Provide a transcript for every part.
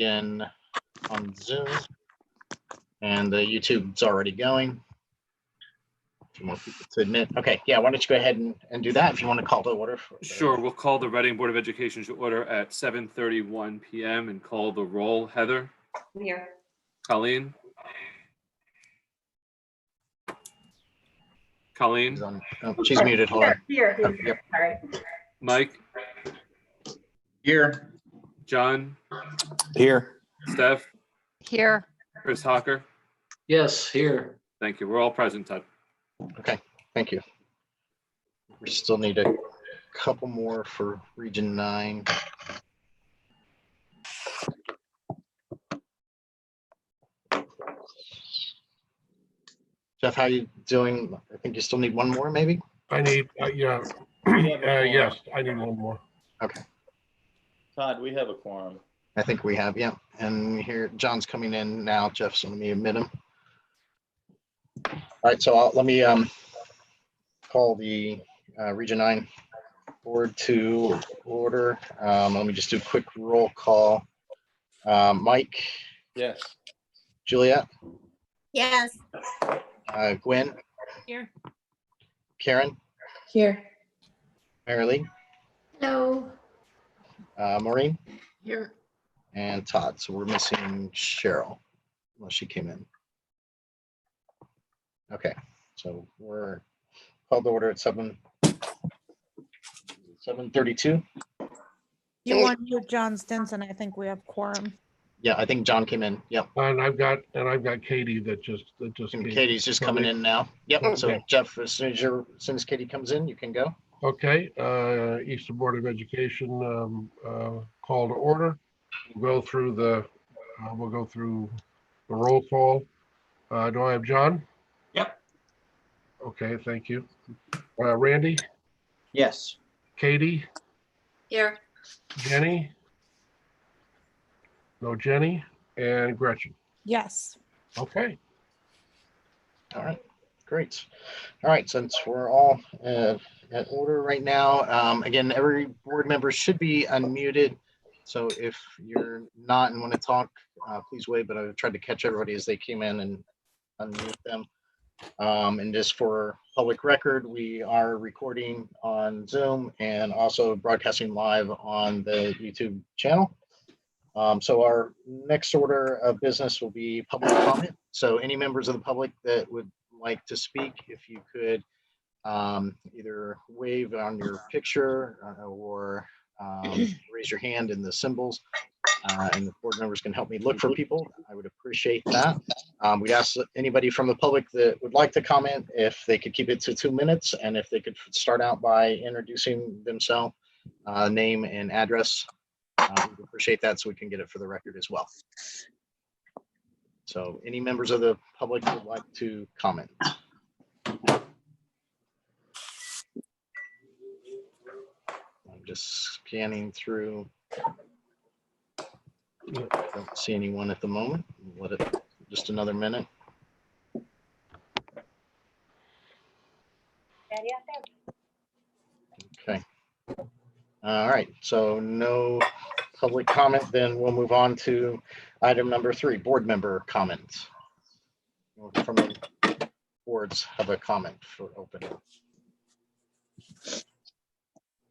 in on Zoom, and the YouTube's already going. A few more people to admit. Okay, yeah, why don't you go ahead and do that if you want to call to order. Sure, we'll call the Reading Board of Education to order at 7:31 p.m. and call the roll. Heather? Here. Colleen? Colleen? She's muted. Hold on. Here. Oh, yep. All right. Mike? Here. John? Here. Steph? Here. Chris Hawker? Yes, here. Thank you. We're all present, Todd. Okay, thank you. We still need a couple more for Region 9. Jeff, how you doing? I think you still need one more, maybe? I need, yeah, yes, I need one more. Okay, Todd, we have a quorum. I think we have, yeah. And here, John's coming in now, Jeff, so let me admit him. All right, so let me call the Region 9 board to order. Let me just do a quick roll call. Mike? Yes. Juliet? Yes. Gwen? Here. Karen? Here. Marilee? No. Maureen? Here. And Todd. So we're missing Cheryl, unless she came in. Okay, so we're called to order at 7:32. You want to John Stinson? I think we have quorum. Yeah, I think John came in. Yep. And I've got Katie that just And came. Katie's just coming in now. Yep. So Okay. Jeff, as soon as Katie comes in, you can go. Okay, Eastern Board of Education, call to order. We'll go through the roll call. Do I have John? Yep. Okay, thank you. Randy, Yes. Katie, Here. Jenny? No Jenny, and Gretchen. Yes. Okay. All right, great. All right, since we're all at order right now, again, every board member should be unmuted. So if you're not and want to talk, please wait, but I've tried to catch everybody as they came in and unmute them. And just for public record, we are recording on Zoom and also broadcasting live on the YouTube channel. So our next order of business will be public comment. So any members of the public that would like to speak, if you could either wave on your picture or raise your hand in the symbols, and the board members can help me look for people. I would appreciate that. We'd ask anybody from the public that would like to comment if they could keep it to 2 minutes, and if they could start out by introducing themselves, name and address. We'd appreciate that so we can get it for the record as well. So any members of the public who would like to comment? I'm just scanning through. Don't see anyone at the moment. Let it just another minute. Okay. All right, so no public comment, then we'll move on to item number 3, board member comments. From the boards have a comment for open.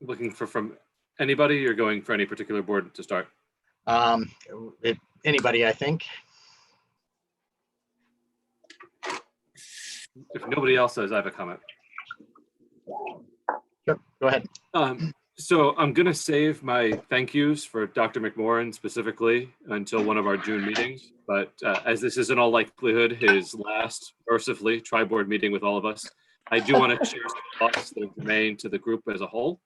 Looking for from anybody? You're going for any particular board to start? Anybody, I think. If nobody else says, I have a comment. Sure, go ahead. So I'm going to save my thank yous for Dr. McMorran specifically until one of our June meetings. But as this is in all likelihood his last, mercifully, tri-board meeting with all of us, I do want to share some thoughts that remain to the group as a whole.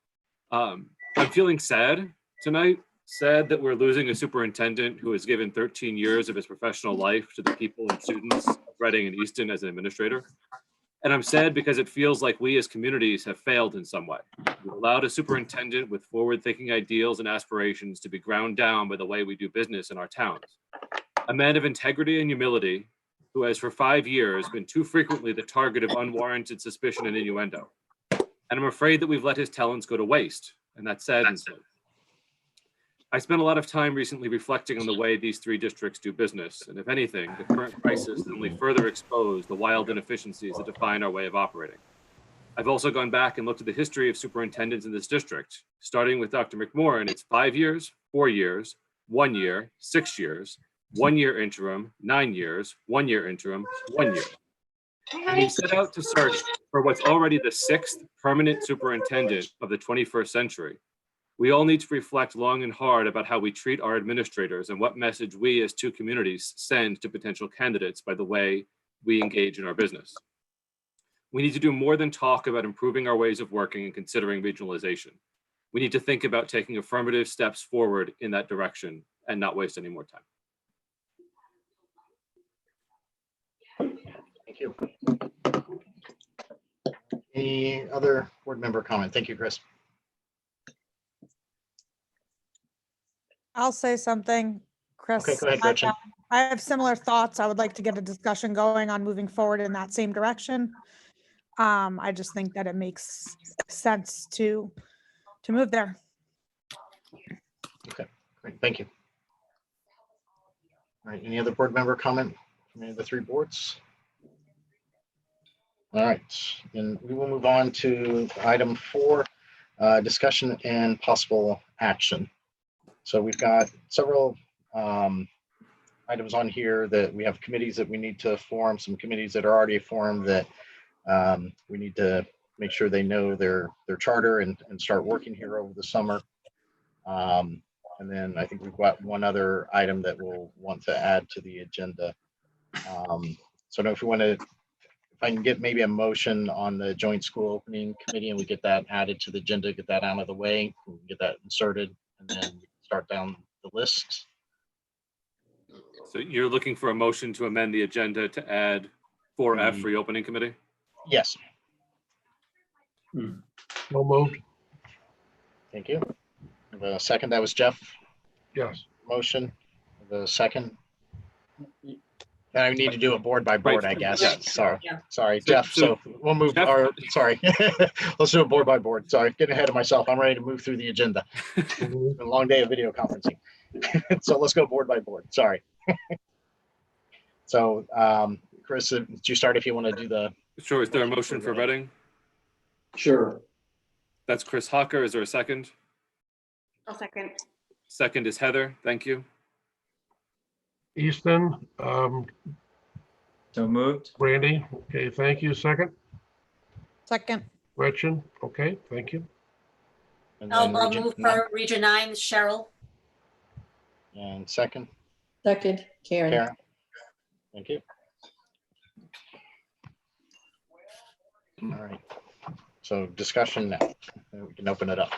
I'm feeling sad tonight, sad that we're losing a superintendent who has given 13 years of his professional life to the people and students of Reading and Easton as an administrator. And I'm sad because it feels like we as communities have failed in some way. We allowed a superintendent with forward-thinking ideals and aspirations to be ground down by the way we do business in our towns. A man of integrity and humility who has for 5 years been too frequently the target of unwarranted suspicion and innuendo. And I'm afraid that we've let his talents go to waste, and that saddens me. I spent a lot of time recently reflecting on the way these three districts do business, and if anything, the current crisis has only further exposed the wild inefficiencies that define our way of operating. I've also gone back and looked at the history of superintendents in this district, starting with Dr. McMorrin. It's 5 years, 4 years, 1 year, 6 years, 1 year interim, 9 years, 1 year interim, 1 year. And he set out to search for what's already the 6th permanent superintendent of the 21st century. We all need to reflect long and hard about how we treat our administrators and what message we as two communities send to potential candidates by the way we engage in our business. We need to do more than talk about improving our ways of working and considering regionalization. We need to think about taking affirmative steps forward in that direction and not waste any more time. Thank you. Any other board member comment? Thank you, Chris. I'll say something, Chris. Okay, go ahead, Gretchen. I have similar thoughts. I would like to get a discussion going on moving forward in that same direction. I just think that it makes sense to move there. Okay, great, thank you. All right, any other board member comment from any of the three boards? All right, and we will move on to item 4, discussion and possible action. So we've got several items on here that we have committees that we need to form, some committees that are already formed that we need to make sure they know their charter and start working here over the summer. And then I think we've got one other item that we'll want to add to the agenda. So I don't know if we want to, if I can get maybe a motion on the joint school opening committee and we get that added to the agenda, get that out of the way, we can get that inserted, and then start down the list. So you're looking for a motion to amend the agenda to add 4F reopening committee? Yes. So moved. Thank you. The second, that was Jeff. Yes. Motion. The second. And I need to do it board by board, Right. I guess. Yeah. Sorry, Yeah. sorry, Jeff. So we'll move. Jeff- Or sorry, let's do it board by board. Sorry, getting ahead of myself. I'm ready to move through the agenda. It's been a long day of video conferencing. So let's go board by board. Sorry. So, Chris, did you start if you want to do the? Sure, is there a motion for vetting? Sure. That's Chris Hawker. Is there a second? I'll second. Second is Heather. Thank you. Easton, So moved. Randy, okay, thank you. Second, Second, Gretchen, okay, thank you. And I'll then Region move 9. for Region 9, Cheryl. And second, Second, Karen. Thank you. All right. So discussion now. We can open it up.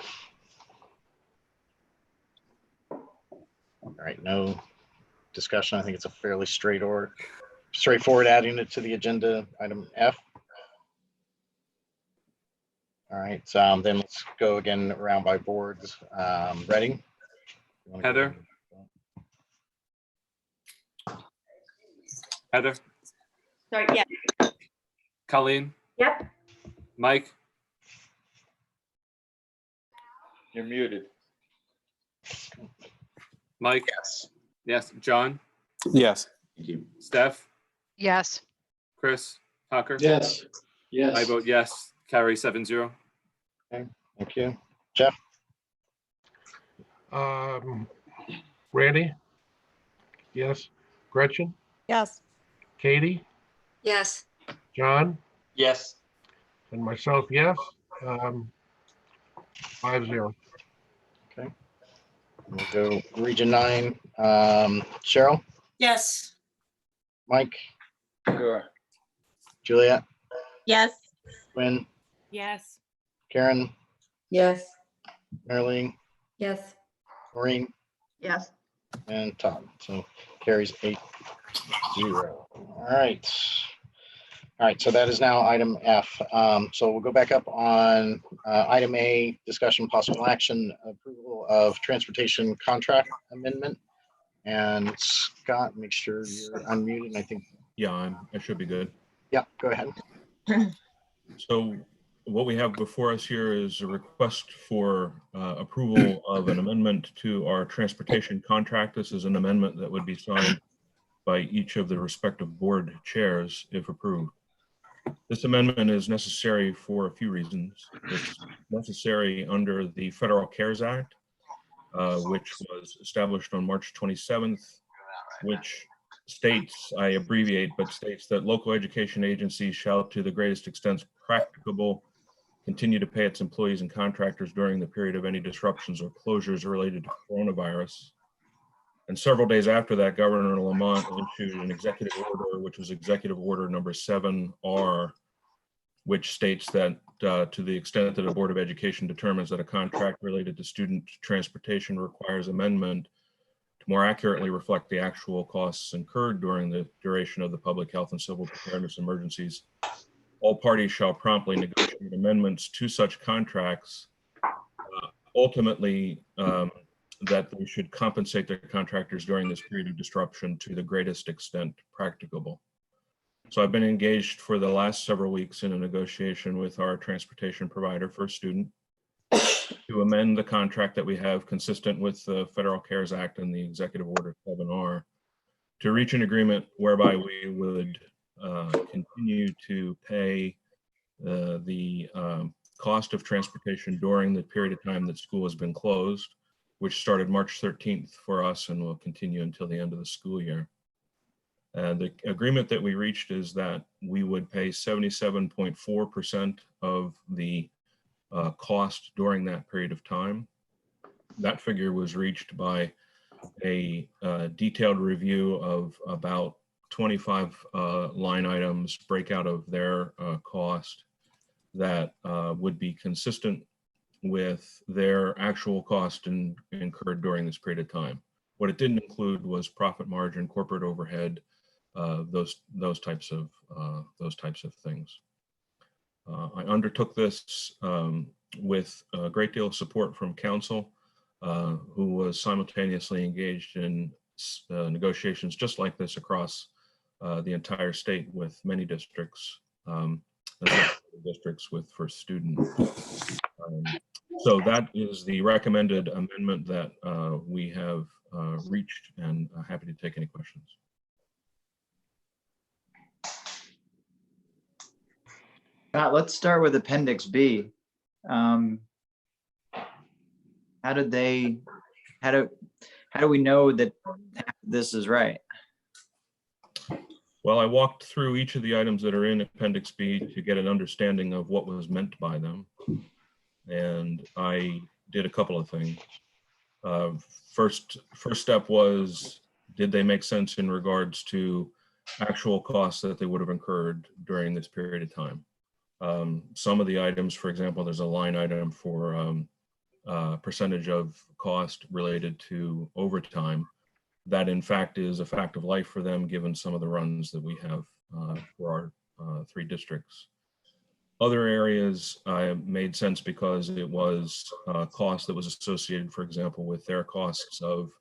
All right, no discussion. I think it's a fairly straightforward adding it to the agenda, item F. All right, then let's go again around by boards. Ready? Heather? Heather? Sorry, yeah. Colleen? Yep. Mike? You're muted. Mike? Yes. Yes. John? Yes. Thank you. Steph? Yes. Chris Hawker? Yes. Yes. I vote yes. Carry 7-0. Thank you. Jeff? Randy? Yes. Gretchen? yes. Katie? Yes. John? Yes. And myself, yes. 5-0. We'll go Region 9. Cheryl? Yes. Mike? Sure. Juliet? Yes. Quinn? Yes. Karen? Yes. Marlene? Yes. Maureen? Yes. And Todd. So carries 8-0. All right. All right, so that is now item F. So we'll go back up on item A, discussion possible action, approval of transportation contract amendment. And Scott, make sure you're unmuted. I think, Yeah, I should be good. yeah, go ahead. So what we have before us here is a request for approval of an amendment to our transportation contract. This is an amendment that would be signed by each of the respective board chairs if approved. This amendment is necessary for a few reasons. It's necessary under the Federal CARES Act, which was established on March 27th, which states, I abbreviate, but states that local education agencies shall, to the greatest extent practicable, continue to pay its employees and contractors during the period of any disruptions or closures related to coronavirus. And several days after that, Governor Lamont issued an executive order, which was Executive Order number 7R, which states that to the extent that a Board of Education determines that a contract related to student transportation requires amendment to more accurately reflect the actual costs incurred during the duration of the public health and civil preparedness emergencies, all parties shall promptly negotiate amendments to such contracts, ultimately that they should compensate their contractors during this period of disruption to the greatest extent practicable. So I've been engaged for the last several weeks in a negotiation with our transportation provider for a student to amend the contract that we have consistent with the Federal CARES Act and the Executive Order 7R to reach an agreement whereby we would continue to pay the cost of transportation during the period of time that school has been closed, which started March 13th for us and will continue until the end of the school year. The agreement that we reached is that we would pay 77.4% of the cost during that period of time. That figure was reached by a detailed review of about 25 line items, breakout of their cost that would be consistent with their actual cost incurred during this period of time. What it didn't include was profit margin, corporate overhead, those types of things. I undertook this with a great deal of support from council, who was simultaneously engaged in negotiations just like this across the entire state with many districts, districts with for students. So that is the recommended amendment that we have reached, and happy to take any questions. Let's start with Appendix B. How do we know that this is right? Well, I walked through each of the items that are in Appendix B to get an understanding of what was meant by them. And I did a couple of things. First step was, did they make sense in regards to actual costs that they would have incurred during this period of time? Some of the items, for example, there's a line item for percentage of cost related to overtime. That in fact is a fact of life for them, given some of the runs that we have for our 3 districts. Other areas made sense because it was a cost that was associated, for example, with their costs of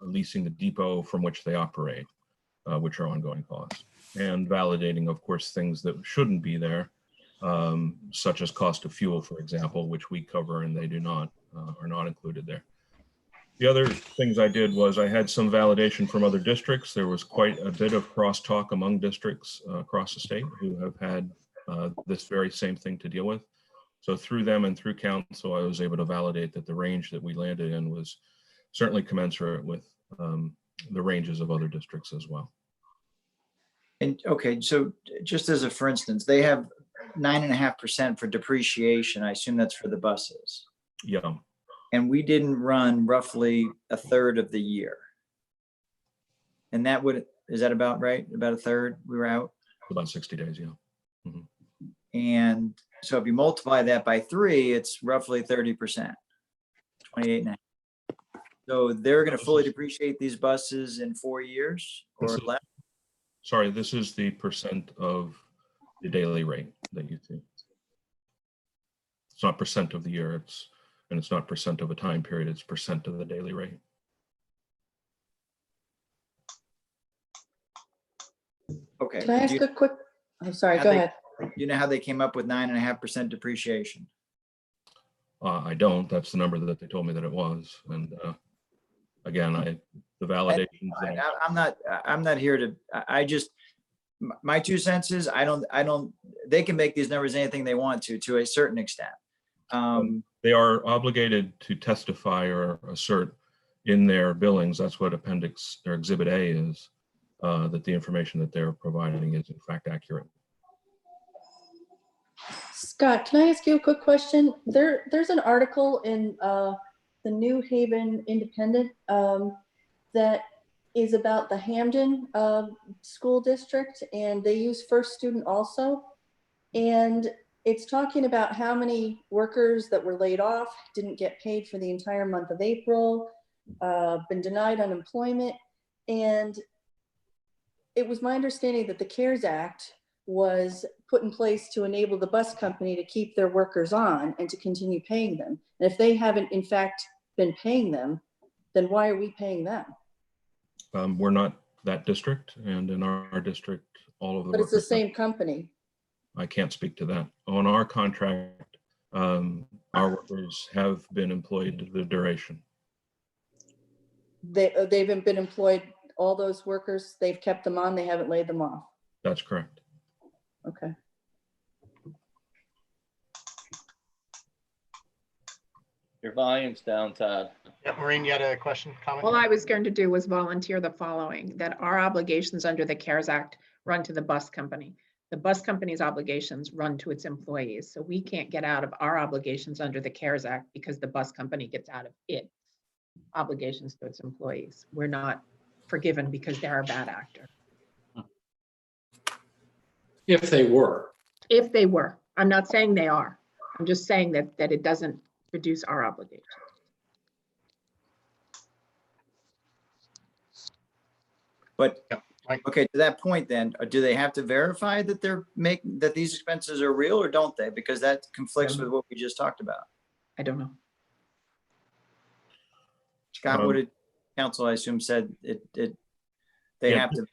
leasing the depot from which they operate, which are ongoing costs, and validating, of course, things that shouldn't be there, such as cost of fuel, for example, which we cover and they do not, are not included there. The other things I did was I had some validation from other districts. There was quite a bit of crosstalk among districts across the state who have had this very same thing to deal with. So through them and through council, I was able to validate that the range that we landed in was certainly commensurate with the ranges of other districts as well. And okay, so just as a for instance, they have 9.5% for depreciation. I assume that's for the buses. Yeah. And we didn't run roughly a third of the year. And that would, is that about right? About a third we were out? About 60 days, yeah. Mm-hmm. And so if you multiply that by 3, it's roughly 30%, 28.5. So they're going to fully depreciate these buses in 4 years or less? Sorry, this is the percent of the daily rate that you see. It's not percent of the year, and it's not percent of a time period, it's percent of the daily rate. Okay. Can I ask a quick, I'm sorry, go ahead. you know how they came up with 9.5% depreciation? I don't. That's the number that they told me that it was. And again, the validations Fine. that I'm not here to, I just, my 2 cents is, they can make these numbers anything they want to a certain extent. they are obligated to testify or assert in their billings. That's what appendix or exhibit A is, that the information that they're providing is in fact accurate. Scott, can I ask you a quick question? There's an article in the New Haven Independent that is about the Hamden school district, and they use First Student also. And it's talking about how many workers that were laid off, didn't get paid for the entire month of April, been denied unemployment. And it was my understanding that the CARES Act was put in place to enable the bus company to keep their workers on and to continue paying them. And if they haven't in fact been paying them, then why are we paying them? We're not that district, and in our district, all of the But it's the workers- same company. I can't speak to that. On our contract, our workers have been employed the duration. They've been employed, all those workers, they've kept them on, they haven't laid them off. That's correct. Okay. Your volume's down, Todd. Yeah, Maureen, you had a question, comment? All I was going to do was volunteer the following, that our obligations under the CARES Act run to the bus company. The bus company's obligations run to its employees. So we can't get out of our obligations under the CARES Act because the bus company gets out of its obligations to its employees. We're not forgiven because they're a bad actor. If they were. If they were, I'm not saying they are. I'm just saying that it doesn't reduce our obligation. But, Yeah, Mike. okay, to that point then, do they have to verify that that these expenses are real, or don't they? Because that conflicts with what we just talked about. I don't know. Scott, what did council, I assume, said they Yeah. have to?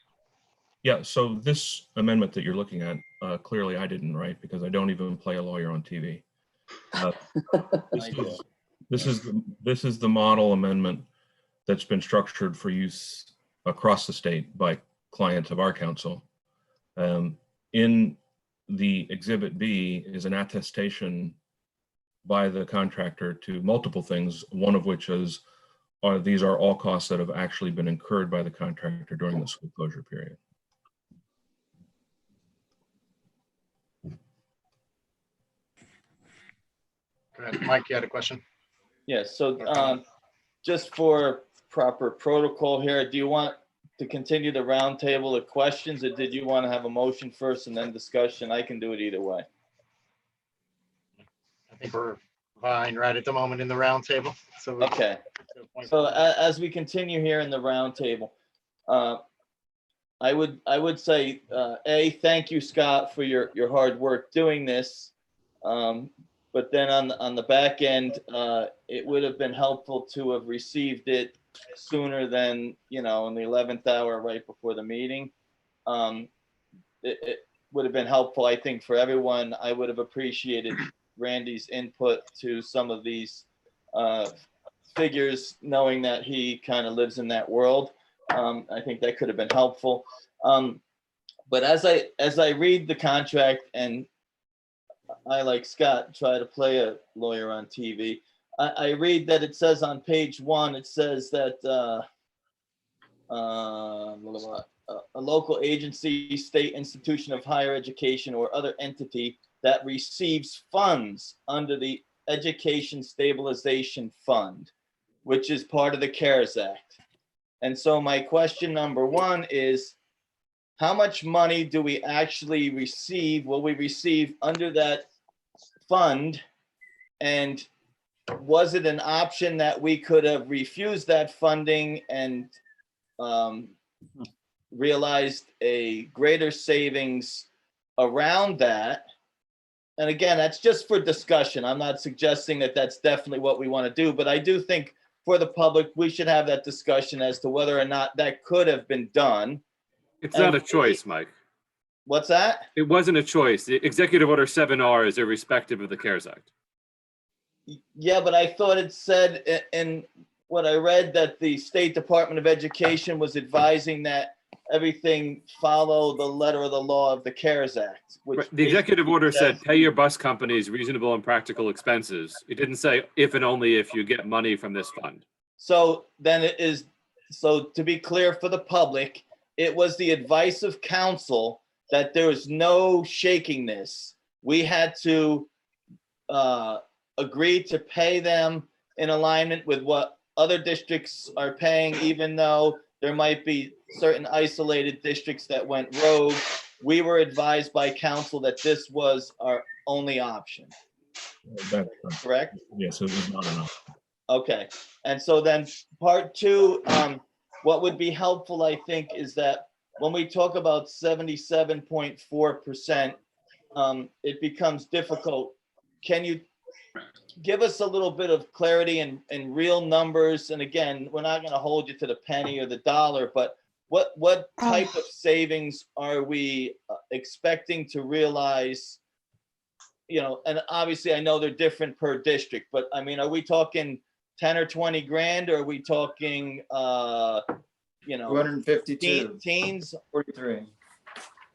Yeah, so this amendment that you're looking at, clearly I didn't write because I don't even play a lawyer on TV. This is the model amendment that's been structured for use across the state by clients of our council. In the exhibit B is an attestation by the contractor to multiple things, one of which is these are all costs that have actually been incurred by the contractor during the school closure period. Go ahead. Mike, you had a question? Yes, so just for proper protocol here, do you want to continue the roundtable of questions, or did you want to have a motion first and then discussion? I can do it either way. I think we're fine right at the moment in the roundtable. So Okay, so as we continue here in the roundtable, I would say, thank you, Scott, for your hard work doing this. But then on the back end, it would have been helpful to have received it sooner than, in the 11th hour right before the meeting. It would have been helpful, I think, for everyone. I would have appreciated Randy's input to some of these figures, knowing that he kind of lives in that world. I think that could have been helpful. But as I read the contract, and I, like Scott, try to play a lawyer on TV, I read that it says on page 1, it says that a local agency, state institution of higher education, or other entity that receives funds under the Education Stabilization Fund, which is part of the CARES Act. And so my question number 1 is, how much money do we actually receive, will we receive under that fund? And was it an option that we could have refused that funding and realized a greater savings around that? And again, that's just for discussion. I'm not suggesting that that's definitely what we want to do, but I do think for the public, we should have that discussion as to whether or not that could have been done. It's not a choice, Mike. What's that? It wasn't a choice. The Executive Order 7R is irrespective of the CARES Act. Yeah, but I thought it said in what I read that the State Department of Education was advising that everything follow the letter of the law of the CARES Act. Which The executive order said, says- pay your bus companies reasonable and practical expenses. It didn't say if and only if you get money from this fund. So then it is, so to be clear for the public, it was the advice of counsel that there was no shaking this. We had to agree to pay them in alignment with what other districts are paying, even though there might be certain isolated districts that went rogue. We were advised by counsel that this was our only option, correct? Yes, it was not enough. Okay, and so then part two, what would be helpful, I think, is that when we talk about 77.4%, it becomes difficult. Can you give us a little bit of clarity in real numbers? And again, we're not going to hold you to the penny or the dollar, but what type of savings are we expecting to realize? You know, and obviously I know they're different per district, but I mean, are we talking 10 or 20 grand, or are we talking, you know, 252. teens? 43.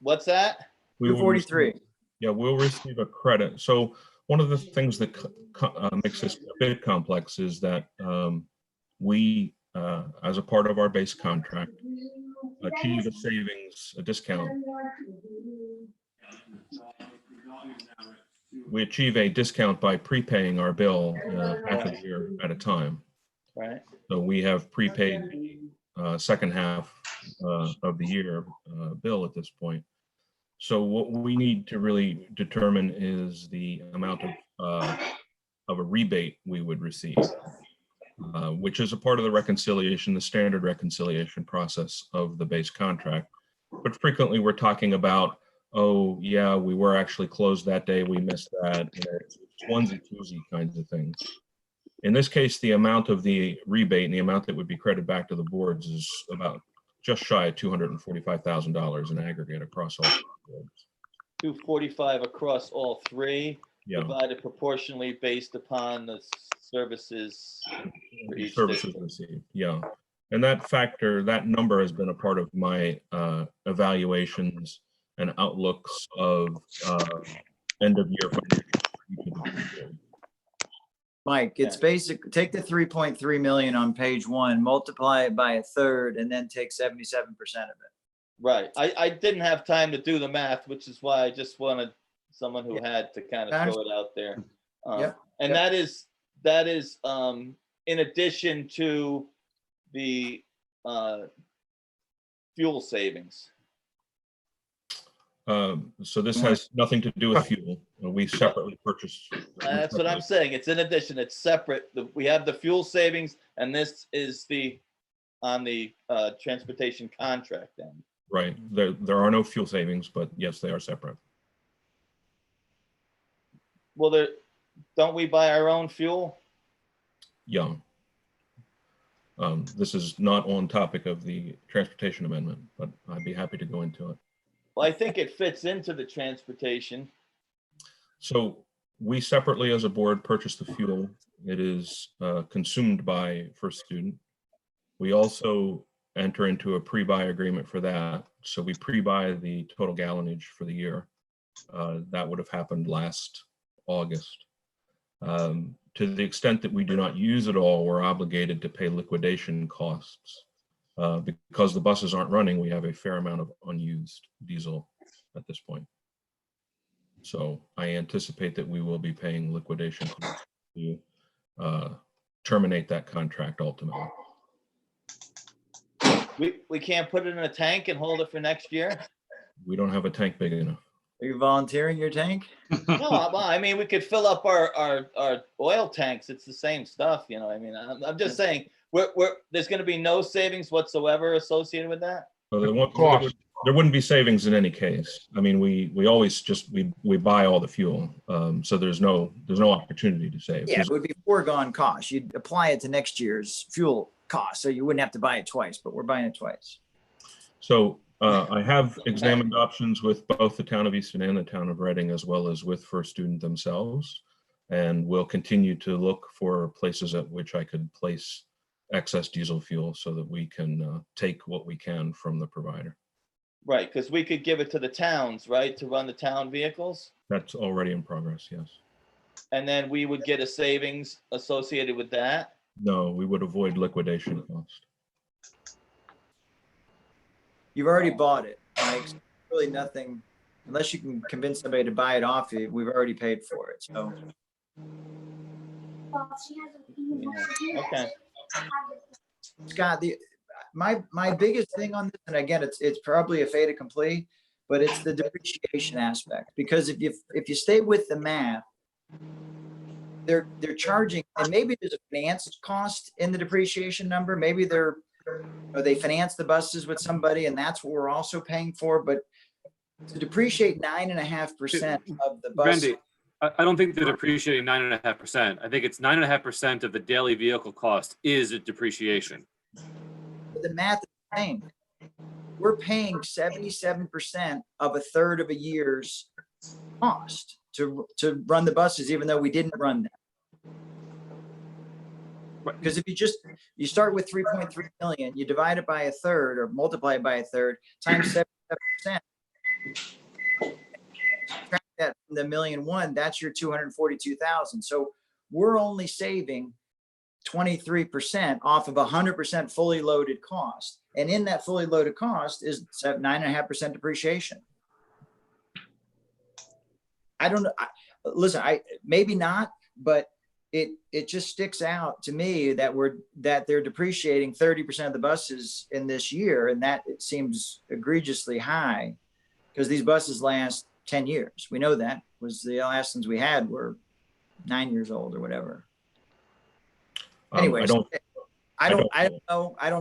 What's that? We will 243. Yeah, we'll receive a credit. So one of the things that makes this a bit complex is that we, as a part of our base contract, achieve a savings, a discount. We achieve a discount by prepaying our bill half a year at a time. Right. So we have prepaid second half of the year bill at this point. So what we need to really determine is the amount of a rebate we would receive, which is a part of the reconciliation, the standard reconciliation process of the base contract. But frequently we're talking about, oh yeah, we were actually closed that day, we missed that. You know, it's onesie twosie kinds of things. In this case, the amount of the rebate and the amount that would be credited back to the boards is about just shy of $245,000 in aggregate across all boards. 245 across all three, Yeah, divided proportionally based upon the services for each services district. received. Yeah, and that factor, that number has been a part of my evaluations and outlooks of end of year financial. Mike, it's basic, take the 3.3 million on page 1, multiply it by a third, and then take 77% of it. Right. I didn't have time to do the math, which is why I just wanted someone who had to kind of throw it out there. Yep. And that is in addition to the fuel savings. So this has nothing to do with fuel. We separately purchase. That's what I'm saying. It's in addition, it's separate. We have the fuel savings, and this is on the transportation contract then. Right. There are no fuel savings, but yes, they are separate. Well, don't we buy our own fuel? Yeah. This is not on topic of the transportation amendment, but I'd be happy to go into it. Well, I think it fits into the transportation. So we separately as a board purchase the fuel. It is consumed by First Student. We also enter into a pre-buy agreement for that. So we pre-buy the total gallonage for the year. That would have happened last August. To the extent that we do not use it all, we're obligated to pay liquidation costs. Because the buses aren't running, we have a fair amount of unused diesel at this point. So I anticipate that we will be paying liquidation costs to terminate that contract ultimately. We can't put it in a tank and hold it for next year? We don't have a tank big enough. Are you volunteering your tank? No, I mean, we could fill up our oil tanks. It's the same stuff, you know. I mean, I'm just saying, there's going to be no savings whatsoever associated with that. So there wouldn't be savings in any case. I mean, we always just we buy all the fuel, so there's no opportunity to save. Yeah, it would be foregone cost. You'd apply it to next year's fuel cost, so you wouldn't have to buy it twice. But we're buying it twice. So I have examined options with both the town of Easton and the town of Reading, as well as with First Student themselves. And will continue to look for places at which I could place excess diesel fuel so that we can take what we can from the provider. Right, because we could give it to the towns, right, to run the town vehicles? That's already in progress, yes. And then we would get a savings associated with that? No, we would avoid liquidation cost. You've already bought it. Like, really nothing, unless you can convince somebody to buy it off you, we've already paid for it. So Yeah. Okay. Scott, my biggest thing on this, and again, it's probably a fait accompli, but it's the depreciation aspect. Because if you stay with the math, they're charging, and maybe there's a finance cost in the depreciation number. Maybe they finance the buses with somebody, and that's what we're also paying for. But to depreciate 9.5% of the bus. Randy, I don't think they're depreciating 9.5%. I think it's 9.5% of the daily vehicle cost is a depreciation. The math is the same. We're paying 77% of a third of a year's cost to run the buses, even though we didn't run them. Because if you start with 3.3 million, you divide it by a third or multiply it by a third times 77%. Subtract that from the 1,000,001, that's your 242,000. So we're only saving 23% off of 100% fully loaded cost. And in that fully loaded cost is 9.5% depreciation. I don't know. Listen, maybe not, but it just sticks out to me that they're depreciating 30% of the buses in this year, and that it seems egregiously high because these buses last 10 years. We know that was the last ones we had were 9 years old or whatever. Anyways, I don't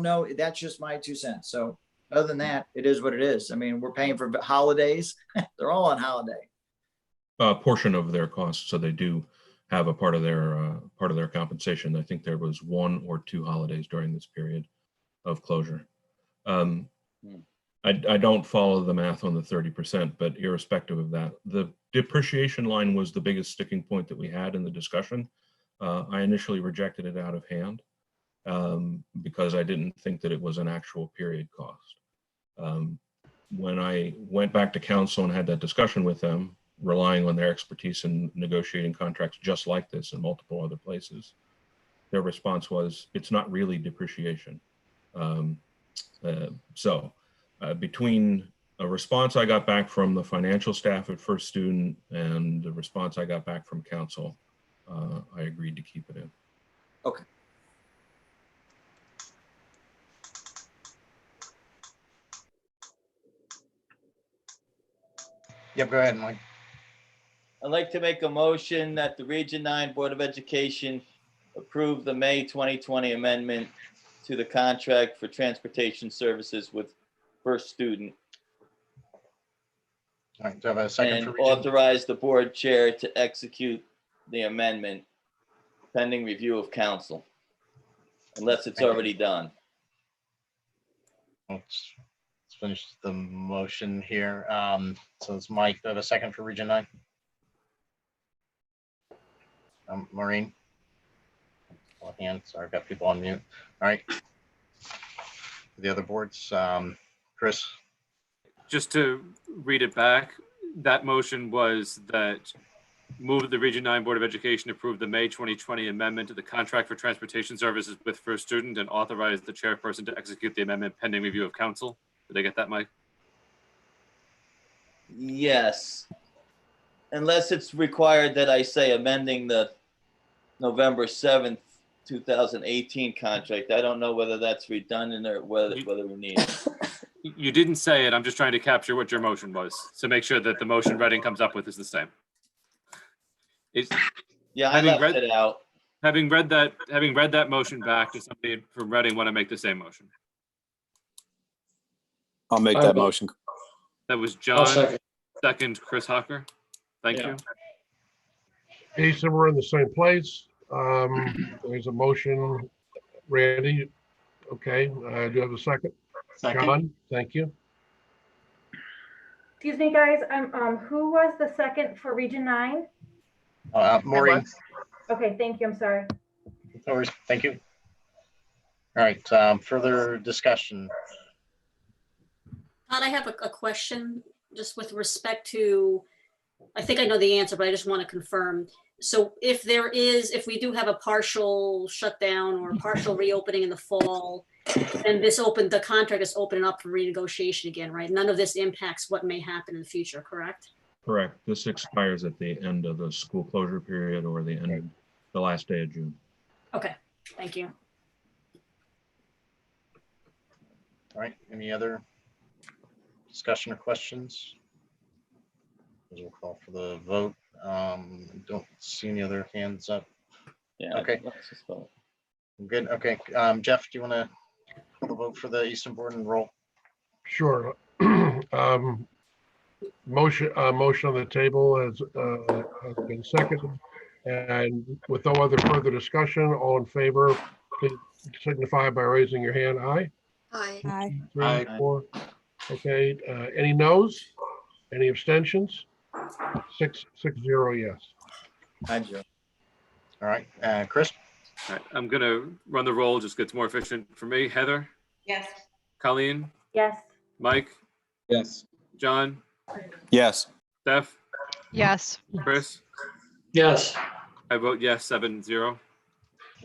know. That's just my 2 cents. So other than that, it is what it is. I mean, we're paying for holidays. They're all on holiday. A portion of their costs, so they do have a part of their compensation. I think there was 1 or 2 holidays during this period of closure. I don't follow the math on the 30%, but irrespective of that, the depreciation line was the biggest sticking point that we had in the discussion. I initially rejected it out of hand because I didn't think that it was an actual period cost. When I went back to council and had that discussion with them, relying on their expertise in negotiating contracts just like this in multiple other places, their response was, it's not really depreciation. Between a response I got back from the financial staff at First Student and the response I got back from council, I agreed to keep it in. Okay. Yep, go ahead, Mike. I'd like to make a motion that the Region 9 Board of Education approve the May 2020 amendment to the contract for transportation services with First Student. All right, do I have a second And for Region? authorize the board chair to execute the amendment pending review of council, unless it's Thank you. already done. Let's finish the motion here. So it's Mike. Do I have a second for Region 9? Maureen? Hand. Sorry, I've got people on mute. All right. The other boards, Chris? Just to read it back, that motion was that move the Region 9 Board of Education approve the May 2020 amendment to the contract for transportation services with First Student and authorize the chairperson to execute the amendment pending review of council. Did I get that, Mike? Yes. Unless it's required that I say amending the November 7th, 2018 contract. I don't know whether that's redundant or whether we need it. You didn't say it. I'm just trying to capture what your motion was. So make sure that the motion Reading comes up with is the same. Yeah, I left it out. Having read that motion back to somebody from Reading, want to make the same motion. I'll make that motion. That was I'll John, second Chris Hawker. Thank you. Jason, we're in the same place. There's a motion. Randy, okay. Do you have a second? Second. John, thank you. Excuse me, guys. Who was the second for Region 9? Maureen. Okay, thank you. I'm sorry. No worries. Thank you. All right, further discussion. Todd, I have a question just with respect to, I think I know the answer, but I just want to confirm. So if we do have a partial shutdown or partial reopening in the fall, then the contract is opening up for renegotiation again, right? None of this impacts what may happen in the future, correct? Correct. This expires at the end of the school closure period or the last day of June. Okay, thank you. All right, any other discussion or questions? We'll call for the vote. Don't see any other hands up. Yeah. Okay. Let's just vote. Good. Okay. Jeff, do you want to call the vote for the Eastern Board and roll? Sure. Motion on the table has been seconded. And with no other further discussion, all in favor, please signify by raising your hand. Aye. Aye. Aye. 3, 4. Okay. Any noes? Any abstentions? 6-0 yes. Hi, Joe. All right. Chris? All right, I'm gonna run the roll, just gets more efficient for me. Heather, Yes. Colleen, Yes. Mike, Yes. John, Yes. Steph, Yes. Chris. Yes. I vote yes, 7-0.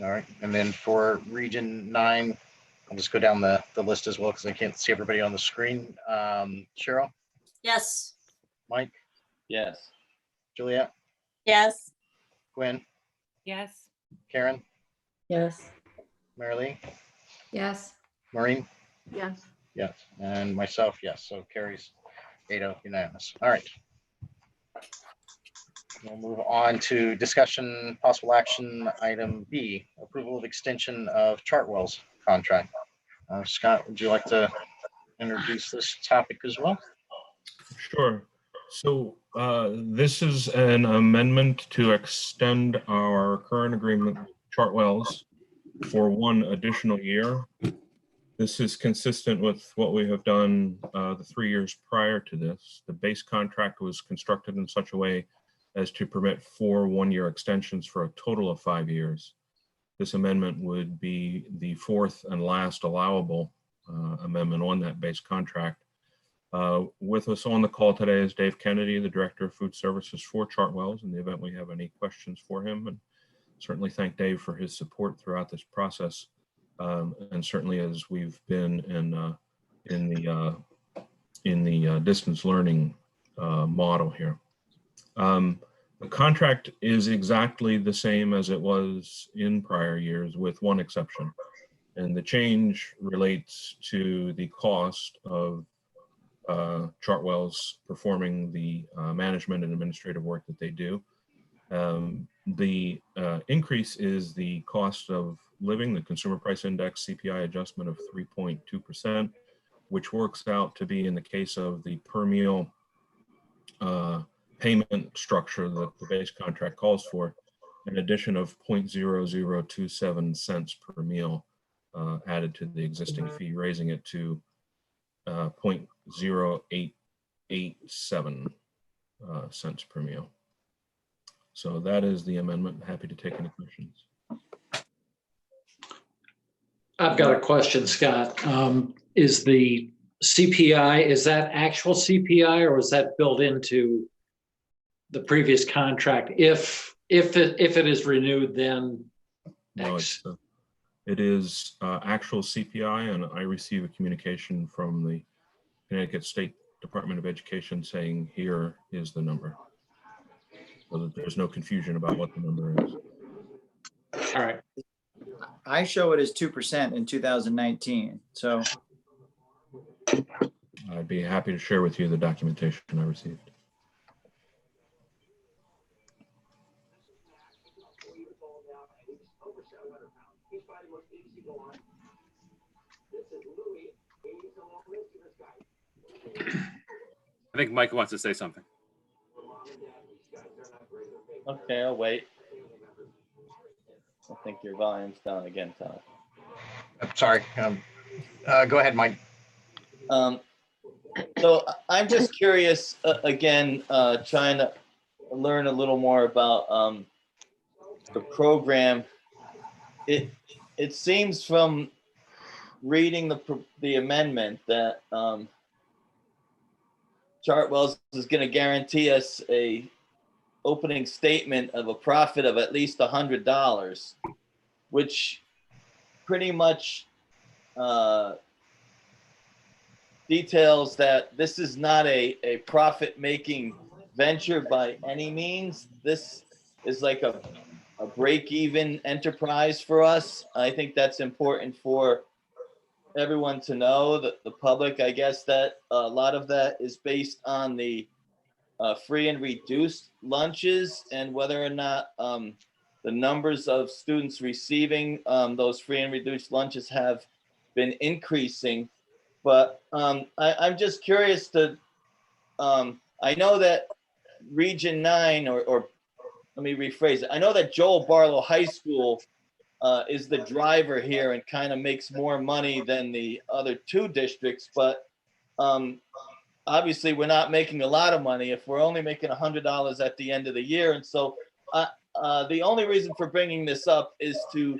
All right. And then for Region 9, I'll just go down the list as well because I can't see everybody on the screen. Cheryl? Yes. Mike? Yes. Juliet? Yes. Gwen? Yes. Karen? Yes. Marilee? Yes. Maureen? Yes. Yes. And myself, yes. So carries 8-0 unanimous. All right. We'll move on to discussion, possible action, item B, approval of extension of Chartwells contract. Scott, would you like to introduce this topic as well? Sure. So this is an amendment to extend our current agreement with Chartwells for 1 additional year. This is consistent with what we have done the 3 years prior to this. The base contract was constructed in such a way as to permit 4 one-year extensions for a total of 5 years. This amendment would be the 4th and last allowable amendment on that base contract. With us on the call today is Dave Kennedy, the Director of Food Services for Chartwells, in the event we have any questions for him. And certainly thank Dave for his support throughout this process. And certainly as we've been in the distance learning model here. The contract is exactly the same as it was in prior years with one exception. And the change relates to the cost of Chartwells performing the management and administrative work that they do. The increase is the cost of living, the consumer price index CPI adjustment of 3.2%, which works out to be, in the case of the per meal payment structure that the base contract calls for, an addition of 0.0027 cents per meal added to the existing fee, raising it to 0.0887 cents per meal. So that is the amendment. Happy to take any questions. I've got a question, Scott. Is the CPI, is that actual CPI or is that built into the previous contract? If it is renewed, then no, it is actual CPI, and I receive a communication from the Connecticut State Department of Education saying here is the number, so that there's no confusion about what the number is. All right. I show it as 2% in 2019. So I'd be happy to share with you the documentation I received. I think Mike wants to say something. Okay, I'll wait. I think your volume's down again, Todd. Sorry. Go ahead, Mike. So I'm just curious, again, trying to learn a little more about the program. It seems from reading the amendment that Chartwells is going to guarantee us a opening statement of a profit of at least $100, which pretty much details that this is not a profit-making venture by any means. This is like a break-even enterprise for us. I think that's important for everyone to know, that the public, I guess, that a lot of that is based on the free and reduced lunches, and whether or not the numbers of students receiving those free and reduced lunches have been increasing. But I'm just curious to, I know that Region 9, or let me rephrase it. I know that Joel Barlow High School is the driver here and kind of makes more money than the other two districts, but obviously we're not making a lot of money if we're only making $100 at the end of the year. And so the only reason for bringing this up is to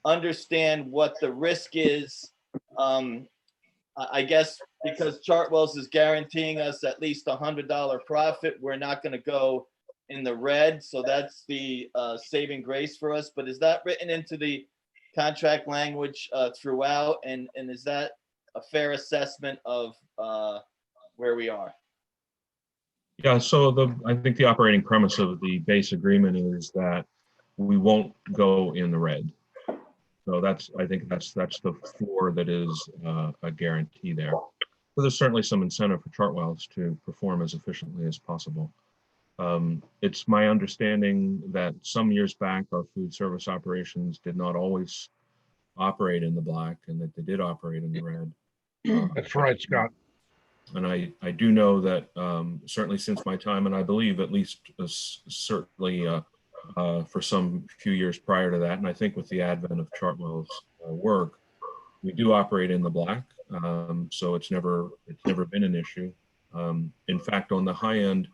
understand what the risk is. I guess because Chartwells is guaranteeing us at least $100 profit, we're not going to go in the red. So that's the saving grace for us. But is that written into the contract language throughout? And is that a fair assessment of where we are? Yeah, so I think the operating premise of the base agreement is that we won't go in the red. So I think that's the floor that is a guarantee there. But there's certainly some incentive for Chartwells to perform as efficiently as possible. It's my understanding that some years back, our food service operations did not always operate in the black, and that they did operate in the red. That's right, Scott. And I do know that certainly since my time, and I believe at least certainly for some few years prior to that, and I think with the advent of Chartwell's work, we do operate in the black. So it's never been an issue. In fact, on the high end,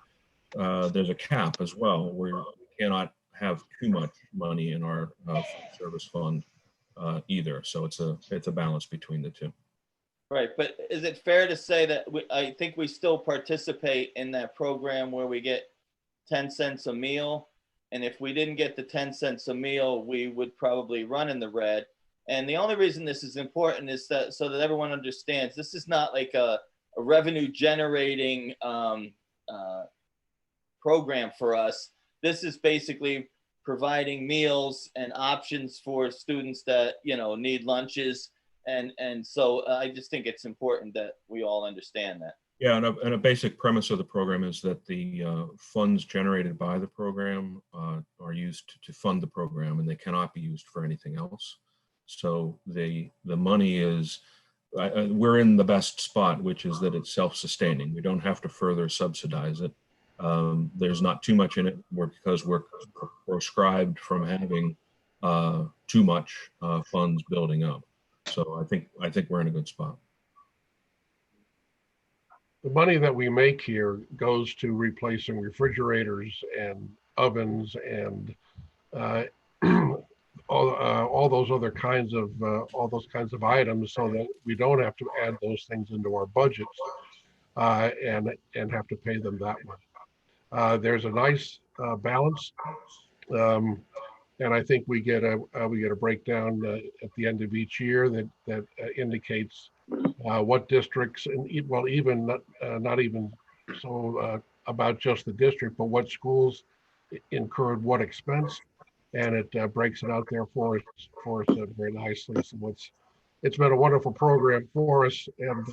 there's a cap as well, where we cannot have too much money in our food service fund either. So it's a balance between the two. Right, but is it fair to say that I think we still participate in that program where we get 10 cents a meal? And if we didn't get the 10 cents a meal, we would probably run in the red. And the only reason this is important is that so that everyone understands, this is not like a revenue generating program for us. This is basically providing meals and options for students that, need lunches. And so I just think it's important that we all understand that. Yeah, and a basic premise of the program is that the funds generated by the program are used to fund the program, and they cannot be used for anything else. So the money is, we're in the best spot, which is that it's self-sustaining. We don't have to further subsidize it. There's not too much in it because we're proscribed from having too much funds building up. So I think we're in a good spot. The money that we make here goes to replacing refrigerators and ovens and all those other kinds of items, so that we don't have to add those things into our budgets and have to pay them that much. There's a nice balance. And I think we get a breakdown at the end of each year that indicates what districts, and even not even so about just the district, but what schools incurred what expense, and it breaks it out there for us very nicely. So it's been a wonderful program for us, and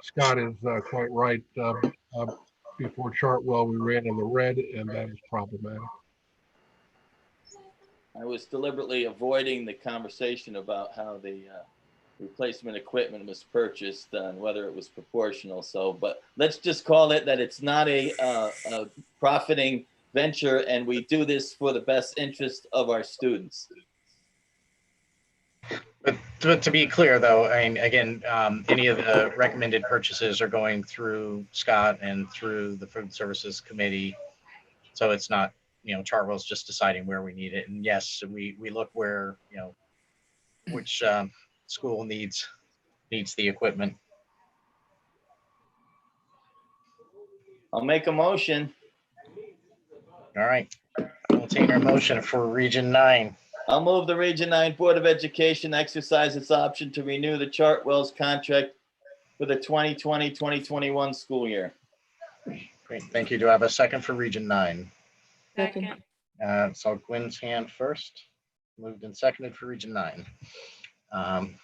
Scott is quite right. Before Chartwell, we ran in the red, and that is problematic. I was deliberately avoiding the conversation about how the replacement equipment was purchased and whether it was proportional. So, but let's just call it that it's not a profiting venture, and we do this for the best interest of our students. But to be clear, though, I mean, again, any of the recommended purchases are going through Scott and through the Food Services Committee. So it's not, Chartwell's just deciding where we need it. And yes, we look where, which school needs the equipment. I'll make a motion. All right. We'll take our motion for Region 9. I'll move the Region 9 Board of Education exercise its option to renew the Chartwells contract for the 2020-2021 school year. Great. Thank you. Do I have a second for Region 9? Second. So Gwen's hand first. Moved and seconded for Region 9.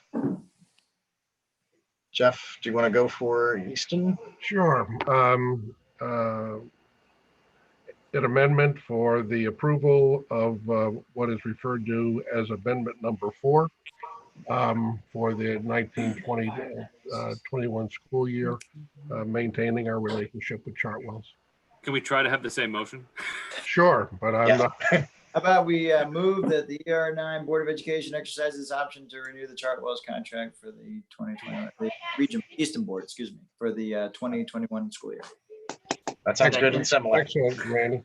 Jeff, do you want to go for Easton? Sure. An amendment for the approval of what is referred to as amendment number 4 for the 1920-21 school year, maintaining our relationship with Chartwells. Can we try to have the same motion? Sure, but I'm not. How about we move that the ER9 Board of Education exercises its option to renew the Chartwells contract for the 2021, the Region Eastern Board, excuse me, for the 2021 school year. That sounds good and similar. Excellent, Randy.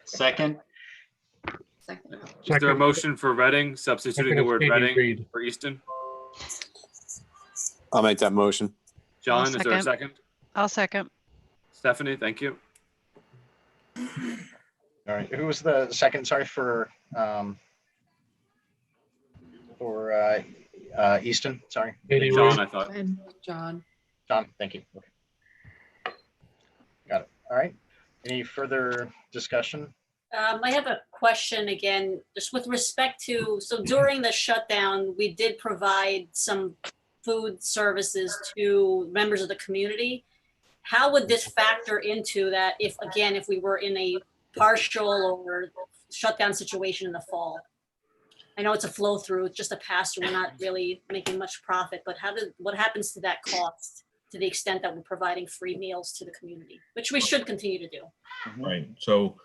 Second. Is there a motion for Reading, substituting the word Reading for Easton? I'll make that motion. John, I'll is there a second. second? I'll second. Stephanie, thank you. All right. Who was the second? Sorry for Easton. Sorry. John, I thought. John. John, thank you. Okay. Got it. All right. Any further discussion? I have a question again, just with respect to, so during the shutdown, we did provide some food services to members of the community. How would this factor into that if we were in a partial or shutdown situation in the fall? I know it's a flow through, just a pass through, we're not really making much profit, but what happens to that cost to the extent that we're providing free meals to the community, which we should continue to do? Right. So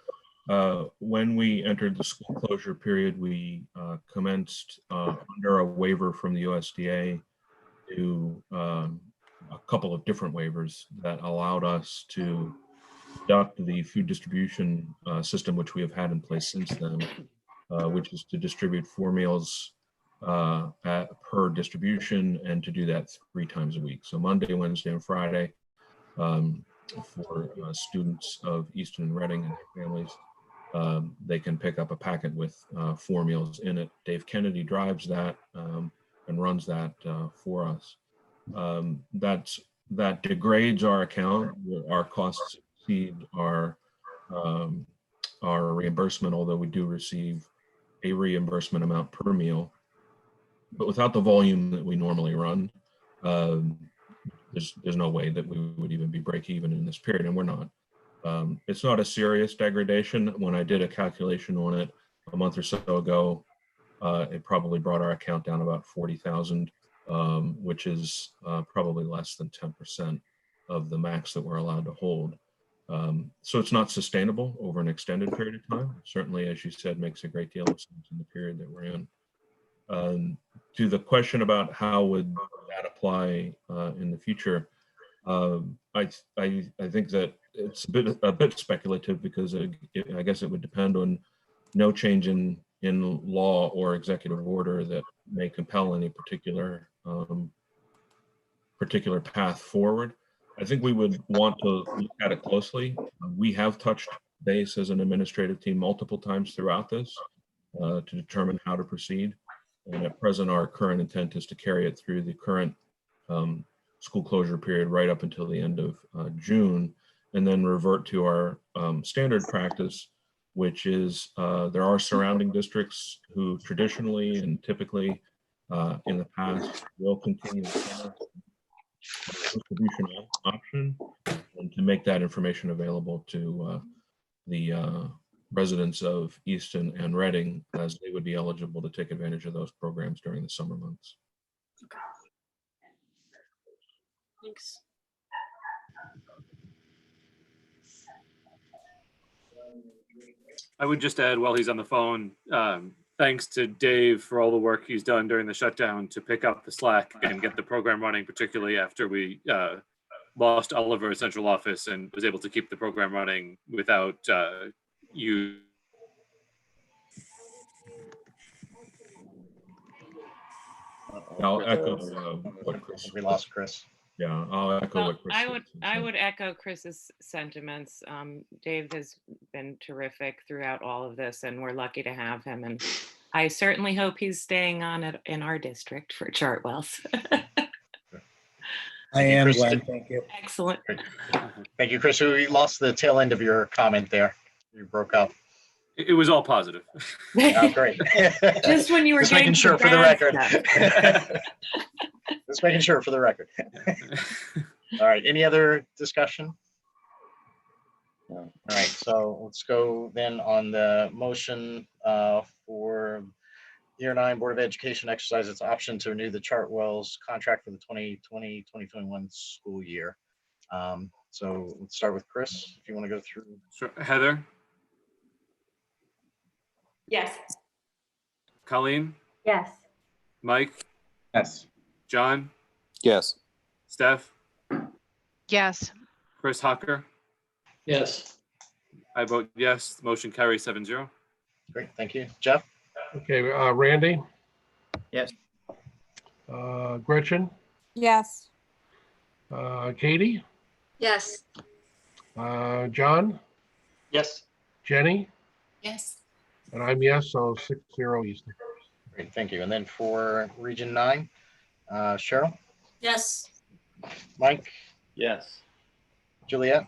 when we entered the school closure period, we commenced under a waiver from the USDA to a couple of different waivers that allowed us to adopt the food distribution system, which we have had in place since then, which is to distribute 4 meals per distribution and to do that 3 times a week. So Monday, Wednesday, and Friday for students of Easton and Reading and their families. They can pick up a packet with 4 meals in it. Dave Kennedy drives that and runs that for us. That degrades our account. Our costs exceed our reimbursement, although we do receive a reimbursement amount per meal. But without the volume that we normally run, there's no way that we would even be break even in this period, and we're not. It's not a serious degradation. When I did a calculation on it a month or so ago, it probably brought our account down about 40,000, which is probably less than 10% of the max that we're allowed to hold. So it's not sustainable over an extended period of time. Certainly, as you said, makes a great deal of sense in the period that we're in. To the question about how would that apply in the future, I think that it's a bit speculative because I guess it would depend on no change in law or executive order that may compel any particular path forward. I think we would want to look at it closely. We have touched base as an administrative team multiple times throughout this to determine how to proceed. And at present, our current intent is to carry it through the current school closure period right up until the end of June, and then revert to our standard practice, which is there are surrounding districts who traditionally and typically in the past will continue to have a distribution option, and to make that information available to the residents of Easton and Reading, as they would be eligible to take advantage of those programs during the summer months. Thanks. I would just add, while he's on the phone, thanks to Dave for all the work he's done during the shutdown to pick up the slack and get the program running, particularly after we lost Oliver at central office and was able to keep the program running without you. I'll echo what Chris. We lost Chris. Yeah, I'll echo Well, what Chris. I would echo Chris's sentiments. Dave has been terrific throughout all of this, and we're lucky to have him. And I certainly hope he's staying on it in our district for Chartwells. I am, Chris. Glenn. Thank you. Excellent. Thank you, Chris. We lost the tail end of your comment there. You broke up. It was all positive. Oh, great. Just when you were Just making getting to sure for the bad record. Just making sure for the record. All right. Any other discussion? No. All right. So let's go then on the motion for ER9 Board of Education exercise its option to renew the Chartwells contract for the 2020-2021 school year. So let's start with Chris, if you want to go through. Sure. Heather, Yes. Colleen, Yes. Mike, Yes. John, Yes. Steph, Yes. Chris Hocker. Yes. I vote yes. The motion carries 7-0. Great. Thank you. Jeff? Okay, Randy, Yes. Gretchen, Yes. Katie, Yes. John, Yes. Jenny, Yes. and I'm yes, so 6-0 Easton. Great. Thank you. And then for Region 9, Cheryl, Yes. Mike, Yes. Juliet,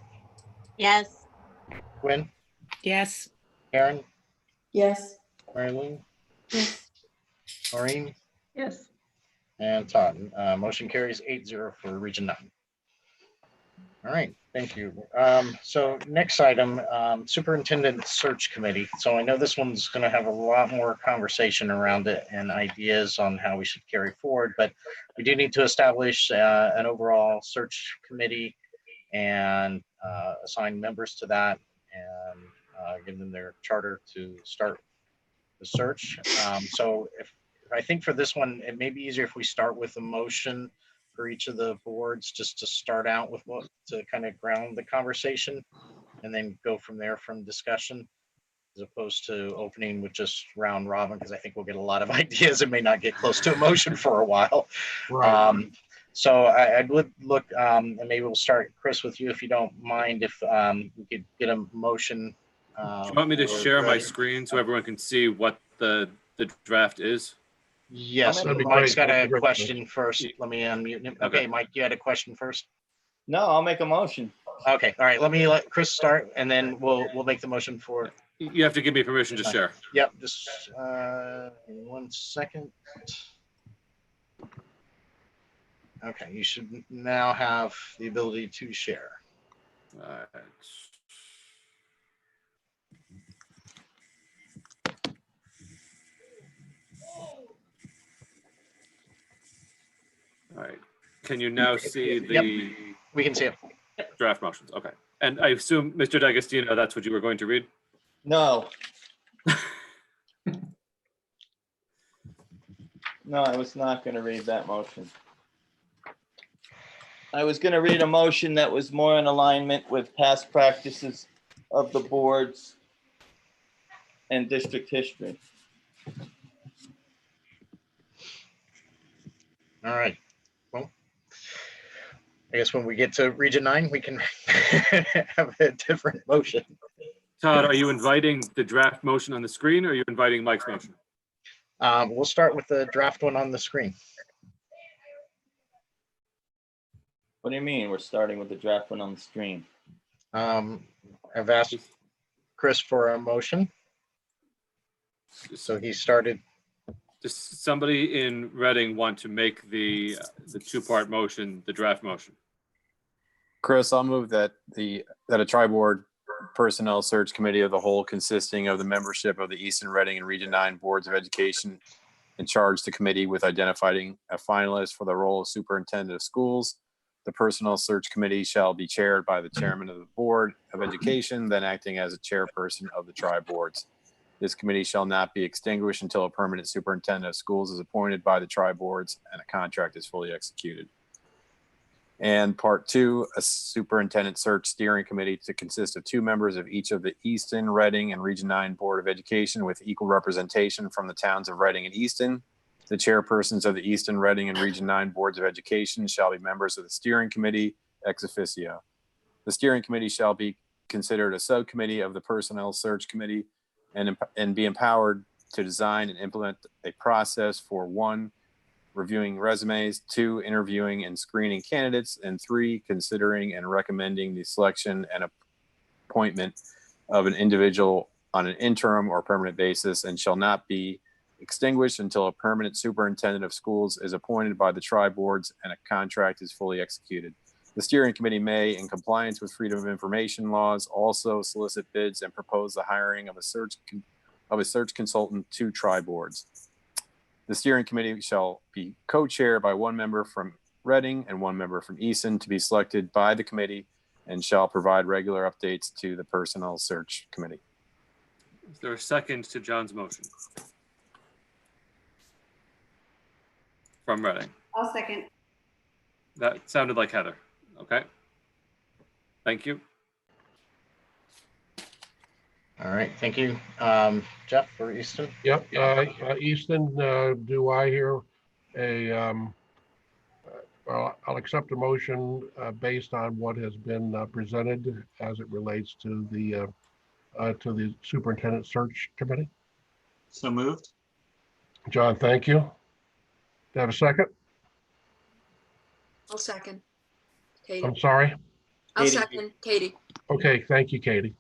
Yes. Quinn, Yes. Karen, Yes. Mary Lou, Yes. Maureen, Yes. and Todd. Motion carries 8-0 for Region 9. All right, thank you. So next item, Superintendent Search Committee. So I know this one's going to have a lot more conversation around it and ideas on how we should carry forward, but we do need to establish an overall search committee and assign members to that and give them their charter to start the search. So if I think for this one, it may be easier if we start with a motion for each of the boards, just to start out with what to kind of ground the conversation and then go from there from discussion, as opposed to opening with just round robin, because I think we'll get a lot of ideas and may not get close to a motion for a while. Right. So I would look, and maybe we'll start, Chris, with you, if you don't mind, if we could get a motion. Do you want me to share my screen so everyone can see what the draft is? Yes, That'd be Mike's great. got That'd a be great. question first. Let me unmute him. Okay, Mike, you had a question first? No, I'll make a motion. Okay, all right, let me let Chris start and then we'll make the motion for. You have to give me permission to share. Yep, just 1 second. Okay, you should now have the ability to share. All right. Can you now see the Yep, we can see it. draft motions? Okay. And I assume, Mr. D'Agostino, that's what you were going to read? No. No, I was not going to read that motion. I was going to read a motion that was more in alignment with past practices of the boards and district history. All right. Well, I guess when we get to Region 9, we can have a different motion. Todd, are you inviting the draft motion on the screen or are you inviting Mike's motion? We'll start with the draft one on the screen. What do you mean we're starting with the draft one on the screen? I've asked Chris for a motion. So he started. Does somebody in Reading want to make the two-part motion, the draft motion? Chris, I'll move that a tri-board personnel search committee of the whole consisting of the membership of the Eastern Reading and Region 9 boards of education and charge the committee with identifying a finalist for the role of superintendent of schools. The personnel search committee shall be chaired by the chairman of the board of education, then acting as a chairperson of the tri-boards. This committee shall not be extinguished until a permanent superintendent of schools is appointed by the tri-boards and a contract is fully executed. And part 2, a superintendent search steering committee to consist of 2 members of each of the Easton, Reading, and Region 9 Board of Education with equal representation from the towns of Reading and Easton. The chairpersons of the Easton, Reading, and Region 9 Boards of Education shall be members of the steering committee ex officio. The steering committee shall be considered a subcommittee of the personnel search committee and be empowered to design and implement a process for 1, reviewing resumes, 2, interviewing and screening candidates, and 3, considering and recommending the selection and appointment of an individual on an interim or permanent basis, and shall not be extinguished until a permanent superintendent of schools is appointed by the tri-boards and a contract is fully executed. The steering committee may, in compliance with freedom of information laws, also solicit bids and propose the hiring of a search consultant to tri-boards. The steering committee shall be co-chaired by 1 member from Reading and 1 member from Easton to be selected by the committee and shall provide regular updates to the personnel search committee. Is there a second to John's motion? From Reading. I'll second. That sounded like Heather. Okay. Thank you. All right, thank you. Jeff for Easton? Yep, Easton, do I hear a, well, I'll accept a motion based on what has been presented as it relates to the superintendent search committee. So moved. John, thank you. Do you have a second? I'll second. Katie. I'm sorry? I'll second. Katie. Okay, thank you, Katie.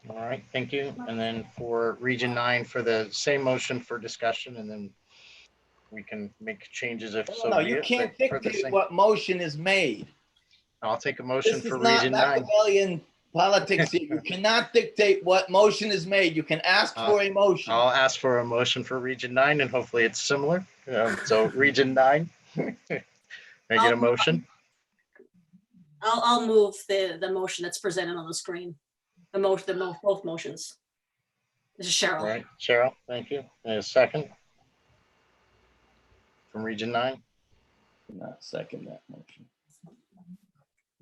All right, thank you. And then for Region 9, for the same motion for discussion, and then we can make changes if so. No, be you it, can't but for the dictate same- what motion is made. I'll take a motion This is for not Region 9. Machiavellian politics here. You cannot dictate what motion is made. You can ask for a motion. I'll ask for a motion for Region 9, and hopefully it's similar. So Region 9, can I get a motion? I'll move the motion that's presented on the screen. Both motions. This is All Cheryl. right, Cheryl, thank you. And a second from Region 9. Not second that motion.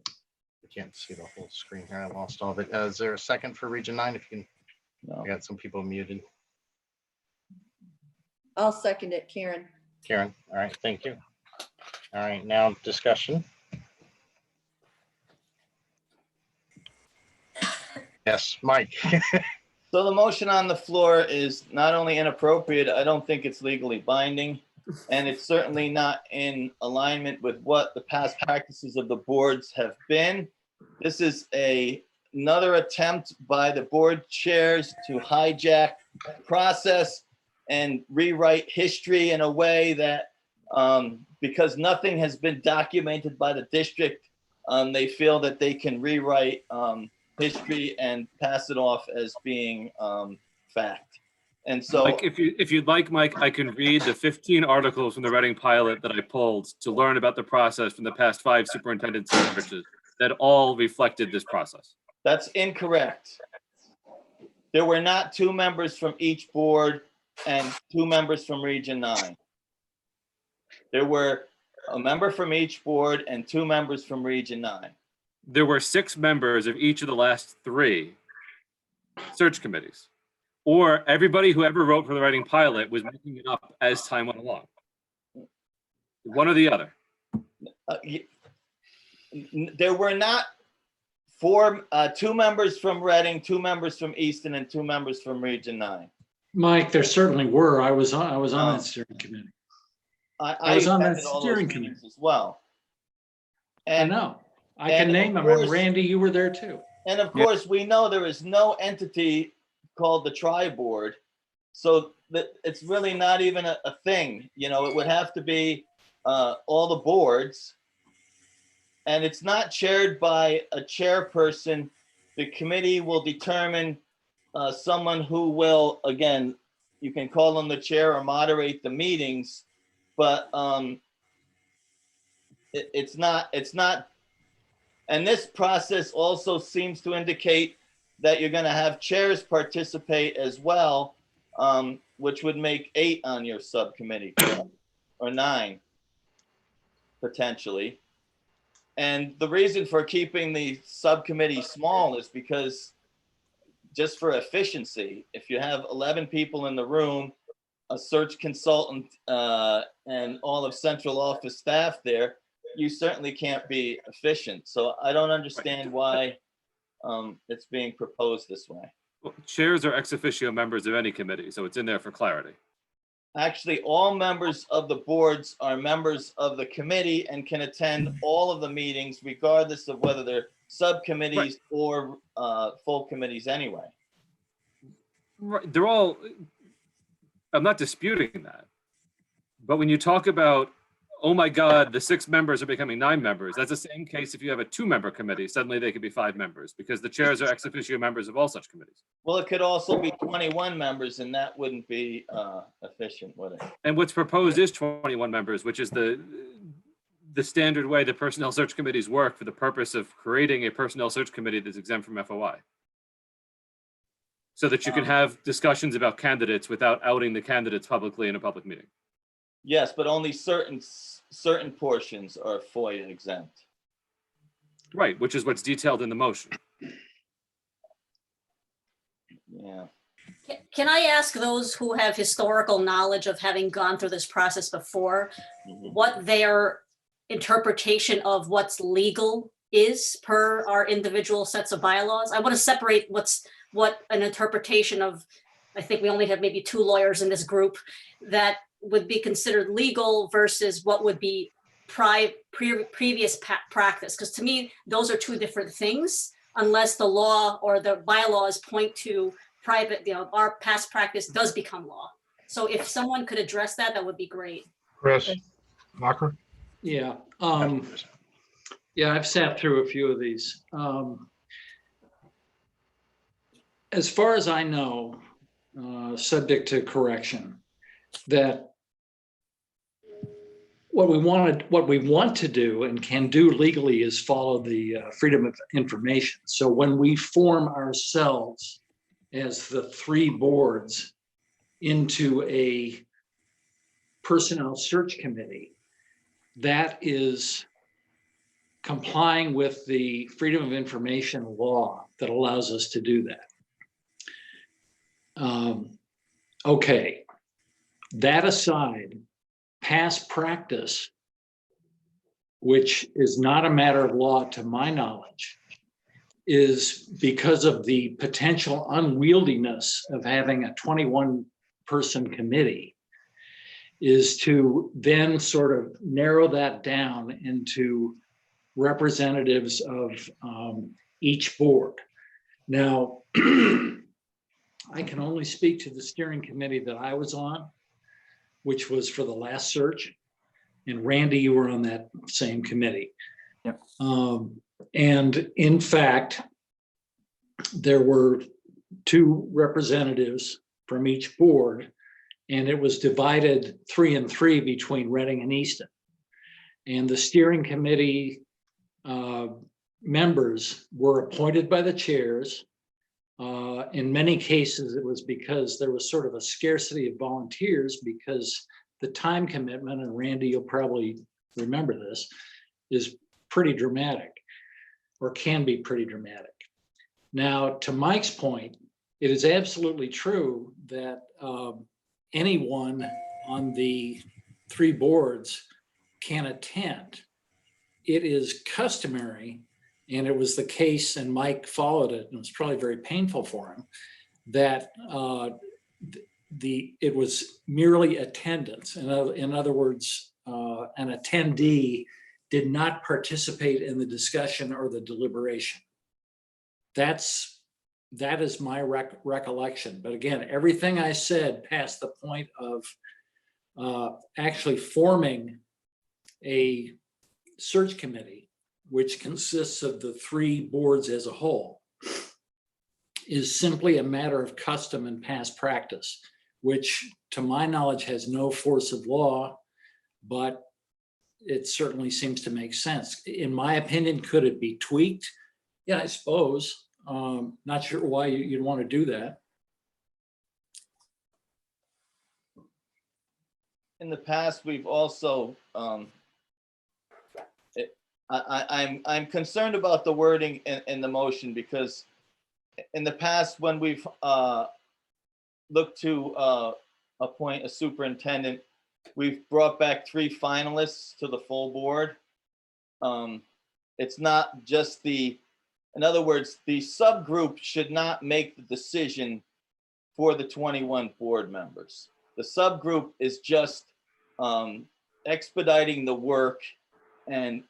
I can't see the whole screen here. I lost all of it. Is there a second for Region 9? If you can, No. I got some people muted. I'll second it, Karen. Karen, all right, thank you. All right, now discussion. Yes, Mike. So the motion on the floor is not only inappropriate, I don't think it's legally binding. And it's certainly not in alignment with what the past practices of the boards have been. This is another attempt by the board chairs to hijack the process and rewrite history in a way that, because nothing has been documented by the district, they feel that they can rewrite history and pass it off as being fact. And so, Like if you'd like, Mike, I can read the 15 articles from the Reading pilot that I pulled to learn about the process from the past 5 superintendent searches that all reflected this process. that's incorrect. There were not 2 members from each board and 2 members from Region 9. There were a member from each board and 2 members from Region 9. There were 6 members of each of the last 3 search committees. Or everybody who ever wrote for the Reading pilot was making it up as time went along. One or the other. There were not 2 members from Reading, 2 members from Easton, and 2 members from Region 9. Mike, there certainly were. I was on that steering committee. I was on that attended all those steering meetings committee. as well. I know. I can and name of them. And course- Randy, you were there too. And of course, we know there is no entity called the tri-board. So that it's really not even a thing. You know, it would have to be all the boards. And it's not chaired by a chairperson. The committee will determine someone who will, again, you can call them the chair or moderate the meetings, but it's not, and this process also seems to indicate that you're going to have chairs participate as well, which would make 8 on your subcommittee, correct? Or 9, potentially. And the reason for keeping the subcommittee small is because just for efficiency, if you have 11 people in the room, a search consultant, and all of central office staff there, you certainly can't be efficient. So I don't understand why it's being proposed this way. Well, chairs are ex officio members of any committee, so it's in there for clarity. Actually, all members of the boards are members of the committee and can attend all of the meetings regardless of whether they're subcommittees or full committees anyway. Right, they're all, I'm not disputing that. But when you talk about, oh my God, the 6 members are becoming 9 members, that's the same case if you have a 2-member committee, suddenly they could be 5 members because the chairs are ex officio members of all such committees. Well, it could also be 21 members and that wouldn't be efficient, would it? And what's proposed is 21 members, which is the standard way the personnel search committees work for the purpose of creating a personnel search committee that's exempt from FOI. So that you can have discussions about candidates without outing the candidates publicly in a public meeting. Yes, but only certain portions are FOIA exempt. Right, which is what's detailed in the motion. Yeah. Can I ask those who have historical knowledge of having gone through this process before, what their interpretation of what's legal is per our individual sets of bylaws? I want to separate what an interpretation of, I think we only have maybe 2 lawyers in this group, that would be considered legal versus what would be previous practice. Because to me, those are 2 different things, unless the law or the bylaws point to private, our past practice does become law. So if someone could address that, that would be great. Chris Locker? Yeah. Yeah, I've sat through a few of these. As far as I know, subject to correction, that what we want to do and can do legally is follow the Freedom of Information. So when we form ourselves as the 3 boards into a personnel search committee, that is complying with the Freedom of Information law that allows us to do that. Okay, that aside, past practice, which is not a matter of law to my knowledge, is because of the potential unwieldiness of having a 21-person committee, is to then sort of narrow that down into representatives of each board. Now, I can only speak to the steering committee that I was on, which was for the last search. And Randy, you were on that same committee. Yep. And in fact, there were 2 representatives from each board, and it was divided 3 and 3 between Reading and Easton. And the steering committee members were appointed by the chairs. In many cases, it was because there was sort of a scarcity of volunteers because the time commitment, and Randy, you'll probably remember this, is pretty dramatic, or can be pretty dramatic. Now, to Mike's point, it is absolutely true that anyone on the 3 boards can attend. It is customary, and it was the case, and Mike followed it, and it was probably very painful for him, that it was merely attendance. In other words, an attendee did not participate in the discussion or the deliberation. That is my recollection. But again, everything I said past the point of actually forming a search committee, which consists of the 3 boards as a whole, is simply a matter of custom and past practice, which to my knowledge has no force of law, but it certainly seems to make sense. In my opinion, could it be tweaked? Yeah, I suppose. Not sure why you'd want to do that. In the past, we've also, I'm concerned about the wording in the motion, because in the past, when we've looked to appoint a superintendent, we've brought back 3 finalists to the full board. It's not just in other words, the subgroup should not make the decision for the 21 board members. The subgroup is just expediting the work and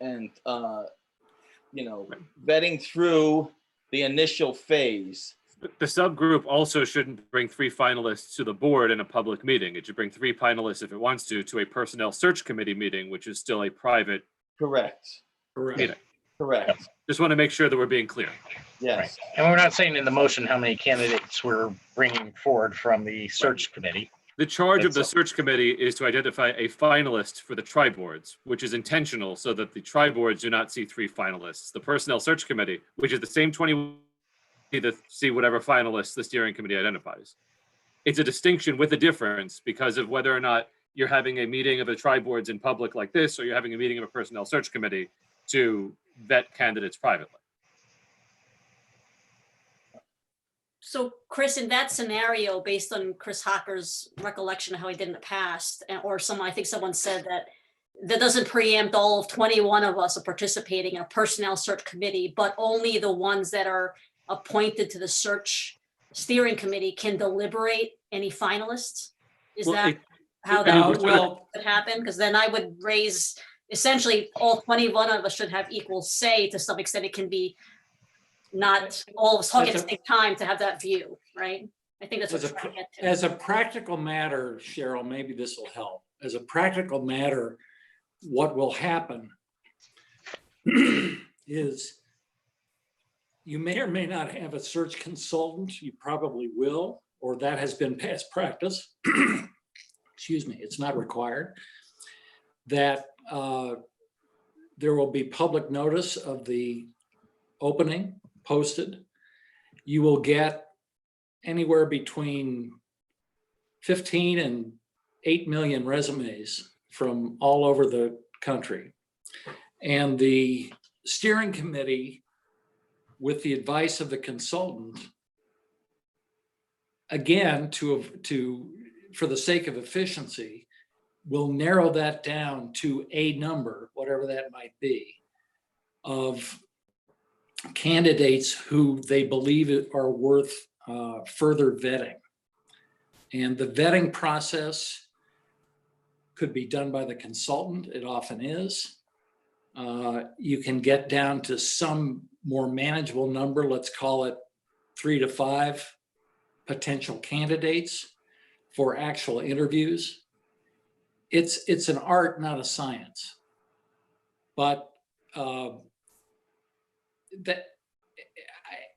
vetting through the initial phase. The subgroup also shouldn't bring 3 finalists to the board in a public meeting. It should bring 3 finalists, if it wants to a personnel search committee meeting, which is still a private Correct. meeting. Correct. Just want to make sure that we're being clear. Yes. Right. And we're not saying in the motion how many candidates we're bringing forward from the search committee. The charge of the search committee is to identify a finalist for the tri-boards, which is intentional so that the tri-boards do not see 3 finalists. The personnel search committee, which is the same 20, to see whatever finalists the steering committee identifies. It's a distinction with a difference because of whether or not you're having a meeting of the tri-boards in public like this, or you're having a meeting of a personnel search committee to vet candidates privately. So Chris, in that scenario, based on Chris Hocker's recollection of how he did in the past, or I think someone said that doesn't preempt all of 21 of us are participating in a personnel search committee, but only the ones that are appointed to the search steering committee can deliberate any finalists? Is that how that would happen? Because then I would raise, essentially, all 21 of us should have equal say to some extent. It can be not all of us talking at the same time to have that view, right? I think that's what we're trying to get to. As a practical matter, Cheryl, maybe this will help. As a practical matter, what will happen is you may or may not have a search consultant. You probably will, or that has been past practice. Excuse me, it's not required. That there will be public notice of the opening posted. You will get anywhere between 15 and 8 million resumes from all over the country. And the steering committee, with the advice of the consultant, again, for the sake of efficiency, will narrow that down to a number, whatever that might be, of candidates who they believe are worth further vetting. And the vetting process could be done by the consultant. It often is. You can get down to some more manageable number, let's call it 3 to 5 potential candidates for actual interviews. It's an art, not a science. But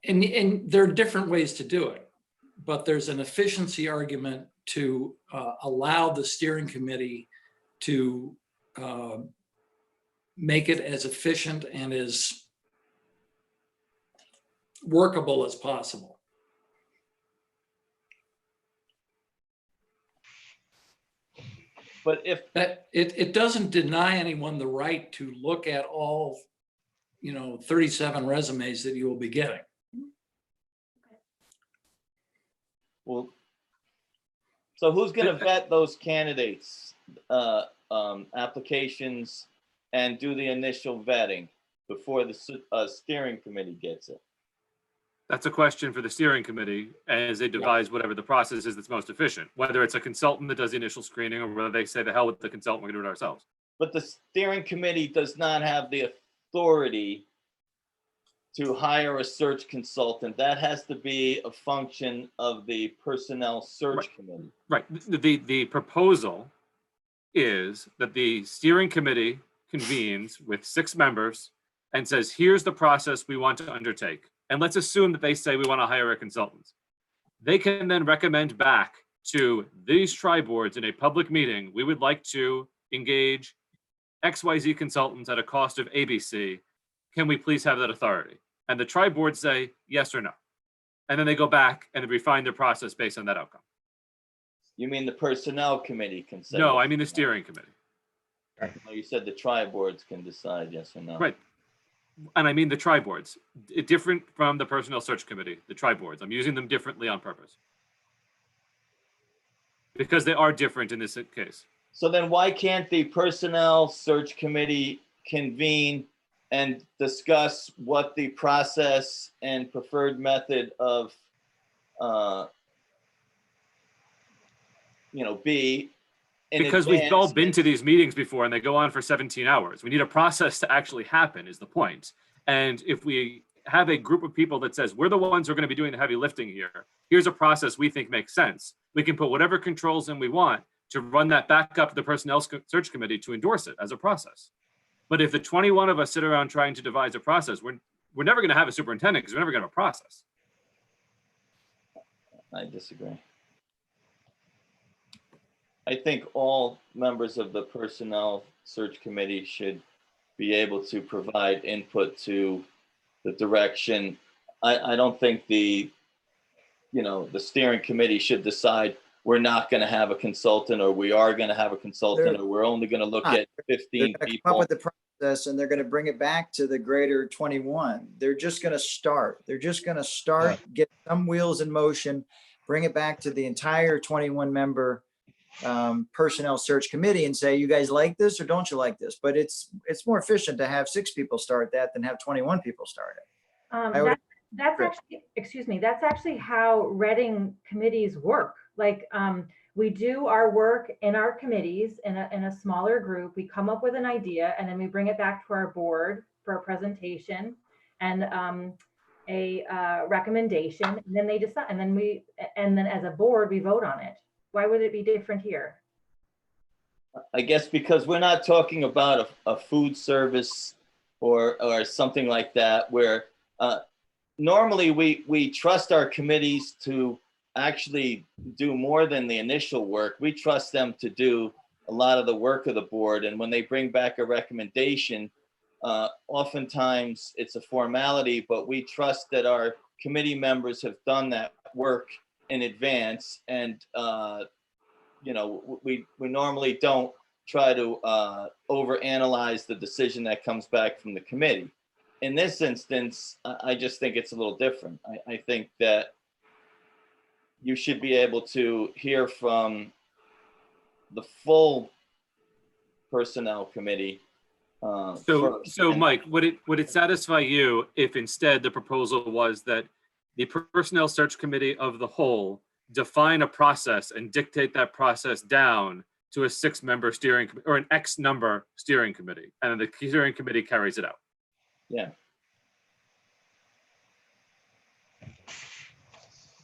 and there are different ways to do it, but there's an efficiency argument to allow the steering committee to make it as efficient and as workable as possible. But if it doesn't deny anyone the right to look at all, 37 resumes that you will be getting. Well, so who's going to vet those candidates' applications and do the initial vetting before the steering committee gets it? That's a question for the steering committee as they devise whatever the process is that's most efficient, whether it's a consultant that does the initial screening or whether they say the hell with the consultant, we're gonna do it ourselves. But the steering committee does not have the authority to hire a search consultant. That has to be a function of the personnel search committee. Right. The proposal is that the steering committee convenes with 6 members and says, here's the process we want to undertake. And let's assume that they say we want to hire a consultant. They can then recommend back to these tri-boards in a public meeting, we would like to engage XYZ consultants at a cost of ABC. Can we please have that authority? and the tri-board say yes or no. And then they go back and they refine their process based on that outcome. You mean the personnel committee can say? No, yes I mean or the no? steering committee. No, you said the tri-boards can decide yes or no. Right. And I mean the tri-boards, different from the personnel search committee, the tri-boards. I'm using them differently on purpose. Because they are different in this case. So then why can't the personnel search committee convene and discuss what the process and preferred method of, be? in Because we've all advance been to these meetings before and they go on for 17 hours. We need a process to actually happen is the point. And if we have a group of people that says, we're the ones who are going to be doing the heavy lifting here, here's a process we think makes sense. We can put whatever controls in we want to run that back up to the personnel search committee to endorse it as a process. But if the 21 of us sit around trying to devise a process, we're never going to have a superintendent because we're never going to have a process. I disagree. I think all members of the personnel search committee should be able to provide input to the direction. I don't think the steering committee should decide we're not going to have a consultant, or we are going to have a consultant, or we're only going to look at 15 Come people. up with the process, and they're going to bring it back to the greater 21. They're just going to start. They're just going to start, get some wheels in motion, bring it back to the entire 21 member personnel search committee and say, you guys like this or don't you like this? But it's more efficient to have 6 people start that than have 21 people start it. That's actually, excuse me, that's actually how Reading committees work. Like, we do our work in our committees in a smaller group. We come up with an idea and then we bring it back to our board for a presentation and a recommendation, and then they decide, and then as a board, we vote on it. Why would it be different here? I guess because we're not talking about a food service or something like that, where normally we trust our committees to actually do more than the initial work. We trust them to do a lot of the work of the board. And when they bring back a recommendation, oftentimes it's a formality, but we trust that our committee members have done that work in advance. And, we normally don't try to overanalyze the decision that comes back from the committee. In this instance, I just think it's a little different. I think that you should be able to hear from the full personnel committee. So Mike, would it satisfy you if instead the proposal was that the personnel search committee of the whole define a process and dictate that process down to a 6-member steering or an X number steering committee, and then the steering committee carries it out? Yeah.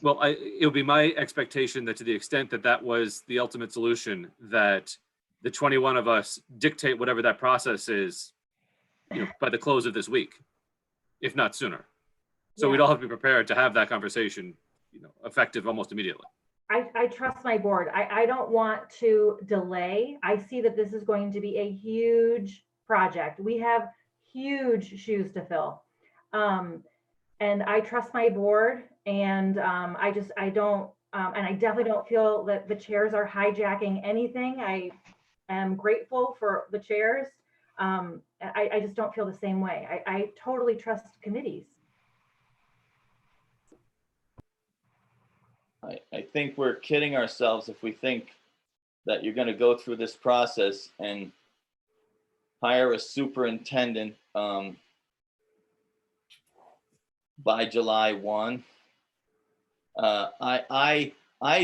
Well, it would be my expectation that to the extent that that was the ultimate solution, that the 21 of us dictate whatever that process is, by the close of this week, if not sooner. So we'd all have to be prepared to have that conversation, effective almost immediately. I trust my board. I don't want to delay. I see that this is going to be a huge project. We have huge shoes to fill. And I trust my board, and I definitely don't feel that the chairs are hijacking anything. I am grateful for the chairs. I just don't feel the same way. I totally trust committees. I think we're kidding ourselves if we think that you're going to go through this process and hire a superintendent by July 1. I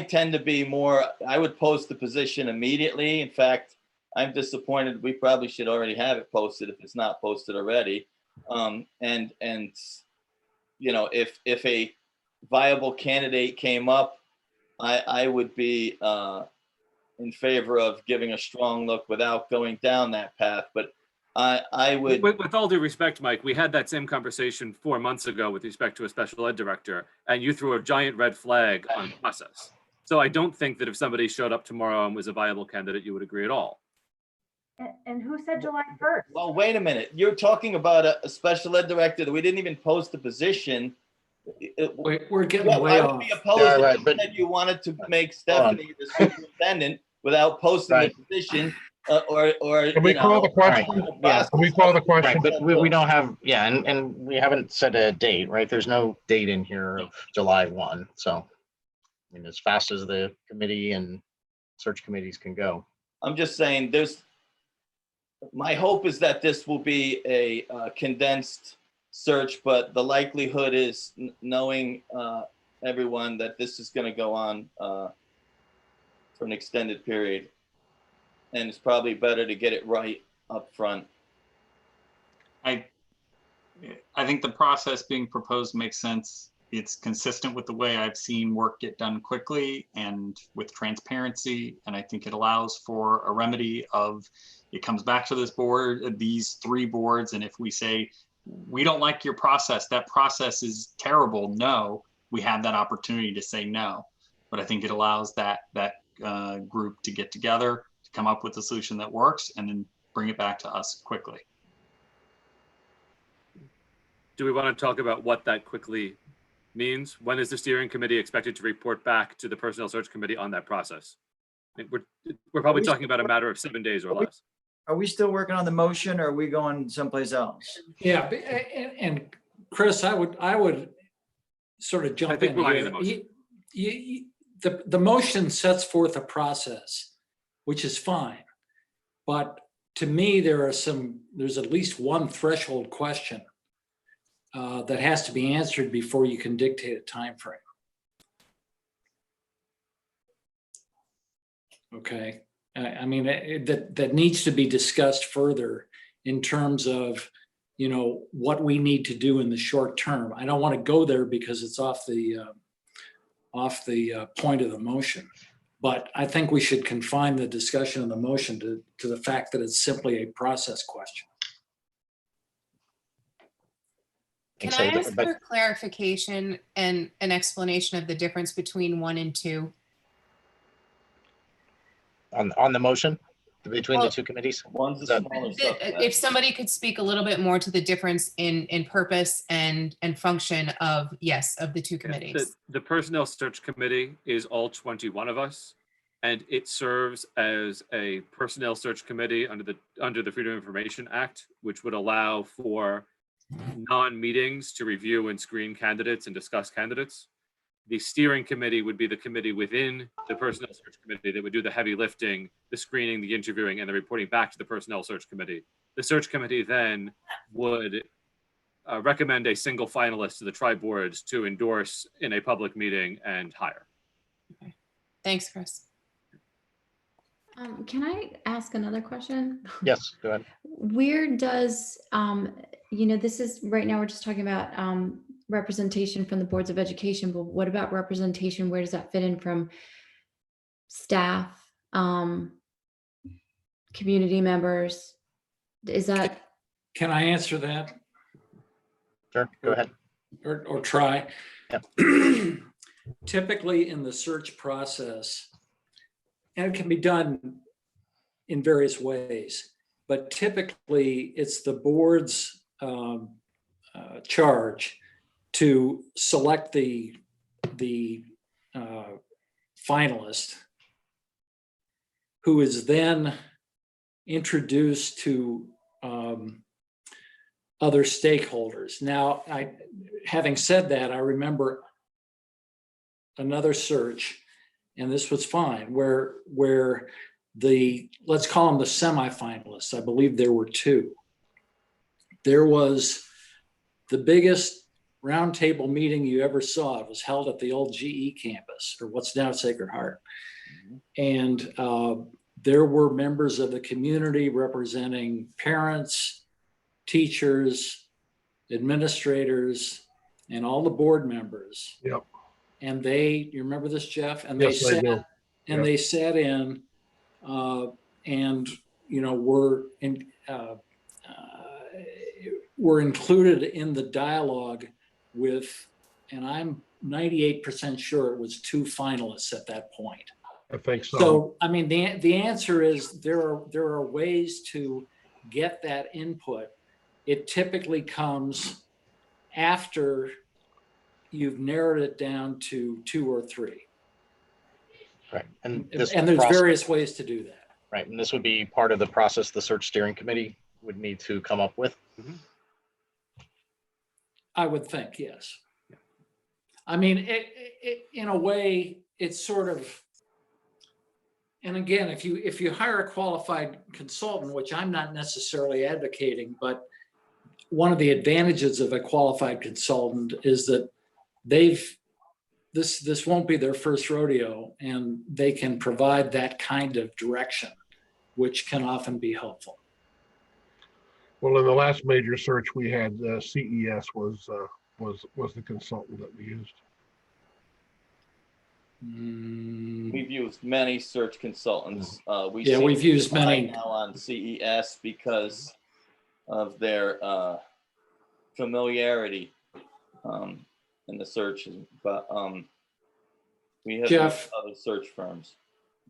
tend to be more, I would post the position immediately. In fact, I'm disappointed. We probably should already have it posted if it's not posted already. If a viable candidate came up, I would be in favor of giving a strong look without going down that path. But I would. With all due respect, Mike, we had that same conversation 4 months ago with respect to a special ed director, and you threw a giant red flag on process. So I don't think that if somebody showed up tomorrow and was a viable candidate, you would agree at all. And who said July 1st? Well, wait a minute. You're talking about a special ed director that we didn't even post the position. We're getting Yeah, way I would off. be opposed Yeah, if right, you but- said you wanted to make Stephanie the superintendent without posting Right. the position, or, Can we you know. call the question? Yeah. Can we call the question? Right, but we don't have, yeah, and we haven't set a date, right? There's no date in here of July 1. So, I mean, as fast as the committee and search committees can go. I'm just saying, my hope is that this will be a condensed search, but the likelihood is, knowing everyone, that this is going to go on for an extended period. And it's probably better to get it right up front. I think the process being proposed makes sense. It's consistent with the way I've seen work get done quickly and with transparency. And I think it allows for a remedy of, it comes back to this board, these 3 boards. And if we say, we don't like your process, that process is terrible, no, we have that opportunity to say no. But I think it allows that group to get together, to come up with a solution that works, and then bring it back to us quickly. Do we want to talk about what that quickly means? When is the steering committee expected to report back to the personnel search committee on that process? I think we're probably talking about a matter of 7 days or less. Are we still working on the motion, or are we going someplace else? Yeah, and Chris, I would sort of jump in here. The motion sets forth a process, which is fine. But to me, there's at least one threshold question that has to be answered before you can dictate a time frame. Okay, I mean, that needs to be discussed further in terms of, you know, what we need to do in the short term. I don't want to go there because it's off the point of the motion. But I think we should confine the discussion of the motion to the fact that it's simply a process question. Can I ask for clarification and an explanation of the difference between 1 and 2? On the motion between the 2 committees? If somebody could speak a little bit more to the difference in purpose and function of the 2 committees. The personnel search committee is all 21 of us, and it serves as a personnel search committee under the Freedom of Information Act, which would allow for non-meetings to review and screen candidates and discuss candidates. The steering committee would be the committee within the personnel search committee that would do the heavy lifting, the screening, the interviewing, and the reporting back to the personnel search committee. The search committee then would recommend a single finalist to the tri-boards to endorse in a public meeting and hire. Okay. Thanks, Chris. Can I ask another question? Yes, go ahead. Where does, this is right now, we're just talking about representation from the boards of education, but what about representation? Where does that fit in from staff, community members? Is that? Can I answer that? Sure, go ahead. Or try. Yep. Typically in the search process, and it can be done in various ways, but typically it's the board's charge to select the finalist, who is then introduced to other stakeholders. Now, having said that, I remember another search, and this was fine, where let's call them the semifinalists. I believe there were 2. There was the biggest roundtable meeting you ever saw. It was held at the old GE campus, or what's now Sacred Heart. And there were members of the community representing parents, teachers, administrators, and all the board members. Yep. And you remember this, Jeff? And Yes, I do. And they sat in and, were included in the dialogue with, and I'm 98% sure it was 2 finalists at that point. I think so. So, I mean, the answer is there are ways to get that input. It typically comes after you've narrowed it down to 2 or 3. Right. And there's process- various ways to do that. Right. And this would be part of the process the search steering committee would need to come up with. I would think, yes. I mean, in a way, it's sort of, and again, if you hire a qualified consultant, which I'm not necessarily advocating, but one of the advantages of a qualified consultant is that this won't be their first rodeo, and they can provide that kind of direction, which can often be helpful. Well, in the last major search we had, CES was the consultant that we used. We've used many search consultants. We've seem used to rely many now on CES because of their familiarity in the searches, but we have Jeff, used other search firms.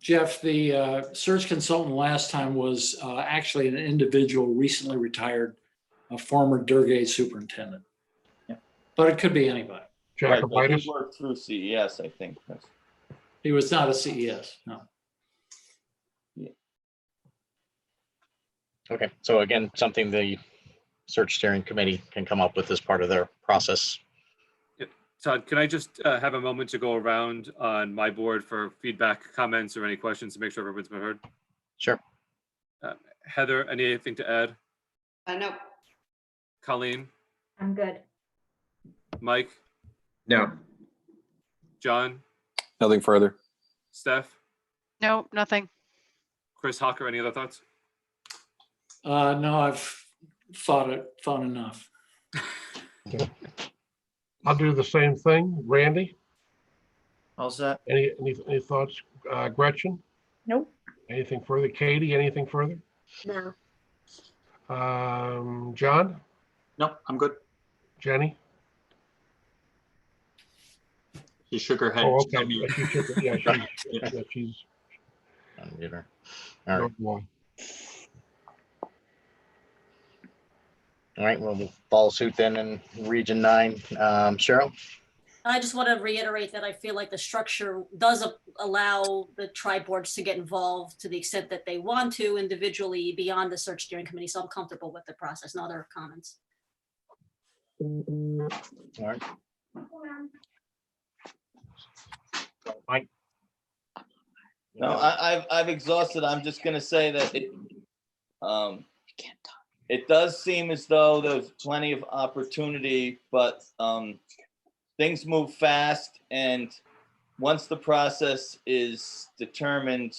Jeff, the search consultant last time was actually an individual recently retired, a former Durgate superintendent. Yeah. But it could be anybody. Right, but he worked through CES, I think. He was not a CES, no. Okay. So again, something the search steering committee can come up with as part of their process. Todd, can I just have a moment to go around on my board for feedback, comments, or any questions to make sure everyone's been heard? Sure. Heather, anything to add? No. Colleen? I'm good. Mike? No. John? Nothing further. Steph? No, nothing. Chris Hawker, any other thoughts? No, I've thought enough. I'll do the same thing. Randy? All set. Any thoughts? Gretchen? Nope. Anything further? Katie, anything further? No. John? No, I'm good. Jenny? She shook her head. Oh, okay. She's. All right. All right, well, we'll follow suit then in Region 9. Cheryl? I just want to reiterate that I feel like the structure does allow the tri-boards to get involved to the extent that they want to individually beyond the search steering committee. So I'm comfortable with the process. No other comments. All right. Mike? No, I've exhausted. I'm just going to say that it does seem as though there's plenty of opportunity, but things move fast, and once the process is determined,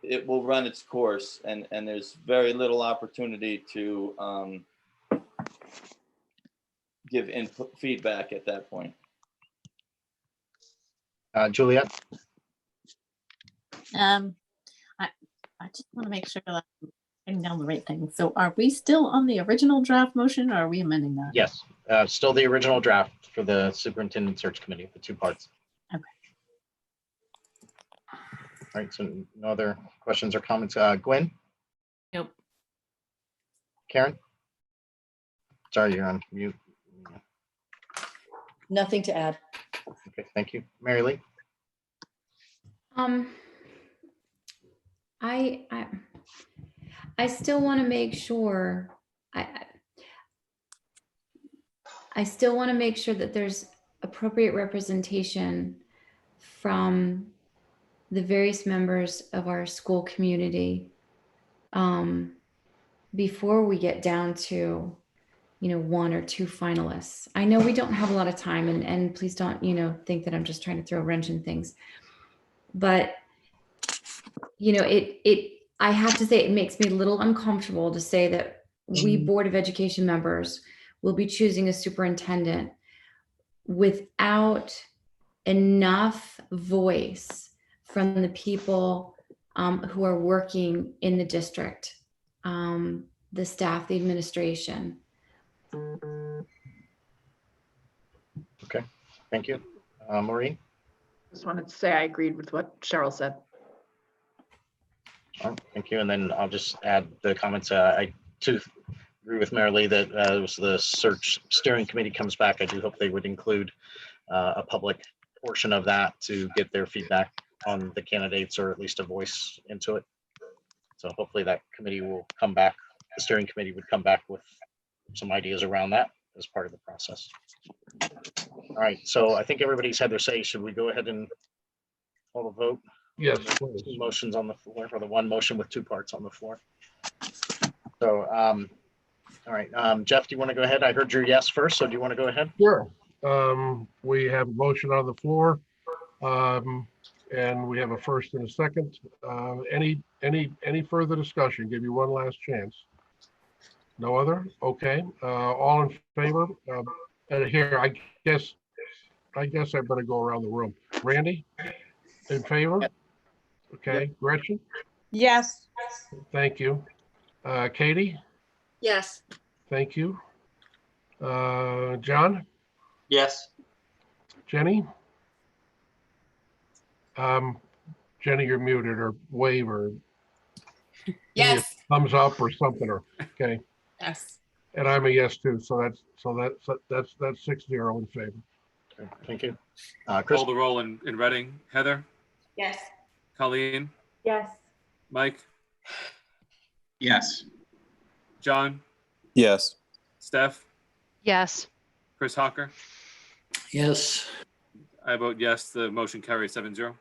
it will run its course, and there's very little opportunity to give input feedback at that point. Juliet? I just want to make sure that I'm writing down the right thing. So are we still on the original draft motion, or are we amending that? Yes, still the original draft for the superintendent search committee, the 2 parts. Okay. All right, so no other questions or comments. Gwen? Nope. Karen? Sorry, you're on mute. Nothing to add. Okay, thank you. Mary Lee? I still want to make sure, I still want to make sure that there's appropriate representation from the various members of our school community before we get down to, 1 or 2 finalists. I know we don't have a lot of time, and please don't, think that I'm just trying to throw a wrench in things, but I have to say, it makes me a little uncomfortable to say that we Board of Education members will be choosing a superintendent without enough voice from the people who are working in the district, the staff, the administration. Okay, thank you. Maureen? Just wanted to say I agreed with what Cheryl said. Oh, thank you. And then I'll just add the comments. I too agree with Mary Lee that as the search steering committee comes back, I do hope they would include a public portion of that to get their feedback on the candidates, or at least a voice into it. So hopefully that committee will come back. The steering committee would come back with some ideas around that as part of the process. All right, so I think everybody's had their say. Should we go ahead and call the vote? Yes. Two motions on the floor, or the one motion with two parts on the floor. So, all right, Jeff, do you want to go ahead? I heard your yes first, so do you want to go ahead? Sure. We have a motion on the floor, and we have a first and a second. Any further discussion? Give you one last chance. No other? Okay. All in favor? And here, I guess I better go around the room. Randy, in favor? Okay. Gretchen? Yes. Thank you. Katie? Yes. Thank you. John? Yes. Jenny? Jenny, you're muted, or wave, or Yes. thumbs up or something, or okay. Yes. And I'm a yes too. So that's 6-0 in favor. Okay, thank you. Call the roll in Reading. Heather, Yes. Colleen, Yes. Mike, Yes. John, Yes. Steph, Yes. Chris Hawker. Yes. I vote yes. The motion carries 7-0.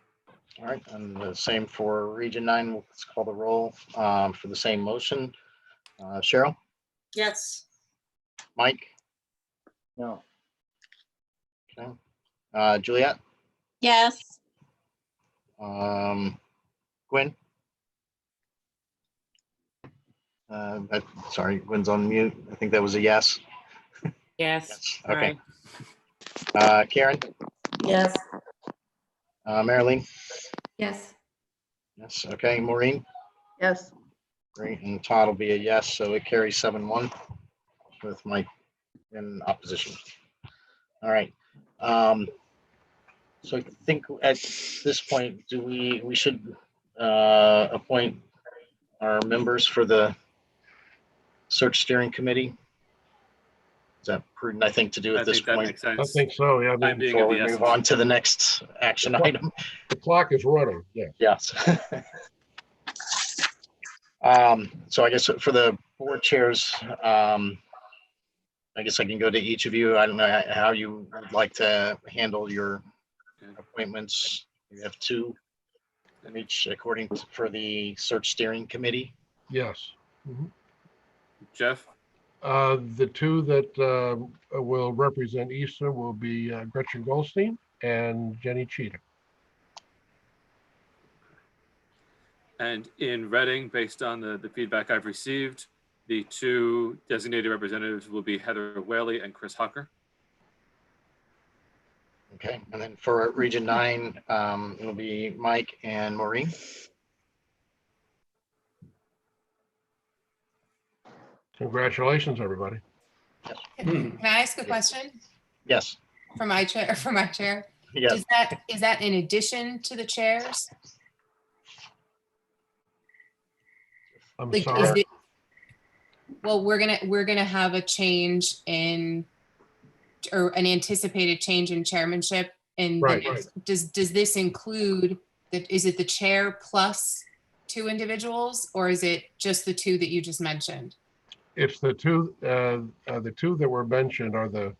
All right, and the same for Region 9. Let's call the roll for the same motion. Cheryl? Yes. Mike? No. Okay. Juliet? Yes. Gwen? Sorry, Gwen's on mute. I think that was a yes. Yes. Okay. Karen? Yes. Marilyn? Yes. Yes. Okay. Maureen? Yes. Great. And Todd will be a yes. So it carries 7-1 with Mike in opposition. All right. So I think at this point, we should appoint our members for the search steering committee? Is that prudent, I think, to do at this point? Makes sense. I think so. Yeah. Before we move on to the next action item. The clock is running. Yeah. Yes. So I guess for the board chairs, I guess I can go to each of you. I don't know how you would like to handle your appointments. You have 2 in each, according to, for the search steering committee. Yes. Jeff? The 2 that will represent Eastern will be Gretchen Goldstein and Jenny Cheetah. And in Reading, based on the feedback I've received, the 2 designated representatives will be Heather Whaley and Chris Hawker. Okay, and then for Region 9, it'll be Mike and Maureen. Congratulations, everybody. Can I ask a question Yes. for my chair? Yes. Is that in addition to the chairs? I'm Like, sorry. Well, we're gonna have a change in, or an anticipated change in chairmanship. And Right. Does this include is it the chair plus 2 individuals, or is it just the 2 that you just mentioned? It's the 2 that were mentioned are the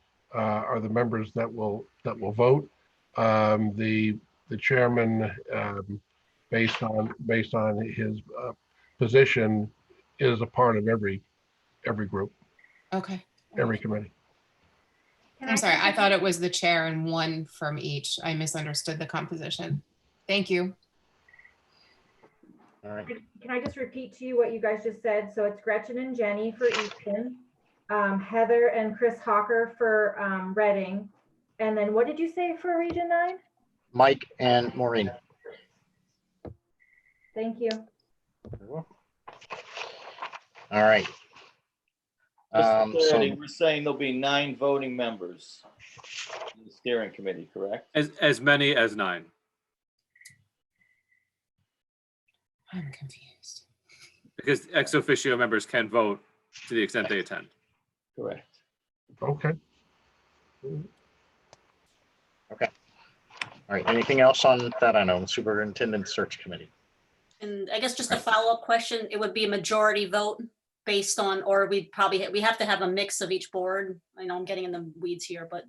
members that will vote. The chairman, based on his position, is a part of every group, Okay. every committee. I'm sorry. I thought it was the chair and 1 from each. I misunderstood the composition. Thank you. All right. Can I just repeat to you what you guys just said? So it's Gretchen and Jenny for Easton, Heather and Chris Hawker for Reading. And then what did you say for Region 9? Mike and Maureen. Thank you. All right. Just for clarity, we're saying there'll be 9 voting members in the steering committee, correct? As many as 9. I'm confused. Because ex officio members can vote to the extent they attend. Correct. Okay. Okay. All right, anything else on that? I know Superintendent Search Committee. And I guess just a follow-up question, it would be a majority vote based on, or we have to have a mix of each board. I know I'm getting in the weeds here, but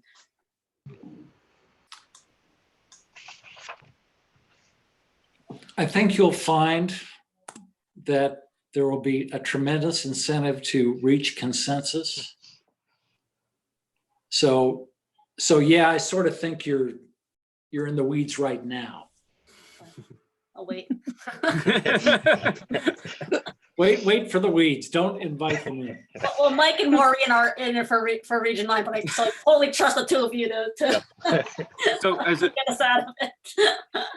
I think you'll find that there will be a tremendous incentive to reach consensus. So yeah, I sort of think you're in the weeds right now. I'll wait. Wait for the weeds. Don't invite them in. Well, Mike and Maureen are in it for Region 9, but I totally trust the two of you to So as get us out of it.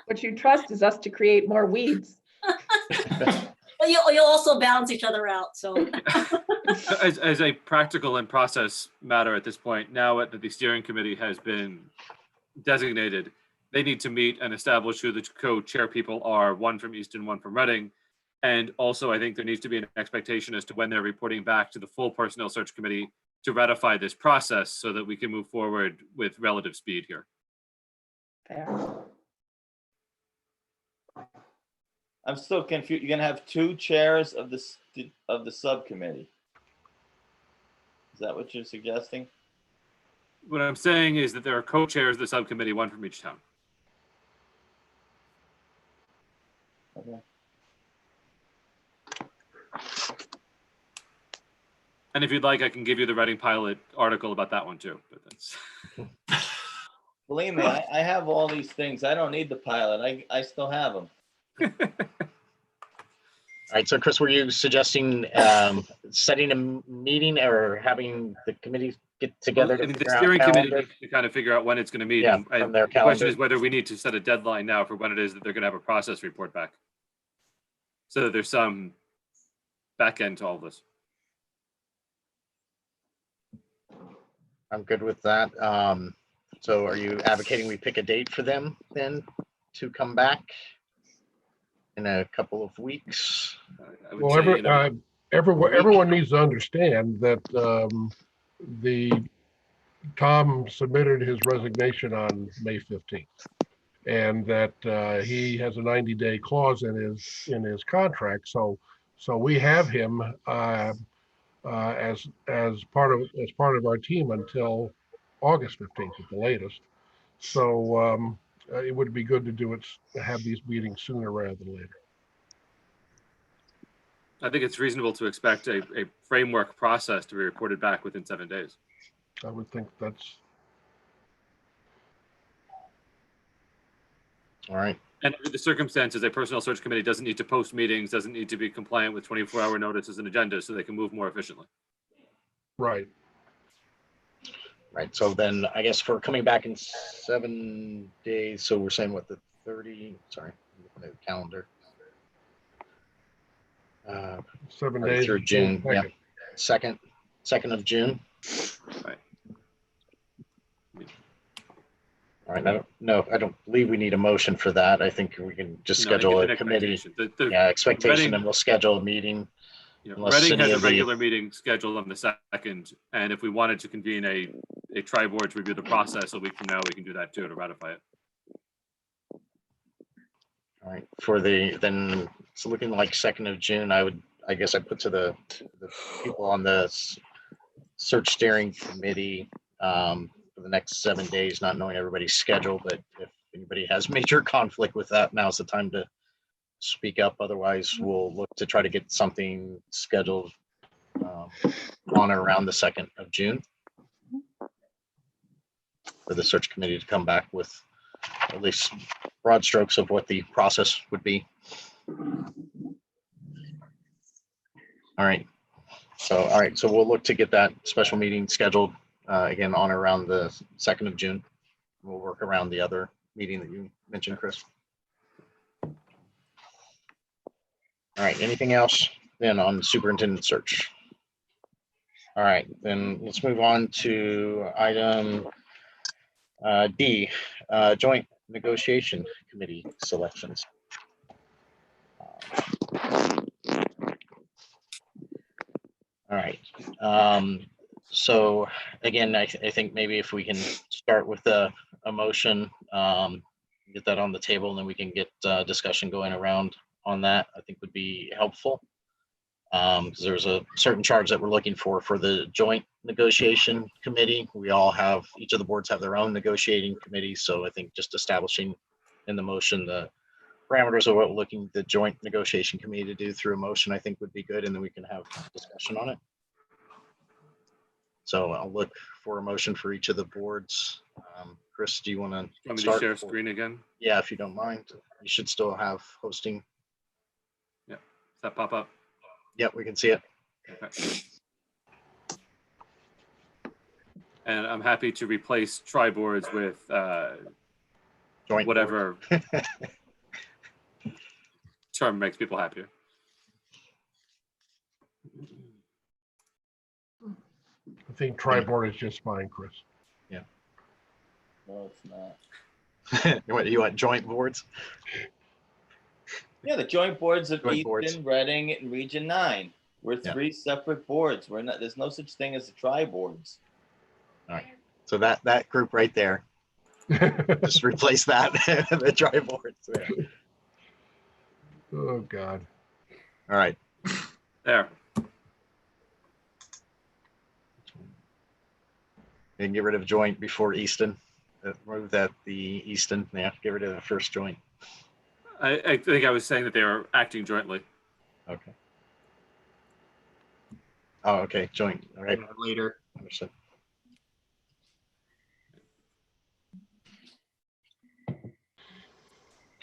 What you trust is us to create more weeds. But you'll also balance each other out, so. as a practical and process matter at this point, now that the steering committee has been designated, they need to meet and establish who the co-chair people are, one from Easton, one from Reading. And also, I think there needs to be an expectation as to when they're reporting back to the full Personnel Search Committee to ratify this process so that we can move forward with relative speed here. Fair. I'm still confused. You're gonna have two chairs of the subcommittee. Is that what you're suggesting? What I'm saying is that there are co-chairs of the subcommittee, one from each town. Okay. And if you'd like, I can give you the Reading Pilot article about that one too. But that's Believe me, I have all these things. I don't need the pilot. I still have them. All right, so Chris, were you suggesting setting a meeting or having the committee get together to the figure out steering committee calendar? needs to kind of figure out when it's going to meet. Yeah, And from their the question calendar. is whether we need to set a deadline now for when it is that they're going to have a process report back, so that there's some back end to all this. I'm good with that. So are you advocating we pick a date for them then to come back in a couple of weeks? I would Well, say, everyone needs to understand that Tom submitted his resignation on May 15th, and that he has a 90-day clause in his contract. So we have him as part of our team until August 15th at the latest. So it would be good to have these meetings sooner rather than later. I think it's reasonable to expect a framework process to be reported back within 7 days. I would think that's all right. And under the circumstances, a personnel search committee doesn't need to post meetings, doesn't need to be compliant with 24-hour notices and agendas, so they can move more efficiently. right. Right. So then I guess for coming back in 7 days, so we're saying what, the 30, sorry, the calendar. 7 right days through June. Yeah. Second. 2nd of June. Right. All right. I don't believe we need a motion for that. I think we can just No, I think schedule it's a an committee. expectation. Yeah, expectation, Reading- and we'll schedule a meeting. Unless Reading any has a of the- regular meeting scheduled on the 2nd, and if we wanted to convene a tri-board to review the process a week from now, we can do that too, to ratify it. All right, then it's looking like 2nd of June. I guess I put to the people on the search steering committee for the next 7 days, not knowing everybody's schedule, but if anybody has major conflict with that, now's the time to speak up. Otherwise, we'll look to try to get something scheduled on or around the 2nd of June for the search committee to come back with at least broad strokes of what the process would be. All right. So we'll look to get that special meeting scheduled again on or around the 2nd of June. We'll work around the other meeting that you mentioned, Chris. All right, anything else then on superintendent search? All right, then let's move on to item D, joint negotiation committee selections. All right. So again, I think maybe if we can start with a motion, get that on the table, and then we can get discussion going around on that, I think would be helpful. Because there's a certain charge that we're looking for the joint negotiation committee. We all have, each of the boards have their own negotiating committee. So I think just establishing in the motion the parameters of what we're looking the joint negotiation committee to do through a motion, I think would be good. And then we can have discussion on it. So I'll look for a motion for each of the boards. Chris, do you want Want to me to share screen again? Yeah, if you don't mind. You should still have hosting. Yeah. Does that pop up? Yep, we can see it. Okay. And I'm happy to replace tri-boards with joint whatever term makes people happier. I think tri-board is just fine, Chris. Yeah. No, it's not. You want joint boards? Yeah, the joint boards of Joint Easton, boards. Reading, and Region 9. We're Yeah. 3 separate boards. We're not. There's no such thing as the tri-boards. All right. So that group right there, just replace that, the tri-boards there. Oh, God. All right. There. And get rid of joint before Easton. Move that the Easton. Yeah, get rid of the first joint. I think I was saying that they were acting jointly. Okay. Oh, okay. Joint. All right. Later. Understood.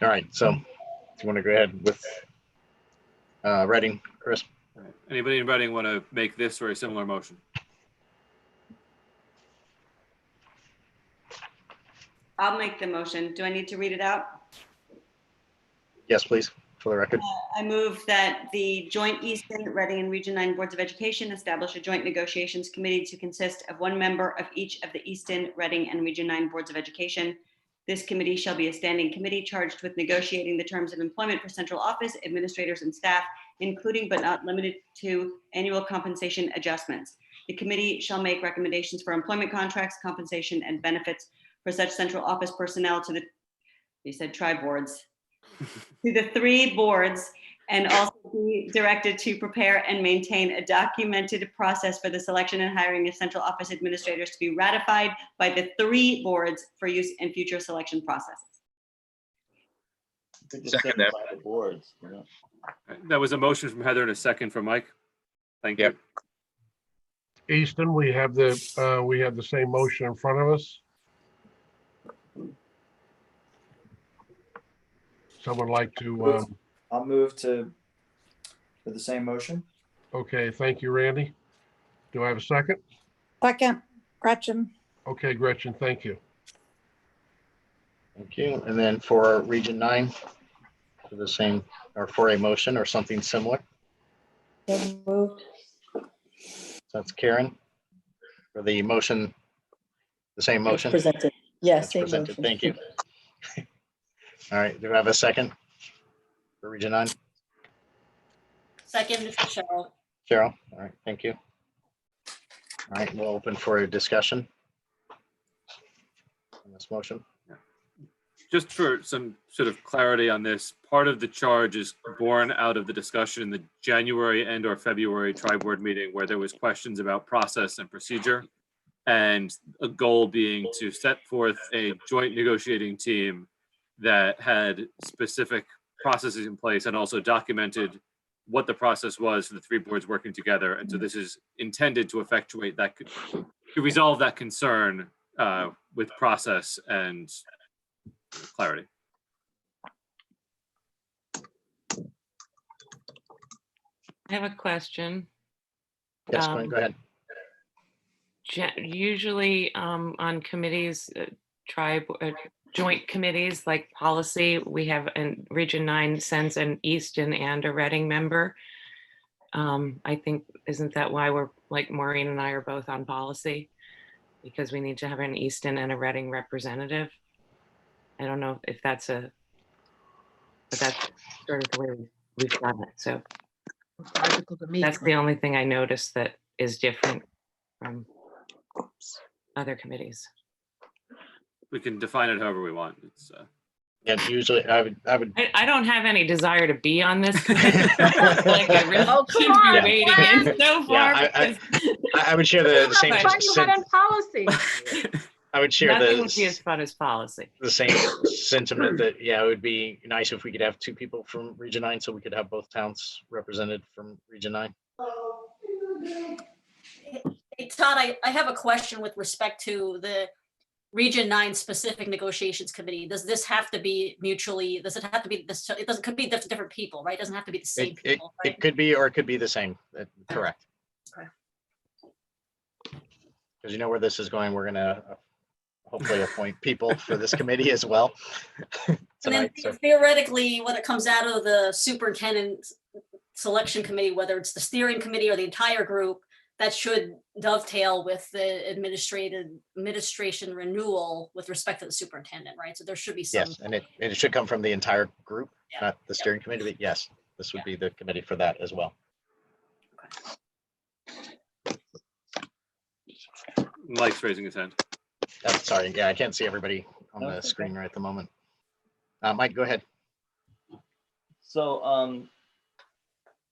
All right. So, do you want to go ahead with Reading, Chris? Anybody in Reading want to make this or a similar motion? I'll make the motion. Do I need to read it out? Yes, please, for the record. I move that the joint Easton, Reading, and Region 9 Boards of Education establish a joint negotiations committee to consist of one member of each of the Easton, Reading, and Region 9 Boards of Education. This committee shall be a standing committee charged with negotiating the terms of employment for central office administrators and staff, including but not limited to annual compensation adjustments. The committee shall make recommendations for employment contracts, compensation, and benefits for such central office personnel to the, you said tri-boards, to the 3 boards, and also be directed to prepare and maintain a documented process for the selection and hiring of central office administrators to be ratified by the 3 boards for use in future selection processes. Second that. By the boards. You know? That was a motion from Heather and a second from Mike. Thank you. Easton, we have the same motion in front of us. Someone like to? I'll move to for the same motion. Okay, thank you, Randy. Do I have a second? Second, Gretchen. Okay, Gretchen, thank you. Thank you. And then for Region 9, for the same, or for a motion or something similar. So moved. That's Karen. For the motion, the same motion. Presented. Yes, That's same presented. motion. Thank you. All right. Do I have a second for Region 9? Second, this is Cheryl. Cheryl. All right. Thank you. All right. We'll open for a discussion on this motion. Just for some sort of clarity on this, part of the charge is born out of the discussion in the January and or February tri-board meeting where there was questions about process and procedure, and a goal being to set forth a joint negotiating team that had specific processes in place and also documented what the process was for the 3 boards working together. And so this is intended to effectuate that, to resolve that concern with process and clarity. I have a question. Yes, go ahead. Usually on committees, joint committees like policy, we have Region 9 sends an Easton and a Reading member. I think, isn't that why we're like Maureen and I are both on policy? Because we need to have an Easton and a Reading representative. I don't know if that's but that's sort of the way we we've done it. So Logical to me. that's the only thing I noticed that is different from other committees. We can define it however we want. It's Yeah, usually I would I don't have any desire to be on this committee. Like I really Oh, come should be on, waiting Glenn. in so far. I would share the same How fun you had on policy. I would share Nothing would be as fun as policy. the same sentiment that, yeah, it would be nice if we could have 2 people from Region 9 so we could have both towns represented from Region 9. Hey, Todd, I have a question with respect to the Region 9 specific negotiations committee. Does this have to be mutually, does it have to be this? It doesn't, could be different people, right? It doesn't have to be the same people, right? It could be, or it could be the same. Correct. Okay. Because you know where this is going. We're going to hopefully appoint people for this committee as well. And then tonight, so. theoretically, when it comes out of the superintendent selection committee, whether it's the steering committee or the entire group, that should dovetail with the administration renewal with respect to the superintendent, right? So there should be some. Yes, and it should come from the entire group, not the steering committee, but yes, this would be the committee for that as well. Mike's raising his hand. Oh, sorry, yeah, I can't see everybody on the screen right at the moment. Mike, go ahead. So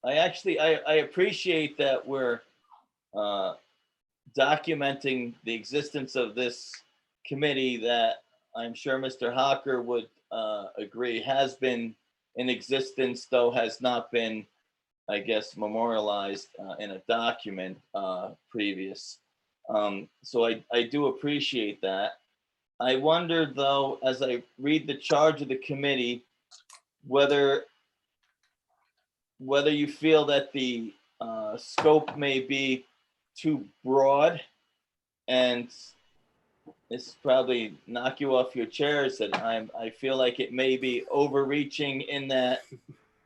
I appreciate that we're documenting the existence of this committee that I'm sure Mr. Hocker would agree has been in existence, though has not been, I guess, memorialized in a document previous. So I do appreciate that. I wonder, though, as I read the charge of the committee, whether you feel that the scope may be too broad, and this probably knock you off your chairs, that I feel like it may be overreaching in that,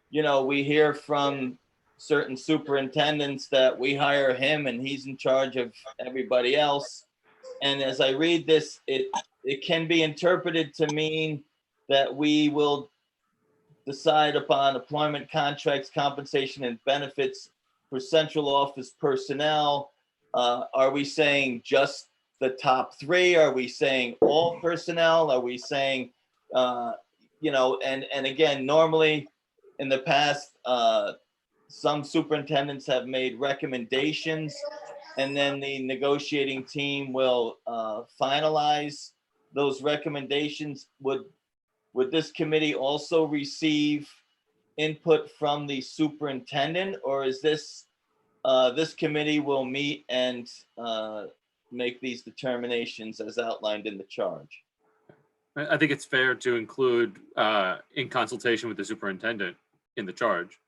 you know, we hear from certain superintendents that we hire him and he's in charge of everybody else. And as I read this, it can be interpreted to mean that we will decide upon employment contracts, compensation, and benefits for central office personnel. Are we saying just the top 3? Are we saying all personnel? Are we saying, you know, and again, normally in the past, some superintendents have made recommendations, and then the negotiating team will finalize those recommendations. Would this committee also receive input from the superintendent, or is this committee will meet and make these determinations as outlined in the charge? I think it's fair to include in consultation with the superintendent in the charge.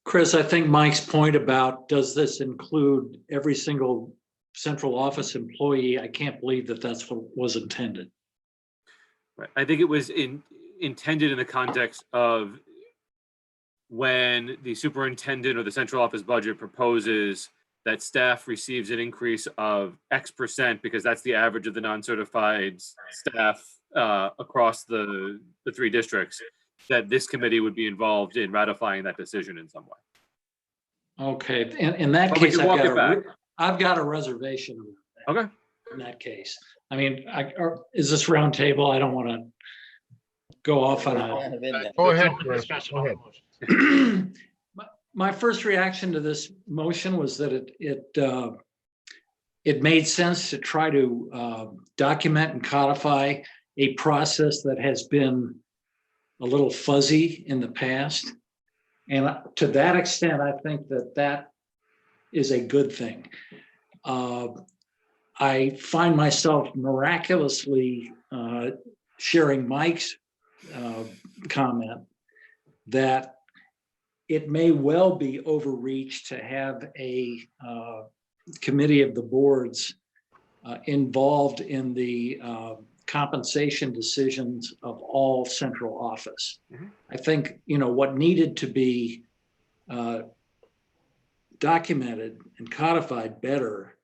Chris, I think Mike's point about, does this include every single central office employee? I can't believe that that's what was intended. Right. I think it was intended in the context of when the superintendent or the central office budget proposes that staff receives an increase of X% because that's the average of the non-certified staff across the 3 districts, that this committee would be involved in ratifying that decision in some way. Okay, in that But we case, can walk it back. I've got a reservation. Okay. In that case, I mean, is this round table? I don't want to go off on a. Go ahead, Chris. Go ahead. My first reaction to this motion was that it made sense to try to document and codify a process that has been a little fuzzy in the past. And to that extent, I think that is a good thing. I find myself miraculously sharing Mike's comment that it may well be overreach to have a committee of the boards involved in the compensation decisions of all central office. Mm-hmm. I think, you know, what needed to be documented and codified better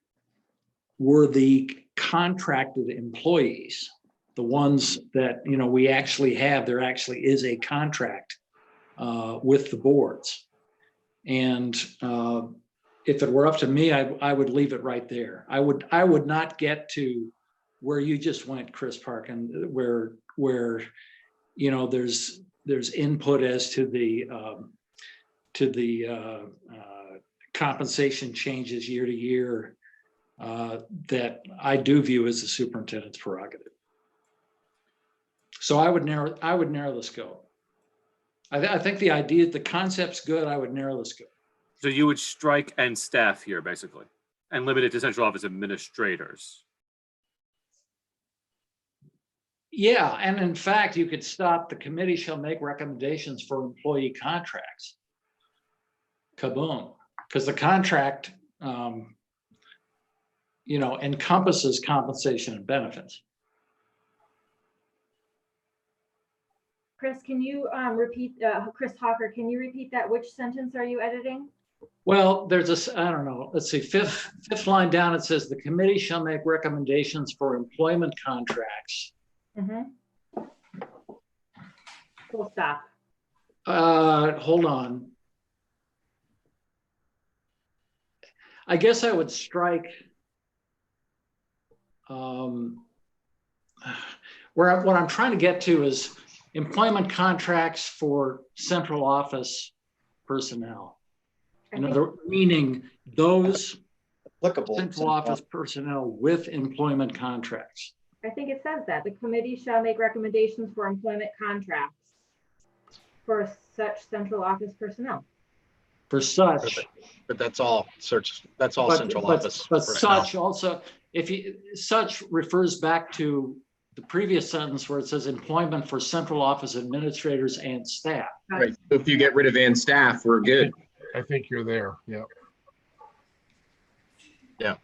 were the contracted employees, the ones that, you know, we actually have. There actually is a contract with the boards. And if it were up to me, I would leave it right there. I would not get to where you just went, Chris Park, and where you know there's input as to the compensation changes year to year that I do view as the superintendent's prerogative. So I would narrow the scope. I think the concept's good. I would narrow the scope. So you would strike "and staff" here, basically, and limit it to central office administrators. Yeah, and in fact, you could stop, the committee shall make recommendations for employee contracts. Kaboom, because the contract, you know, encompasses compensation and benefits. Chris, can you repeat, Chris Hawker, can you repeat that? Which sentence are you editing? Well, there's a, I don't know, let's see, fifth line down, it says the committee shall make recommendations for employment contracts. Mm-hmm. Full stop. Hold on. I guess I would strike what I'm trying to get to is employment contracts for central office personnel. Meaning those applicable central office personnel with employment contracts. I think it says that the committee shall make recommendations for employment contracts for such central office personnel. For such, but that's all search. That's all central office. But such also, if you such refers back to the previous sentence where it says employment for central office administrators and staff. Right. If you get rid of "and staff," we're good. I think you're there. Yeah. Yeah.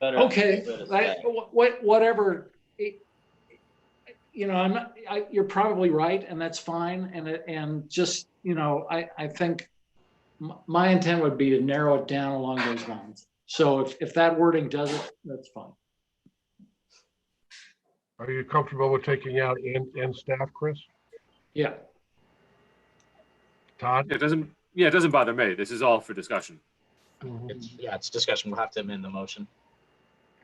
Okay. Whatever. You know, you're probably right, and that's fine. And just, you know, I think my intent would be to narrow it down along those lines. So if that wording does it, that's fine. Are you comfortable with taking out and staff, Chris? Yeah. Todd? It doesn't. Yeah, it doesn't bother me. This is all for discussion. It's discussion. We'll have to amend the motion.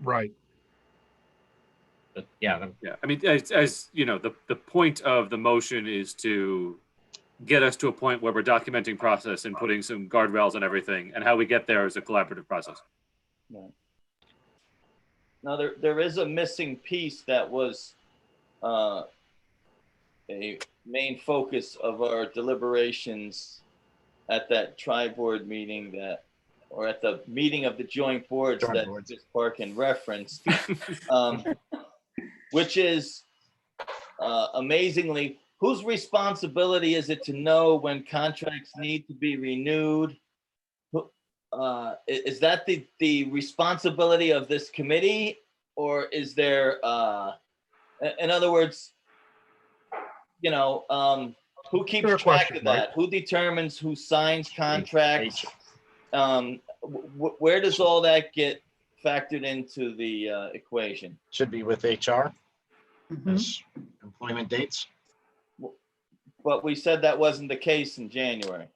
Right. But yeah. I mean, as you know, the point of the motion is to get us to a point where we're documenting process and putting some guardrails on everything, and how we get there is a collaborative process. Right. Now there is a missing piece that was a main focus of our deliberations at that tri-board meeting or at the meeting of the joint boards that Chris Parkin referenced, which is amazingly, whose responsibility is it to know when contracts need to be renewed? Is that the responsibility of this committee, or is there, in other words, you know, who keeps track of that? Who determines who signs contracts? Where does all that get factored into the equation? Should be with HR. As employment dates. But we said that wasn't the case in January.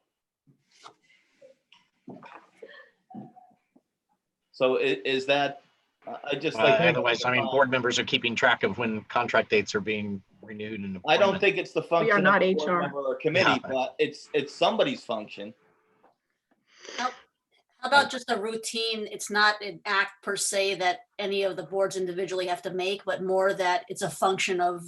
So is that, I just like. Otherwise, I mean, board members are keeping track of when contract dates are being renewed. And I don't think it's the function We are not of a board HR. member or committee, but it's somebody's function. How about just a routine? It's not an act per se that any of the boards individually have to make, but more that it's a function of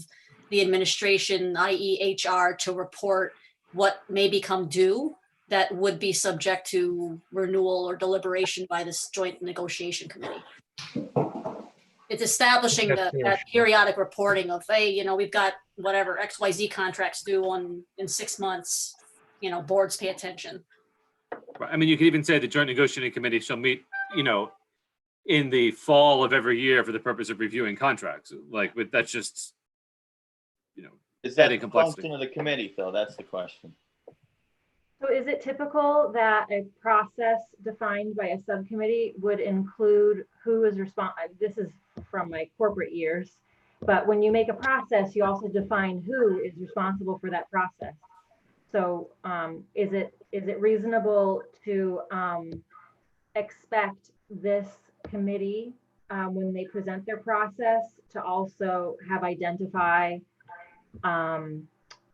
the administration, i.e. HR, to report what may become due that would be subject to renewal or deliberation by this joint negotiation committee. It's establishing that periodic reporting of, hey, you know, we've got whatever XYZ contracts due in 6 months, you know, boards pay attention. I mean, you could even say the joint negotiating committee shall meet, you know, in the fall of every year for the purpose of reviewing contracts. Like, but that's just, you know, is that the complexity. function of the committee, Phil? That's the question. So is it typical that a process defined by a subcommittee would include who is responsible? This is from my corporate years, but when you make a process, you also define who is responsible for that process. So is it reasonable to expect this committee, when they present their process, to also have identify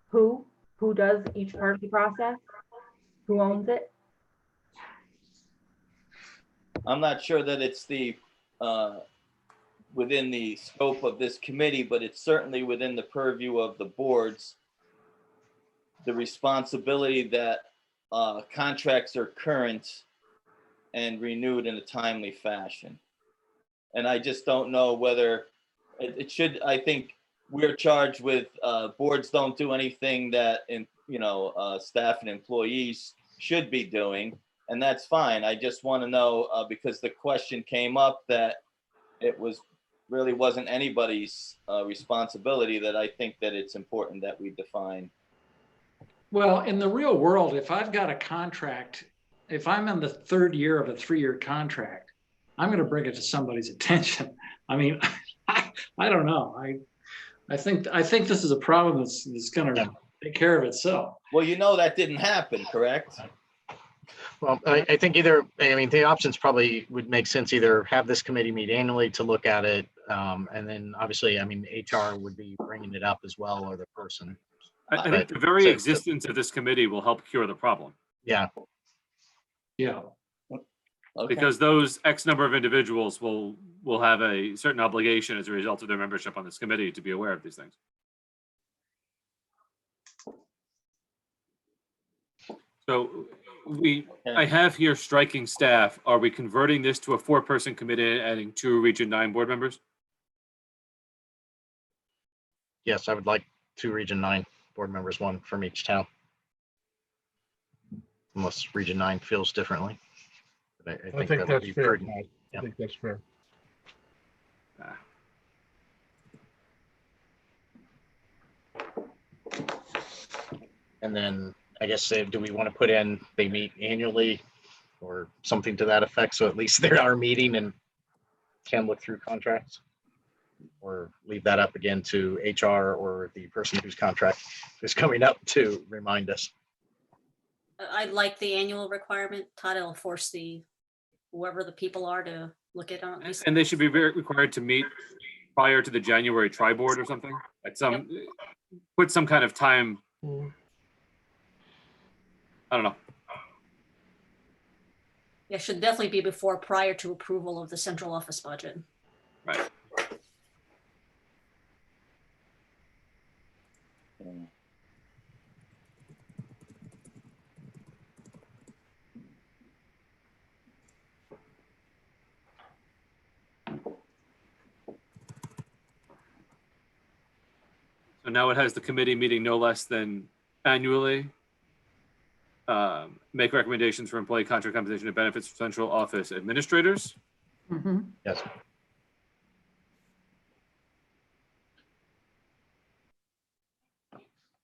who does each part of the process, who owns it? I'm not sure that it's within the scope of this committee, but it's certainly within the purview of the boards. The responsibility that contracts are current and renewed in a timely fashion. And I just don't know whether it should. I think we're charged with boards don't do anything that staff and employees should be doing, and that's fine. I just want to know because the question came up that it really wasn't anybody's responsibility, that I think that it's important that we define. Well, in the real world, if I've got a contract, if I'm in the third year of a 3-year contract, I'm going to bring it to somebody's attention. I mean, I don't know. I think this is a problem that's going to take care of itself. Well, that didn't happen, correct? Well, I think the options probably would make sense. Either have this committee meet annually to look at it, and then obviously, HR would be bringing it up as well, or the person. I think the very existence of this committee will help cure the problem. Yeah. Yeah. Okay. Because those X number of individuals will have a certain obligation as a result of their membership on this committee to be aware of these things. So I have here striking staff. Are we converting this to a 4-person committee and adding 2 Region 9 board members? Yes, I would like 2 Region 9 board members, 1 from each town. Unless Region 9 feels differently. But I think that would that's be fair. prudent. I think that's fair. And then I guess, do we want to put in they meet annually or something to that effect? So at least they are meeting and can look through contracts, or leave that up again to HR or the person whose contract is coming up to remind us. I'd like the annual requirement. Todd will force whoever the people are to look at on. And they should be required to meet prior to the January tri-board or something. At put some kind of time. I don't know. Yeah, should definitely be prior to approval of the central office budget. Right. So now it has the committee meeting no less than annually. Make recommendations for employee contract compensation and benefits for central office administrators. Mm-hmm. Yes.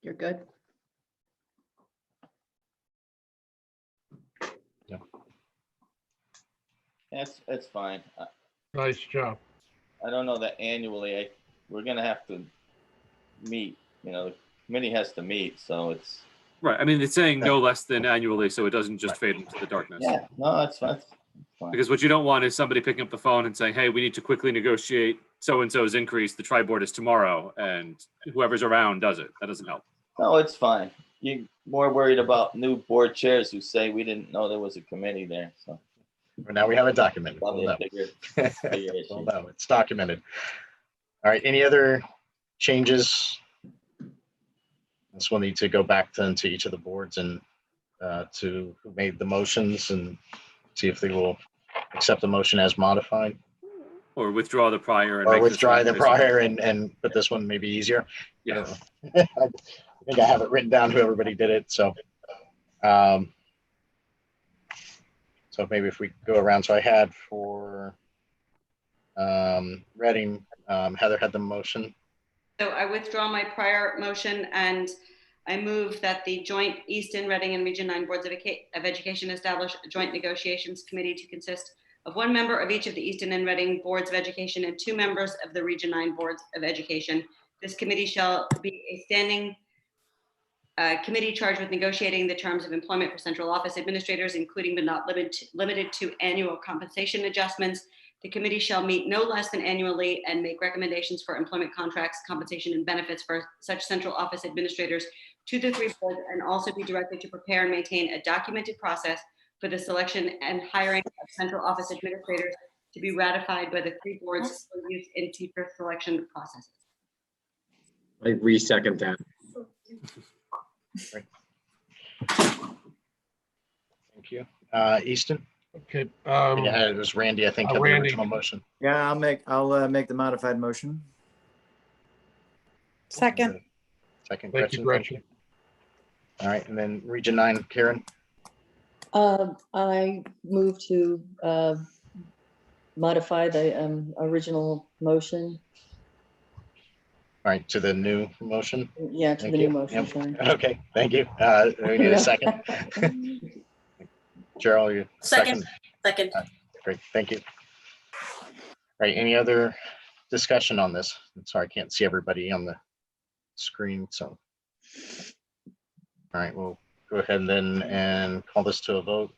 You're good. Yeah. That's fine. Nice job. I don't know that annually we're going to have to meet. The committee has to meet, so it's. Right. It's saying no less than annually, so it doesn't just fade into the darkness. Yeah, no, that's fine. Because what you don't want is somebody picking up the phone and saying, hey, we need to quickly negotiate so-and-so's increase. The tri-board is tomorrow, and whoever's around does it. That doesn't help. No, it's fine. You're more worried about new board chairs who say we didn't know there was a committee there. So now we have it documented. Probably a bigger issue. Well, no, it's documented. All right. Any other changes? This will need to go back to each of the boards and to who made the motions and see if they will accept the motion as modified. Or withdraw the prior. And or make withdraw this the prior and put this one maybe easier. Yeah. I think I have it written down who everybody did it. So, so maybe if we go around. So I had for Reading, Heather had the motion. So I withdraw my prior motion and I move that the joint Easton, Reading, and Region 9 Boards of Education establish a joint negotiations committee to consist of 1 member of each of the Easton and Reading Boards of Education and 2 members of the Region 9 Boards of Education. This committee shall be a standing committee charged with negotiating the terms of employment for central office administrators, including but not limited to annual compensation adjustments. The committee shall meet no less than annually and make recommendations for employment contracts, compensation, and benefits for such central office administrators to the 3 boards, and also be directed to prepare and maintain a documented process for the selection and hiring of central office administrators to be ratified by the 3 boards for use in future selection processes. I re-second that. Great. Thank you. Easton? Okay. Yeah, it was Randy, I think, had the Randy. original motion. Yeah, I'll make the modified motion. Second. Second, Thank you, Gretchen. Gretchen. All right, and then Region 9, Karen? I move to modify the original motion. All right, to the new motion? Yeah, to Thank the you. new motion, Yep. sorry. Okay, thank you. We need a second. Cheryl, you Second. Second. Great, thank you. All right, any other discussion on this? I'm sorry, I can't see everybody on the screen, so. All right, we'll go ahead then and call this to a vote.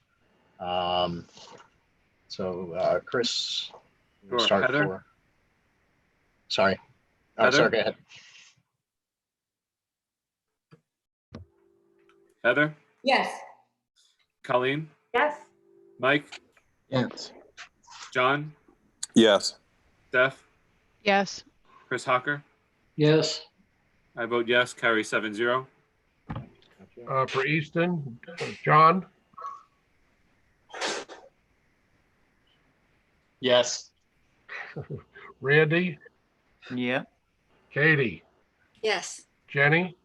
So Chris, Sure. start Heather? for. Sorry. Oh, Heather? sorry, go ahead. Heather, Yes. Colleen, Yes. Mike, Yes. John, Yes. Steph, Yes. Chris Hawker. Yes. I vote yes, carry 7-0. For Easton, John, Yes. Randy, Yeah. Katie, Yes. Jenny,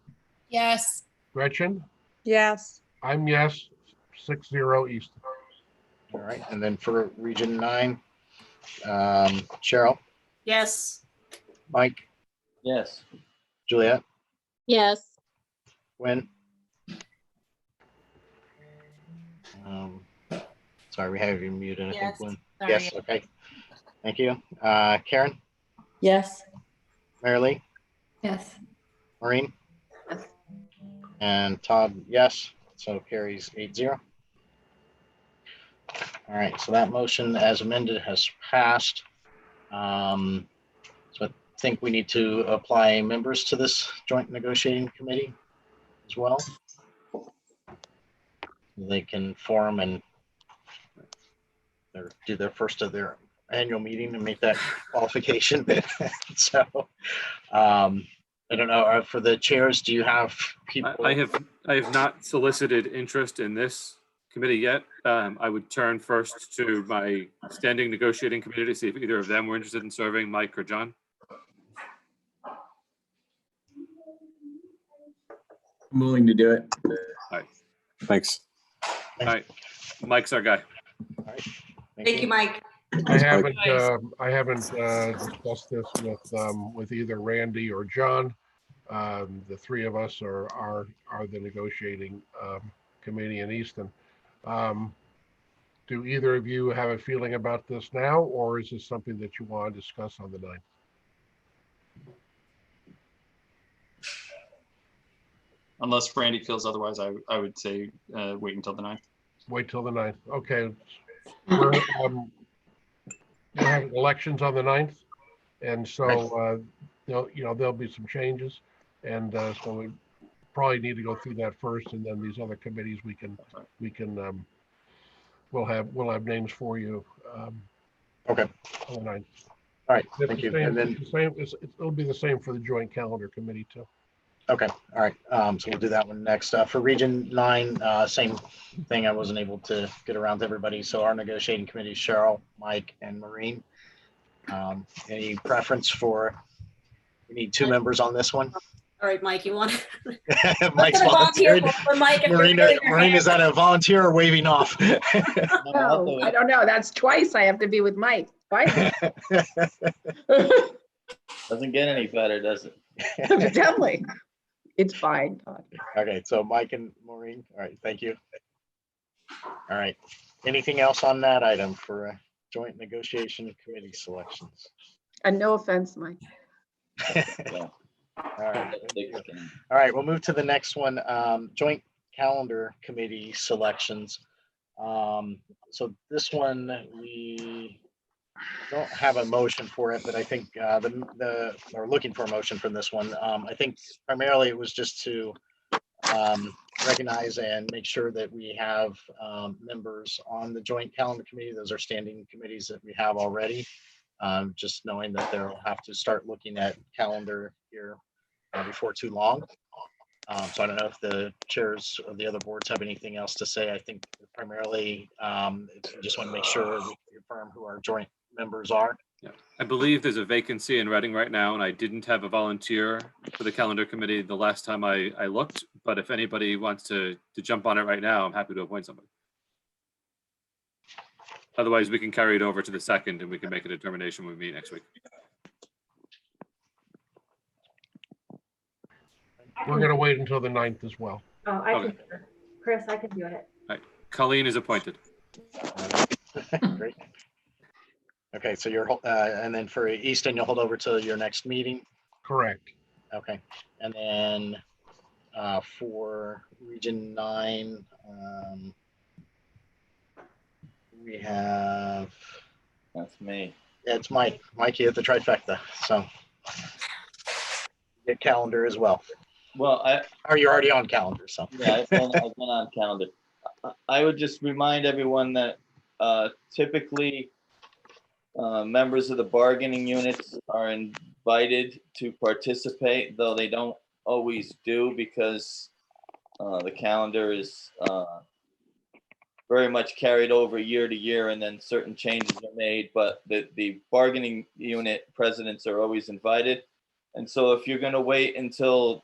Yes. Gretchen, Yes. I'm yes, 6-0 Easton. All right, and then for Region 9, Cheryl, Yes. Mike, Yes. Juliet, Yes. Gwen. Sorry, we have you muted, I think, Yes. Gwen. Sorry. Yes, okay. Thank you. Karen, Yes. Mary Lee, Yes. Maureen, and Todd, yes, so carries 8-0. All right, so that motion as amended has passed. So I think we need to apply members to this joint negotiating committee as well. They can form and do their first of their annual meeting and make that qualification. So I don't know, for the chairs, do you have people? I have not solicited interest in this committee yet. I would turn first to my standing negotiating committee to see if either of them were interested in serving, Mike or John. I'm willing to do it. All right. Thanks. All right. Mike's our guy. All right. Thank you, Mike. I haven't discussed this with either Randy or John. The 3 of us are the negotiating committee in Easton. Do either of you have a feeling about this now, or is this something that you want to discuss on the 9th? Unless Randy feels otherwise, I would say wait until the 9th. Wait till the 9th. Okay. We're having elections on the 9th, and so there'll be some changes, and so we probably need to go through that first, and then these other committees we'll have names for you. Okay. On the 9th. All right. It's Thank the you. same- And then, it's the same. It'll be the same for the joint calendar committee too. okay. All right. So we'll do that one next. For Region 9, same thing. I wasn't able to get around to everybody. So our negotiating committee, Cheryl, Mike, and Maureen. Any preference for? We need 2 members on this one. All right, Mike, you want? Mike's gonna volunteer volunteered. for Mike if you're Maureen, raising your Maureen, hand. is that a volunteer or waving off? Oh, I don't know. That's twice I have to be with Mike. Twice. Doesn't get any better, does it? Definitely. It's fine. Okay, so Mike and Maureen. All right, thank you. All right. Anything else on that item for joint negotiation committee selections? And no offense, Mike. All right. All right, we'll move to the next one, joint calendar committee selections. So this one, we don't have a motion for it, but I think we're looking for a motion for this one. I think primarily it was just to recognize and make sure that we have members on the joint calendar committee. Those are standing committees that we have already. Just knowing that they'll have to start looking at calendar here before too long. So I don't know if the chairs of the other boards have anything else to say. I think primarily just want to make sure we confirm who our joint members are. Yeah, I believe there's a vacancy in Reading right now, and I didn't have a volunteer for the calendar committee the last time I looked. But if anybody wants to jump on it right now, I'm happy to appoint somebody. Otherwise, we can carry it over to the 2nd, and we can make a determination when we meet next week. We're going to wait until the 9th as well. Oh, I can, Chris, I can do it. All right, Colleen is appointed. Great. Okay, so you're, and then for Easton, you'll hold over to your next meeting? Correct. Okay, and then for Region 9, we have... That's me. Yeah, it's Mike. Mikey at the trifecta, so get calendar as well. Well, Or you're already on calendar, so. Yeah, I've been on calendar. I would just remind everyone that typically members of the bargaining units are invited to participate, though they don't always do because the calendar is very much carried over year to year, and then certain changes are made, but the bargaining unit presidents are always invited. And so if you're going to wait until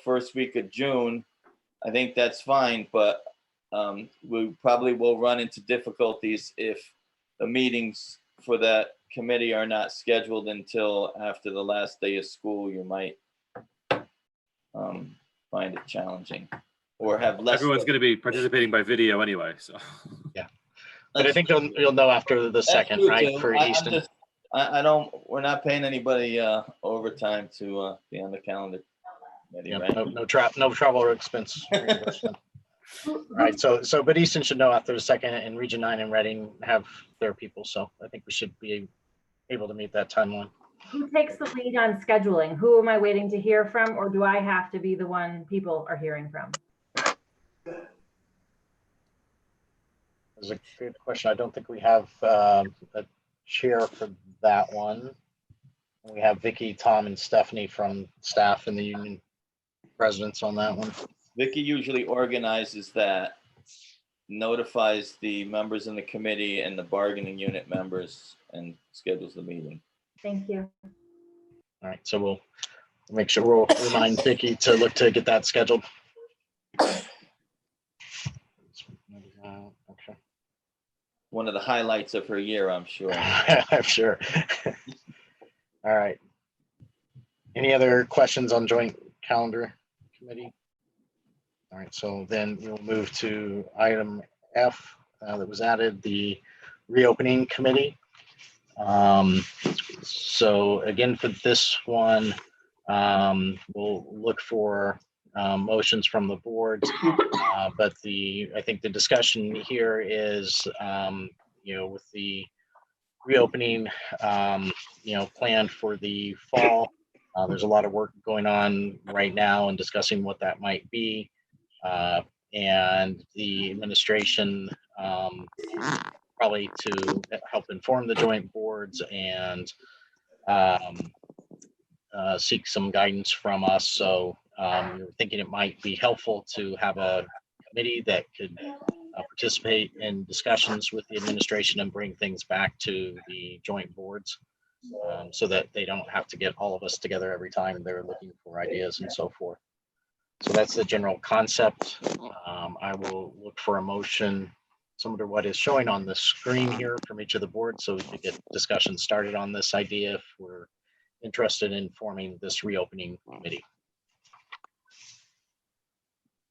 first week of June, I think that's fine, but we probably will run into difficulties if the meetings for that committee are not scheduled until after the last day of school. You might find it challenging or have less. Everyone's going to be participating by video anyway, so. Yeah, but I think you'll know after the 2nd, right, for Easton. We're not paying anybody overtime to be on the calendar. Yeah, right? no travel or expense reimbursement. All right, so but Easton should know after the 2nd, and Region 9 and Reading have their people, so I think we should be able to meet that timeline. Who takes the lead on scheduling? Who am I waiting to hear from, or do I have to be the one people are hearing from? That's a good question. I don't think we have a chair for that one. We have Vicky, Tom, and Stephanie from staff and the union presidents on that one. Vicky usually organizes that, notifies the members in the committee and the bargaining unit members, and schedules the meeting. Thank you. All right, so we'll make sure we'll remind Vicky to look to get that scheduled. Okay. One of the highlights of her year, I'm sure. I'm sure. All right. Any other questions on joint calendar committee? All right, so then we'll move to item F that was added, the reopening committee. So again, for this one, we'll look for motions from the boards, but I think the discussion here is, with the reopening, planned for the fall. There's a lot of work going on right now and discussing what that might be. And the administration probably to help inform the joint boards and seek some guidance from us. So we're thinking it might be helpful to have a committee that could participate in discussions with the administration and bring things back to the joint boards so that they don't have to get all of us together every time they're looking for ideas and so forth. So that's the general concept. I will look for a motion similar to what is showing on the screen here from each of the boards so we can get discussion started on this idea if we're interested in forming this reopening committee.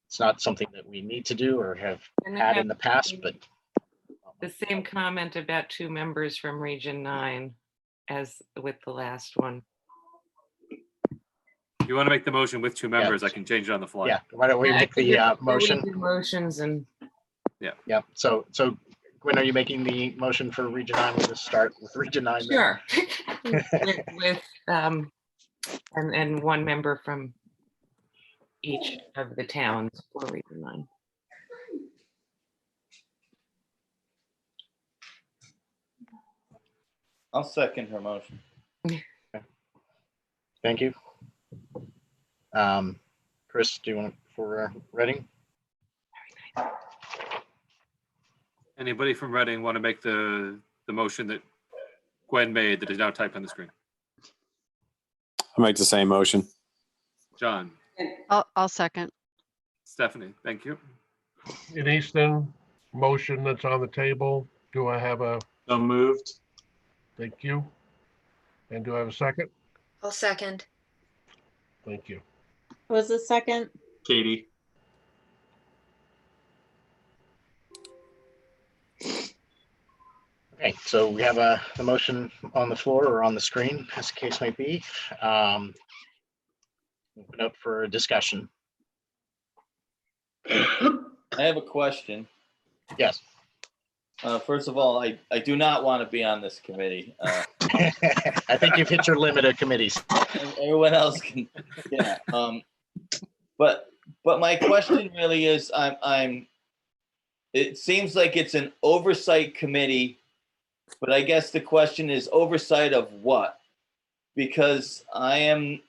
It's not something that we need to do or have had in the past, but. The same comment about 2 members from Region 9 as with the last one. you want to make the motion with two members, I can change it on the fly. Yeah, why don't we make the motion? Motions and. Yeah, so Gwen, are you making the motion for Region 9? We'll just start with Region 9. then. Sure. with and one member from each of the towns for Region 9. I'll second her motion. Thank you. Chris, do you want for Reading? Anybody from Reading want to make the motion that Gwen made that is now typed on the screen? I'll make the same motion. John, I'll second. Stephanie, thank you. In Easton, motion that's on the table. Do I have a? So moved. Thank you. And do I have a second? I'll second. Thank you. Who was the second? Katie. Okay, so we have the motion on the floor or on the screen, as the case might be. Open up for discussion. I have a question. Yes. First of all, I do not want to be on this committee. I think you've hit your limit of committees. Everyone else can, yeah. But my question really is, it seems like it's an oversight committee, but I guess the question is oversight of what? Because I'm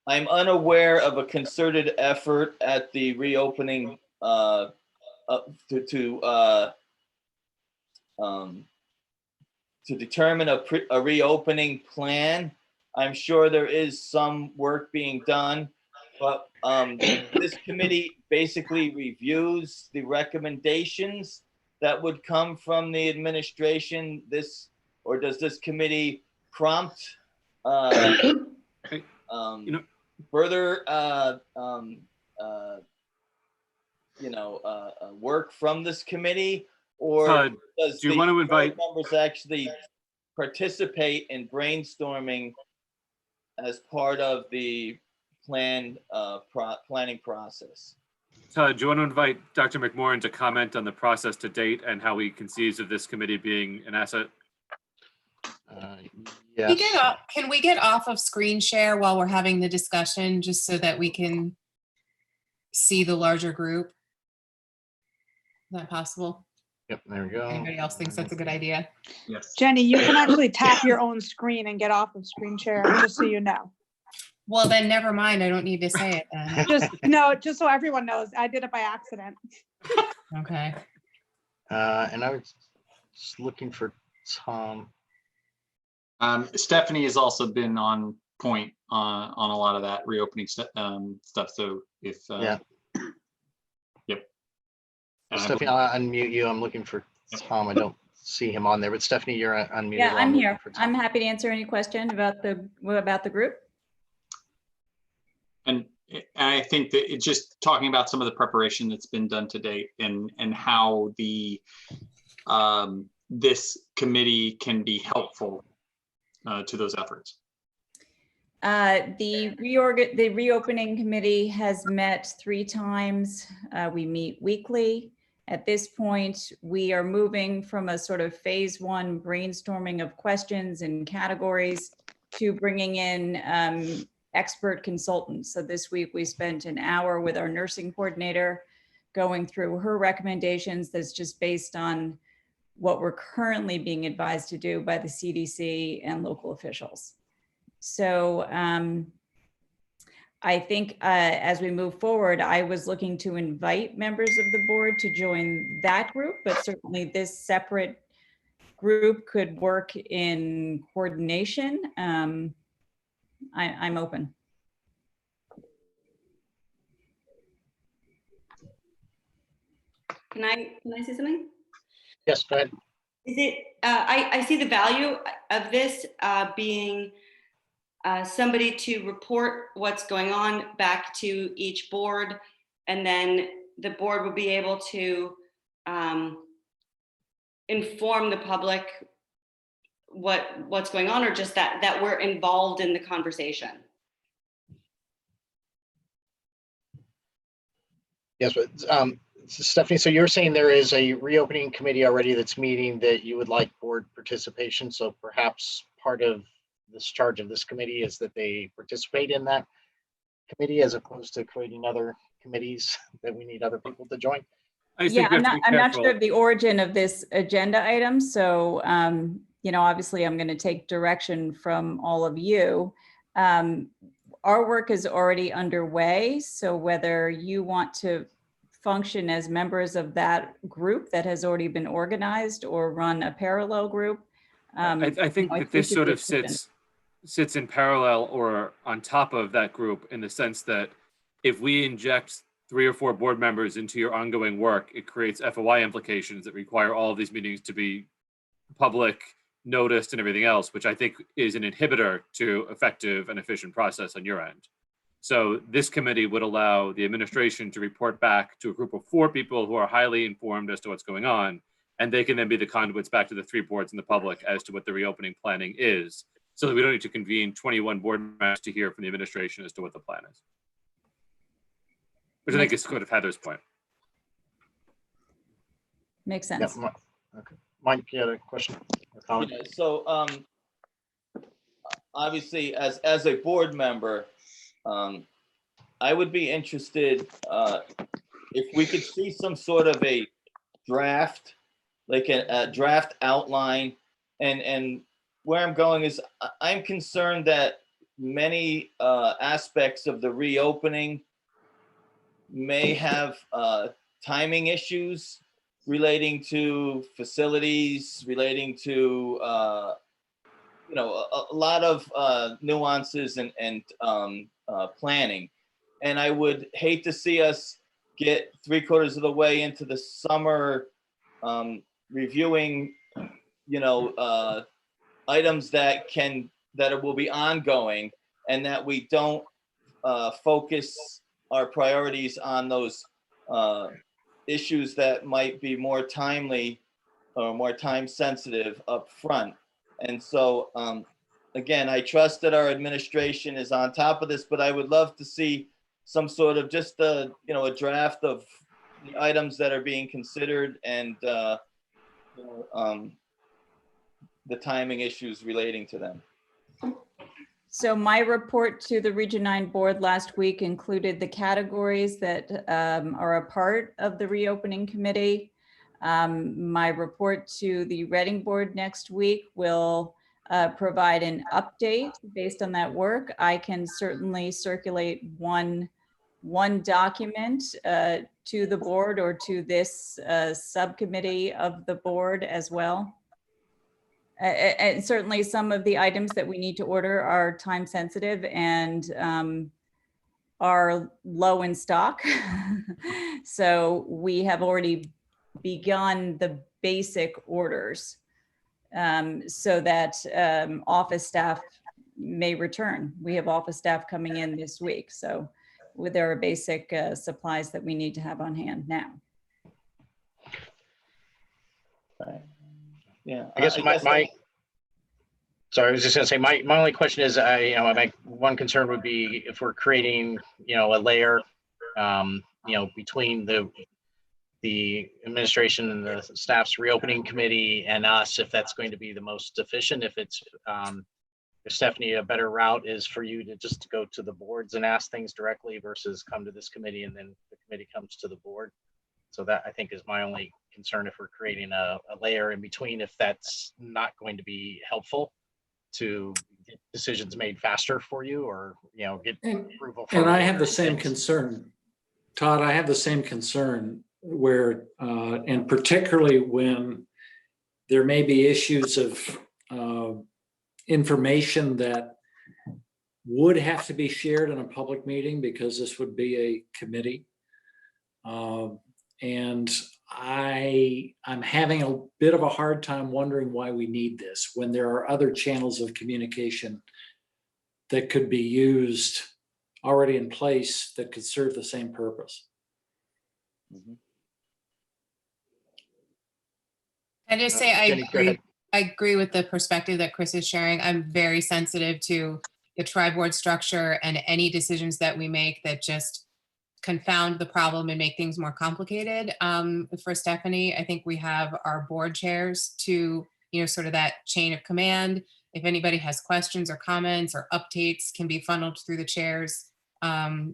unaware of a concerted effort at the reopening to determine a reopening plan. I'm sure there is some work being done, but this committee basically reviews the recommendations that would come from the administration. Or does this committee prompt further work from this committee, or does do you want to invite members actually participate in brainstorming as part of the planning process? Todd, do you want to invite Dr. McMorrin to comment on the process to date and how he conceives of this committee being an asset? Yes. Can we get off of screen share while we're having the discussion, just so that we can see the larger group? Is that possible? Yep, there we go. Anybody else thinks that's a good idea? Yes. Jenny, you can actually tap your own screen and get off of screen share, just so you know. Well, then never mind. I don't need to say it then. Just so everyone knows, I did it by accident. Okay. And I was just looking for Tom. Stephanie has also been on point on a lot of that reopening stuff. So if yeah. Yep. Stephanie, I'll unmute you. I'm looking for Tom. I don't see him on there, but Stephanie, you're unmuted. Yeah, I'm here. I'm happy to answer any question about the group. And I think that it's just talking about some of the preparation that's been done to date and how the this committee can be helpful to those efforts. The reopening committee has met 3 times. We meet weekly. At this point, we are moving from a sort of phase 1 brainstorming of questions and categories to bringing in expert consultants. So this week we spent an hour with our nursing coordinator going through her recommendations that's just based on what we're currently being advised to do by the CDC and local officials. So I think as we move forward, I was looking to invite members of the board to join that group, but certainly this separate group could work in coordination. I'm open. Can I say something? Yes, go ahead. Is it? I see the value of this being somebody to report what's going on back to each board, and then the board will be able to inform the public what's going on, or just that we're involved in the conversation? Yes, but Stephanie, so you're saying there is a reopening committee already that's meeting that you would like board participation. So perhaps part of this charge of this committee is that they participate in that committee as opposed to creating other committees that we need other people to join. Yeah, I'm not sure of the origin of this agenda item. So, you know, obviously I'm going to take direction from all of you. Our work is already underway. So whether you want to function as members of that group that has already been organized or run a parallel group. I think that this sort of sits in parallel or on top of that group, in the sense that if we inject 3 or 4 board members into your ongoing work, it creates FOI implications that require all of these meetings to be public, noticed, and everything else, which I think is an inhibitor to effective and efficient process on your end. So this committee would allow the administration to report back to a group of 4 people who are highly informed as to what's going on, and they can then be the conduits back to the 3 boards and the public as to what the reopening planning is, so that we don't need to convene 21 board members to hear from the administration as to what the plan is. Which I think is sort of Heather's point. Makes sense. Yeah, okay. Mike, you had a question or comment? Yeah, so obviously, as a board member, I would be interested if we could see some sort of a draft, like a draft outline. And where I'm going is I'm concerned that many aspects of the reopening may have timing issues relating to facilities, relating to you know, a lot of nuances and planning. And I would hate to see us get 3/4 of the way into the summer reviewing, you know, items that will be ongoing, and that we don't focus our priorities on those issues that might be more timely or more time sensitive up front. And so, again, I trust that our administration is on top of this, but I would love to see some sort of just a draft of the items that are being considered and the timing issues relating to them. So my report to the Region 9 board last week included the categories that are a part of the reopening committee. My report to the Reading board next week will provide an update based on that work. I can certainly circulate one document to the board or to this subcommittee of the board as well. And certainly some of the items that we need to order are time sensitive and are low in stock. So we have already begun the basic orders so that office staff may return. We have office staff coming in this week. So there are basic supplies that we need to have on hand now. Right. Yeah, I guess sorry, I was just gonna say, my only question is, my one concern would be if we're creating, a layer, between the administration and the staff's reopening committee and us, if that's going to be the most efficient. If it's, if Stephanie, a better route is for you to just go to the boards and ask things directly versus come to this committee and then the committee comes to the board. So that, I think, is my only concern if we're creating a layer in between, if that's not going to be helpful to get decisions made faster for you, or get approval. And I have the same concern, Todd. I have the same concern where, and particularly when there may be issues of information that would have to be shared in a public meeting because this would be a committee. And I'm having a bit of a hard time wondering why we need this when there are other channels of communication that could be used already in place that could serve the same purpose. I just say I agree I agree with the perspective that Chris is sharing. I'm very sensitive to the tri-board structure and any decisions that we make that just confound the problem and make things more complicated. For Stephanie, I think we have our board chairs to, sort of that chain of command. If anybody has questions or comments or updates, can be funneled through the chairs.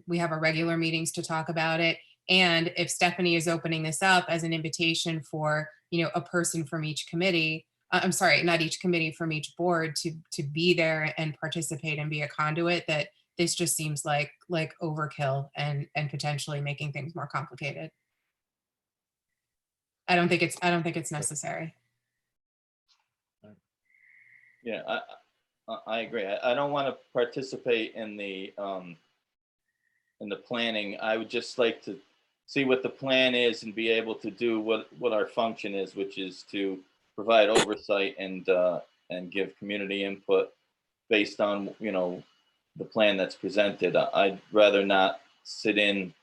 We have our regular meetings to talk about it. And if Stephanie is opening this up as an invitation for, a person from each committee, I'm sorry, not each committee, from each board to be there and participate and be a conduit, that this just seems like overkill and potentially making things more complicated. I don't think it's necessary. Yeah, I agree. I don't want to participate in the planning. I would just like to see what the plan is and be able to do what our function is, which is to provide oversight and give community input based on, the plan that's presented. I'd rather not sit in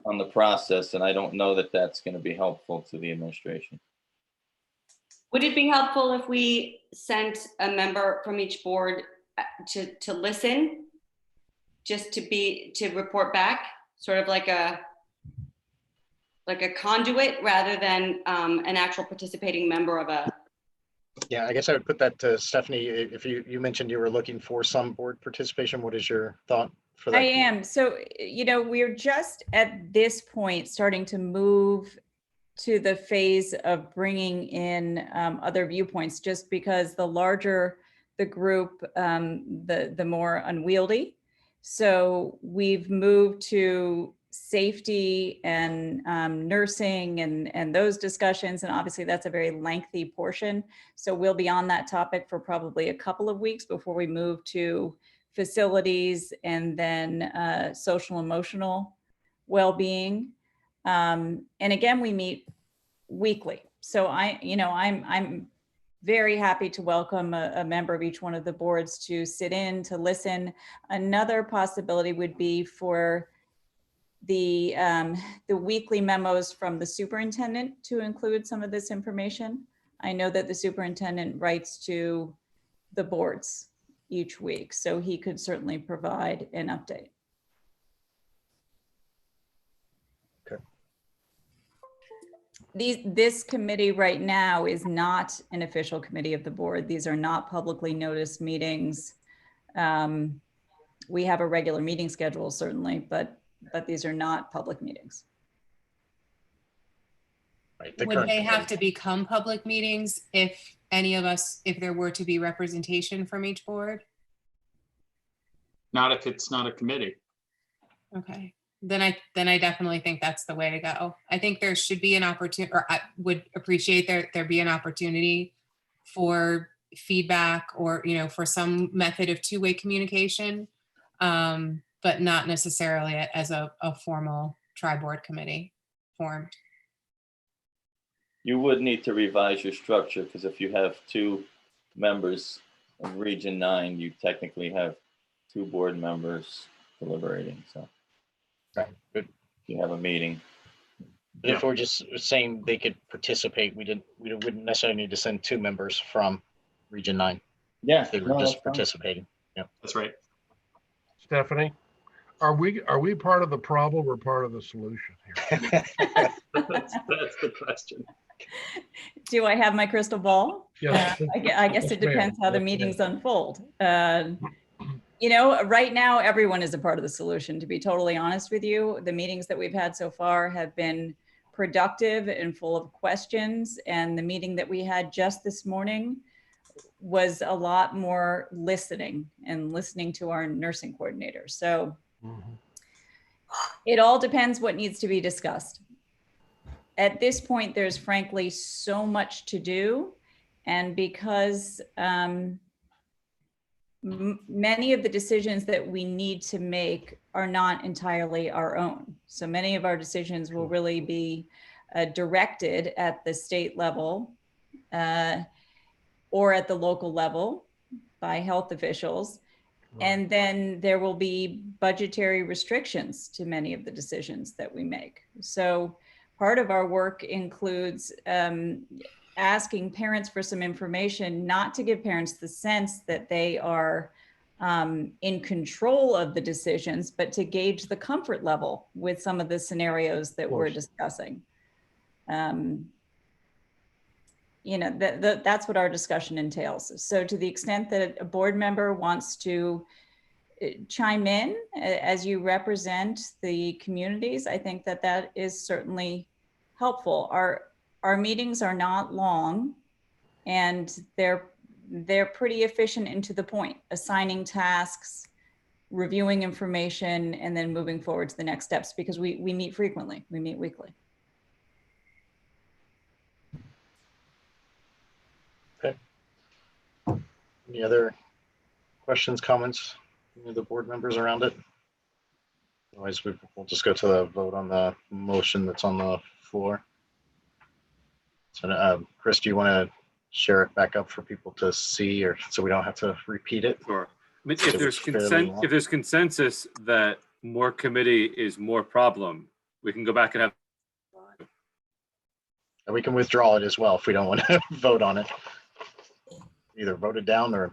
on the process, and I don't know that that's going to be helpful to the administration. Would it be helpful if we sent a member from each board to listen, just to report back, sort of like a conduit rather than an actual participating member of a? Yeah, I guess I would put that to Stephanie. If you mentioned you were looking for some board participation, what is your thought for that? I am. So, we're just at this point starting to move to the phase of bringing in other viewpoints, just because the larger the group, the more unwieldy. So we've moved to safety and nursing and those discussions. And obviously that's a very lengthy portion. So we'll be on that topic for probably a couple of weeks before we move to facilities and then social emotional well-being. And again, we meet weekly. So I'm very happy to welcome a member of each one of the boards to sit in, to listen. Another possibility would be for the weekly memos from the superintendent to include some of this information. I know that the superintendent writes to the boards each week, so he could certainly provide an update. Okay. This committee right now is not an official committee of the board. These are not publicly noticed meetings. We have a regular meeting schedule, certainly, but these are not public meetings. Right, Would they have to become public meetings if there were to be representation from each board? Not if it's not a committee. Okay, then I definitely think that's the way to go. I think there should be an opportunity, or I would appreciate there be an opportunity for feedback or, for some method of two-way communication, but not necessarily as a formal tri-board committee formed. You would need to revise your structure, because if you have two members of Region 9, you technically have two board members deliberating. So right, good. You have a meeting. But if we're just saying they could participate, we wouldn't necessarily need to send two members from Region 9. Yeah, if they were just participating. Yeah, that's right. Stephanie, are we part of the problem or part of the solution here? That's the question. Do I have my crystal ball? Yes. I guess it depends how the meetings unfold. Right now, everyone is a part of the solution, to be totally honest with you. The meetings that we've had so far have been productive and full of questions. And the meeting that we had just this morning was a lot more listening to our nursing coordinators. So it all depends what needs to be discussed. At this point, there's frankly so much to do. And because many of the decisions that we need to make are not entirely our own. So many of our decisions will really be directed at the state level or at the local level by health officials. And then there will be budgetary restrictions to many of the decisions that we make. So part of our work includes asking parents for some information, not to give parents the sense that they are in control of the decisions, but to gauge the comfort level with some of the scenarios that we're discussing. You know, that's what our discussion entails. So to the extent that a board member wants to chime in as you represent the communities, I think that that is certainly helpful. Our meetings are not long, and they're pretty efficient and to the point, assigning tasks, reviewing information, and then moving forward to the next steps, because we meet frequently. We meet weekly. Okay. Any other questions, comments? Any of the board members around it? Otherwise, we'll just go to the vote on the motion that's on the floor. So, Chris, do you want to share it back up for people to see, or so we don't have to repeat it? Sure. I mean, if there's consensus that more committee is more problem, we can go back and have. And we can withdraw it as well if we don't want to vote on it. Either vote it down or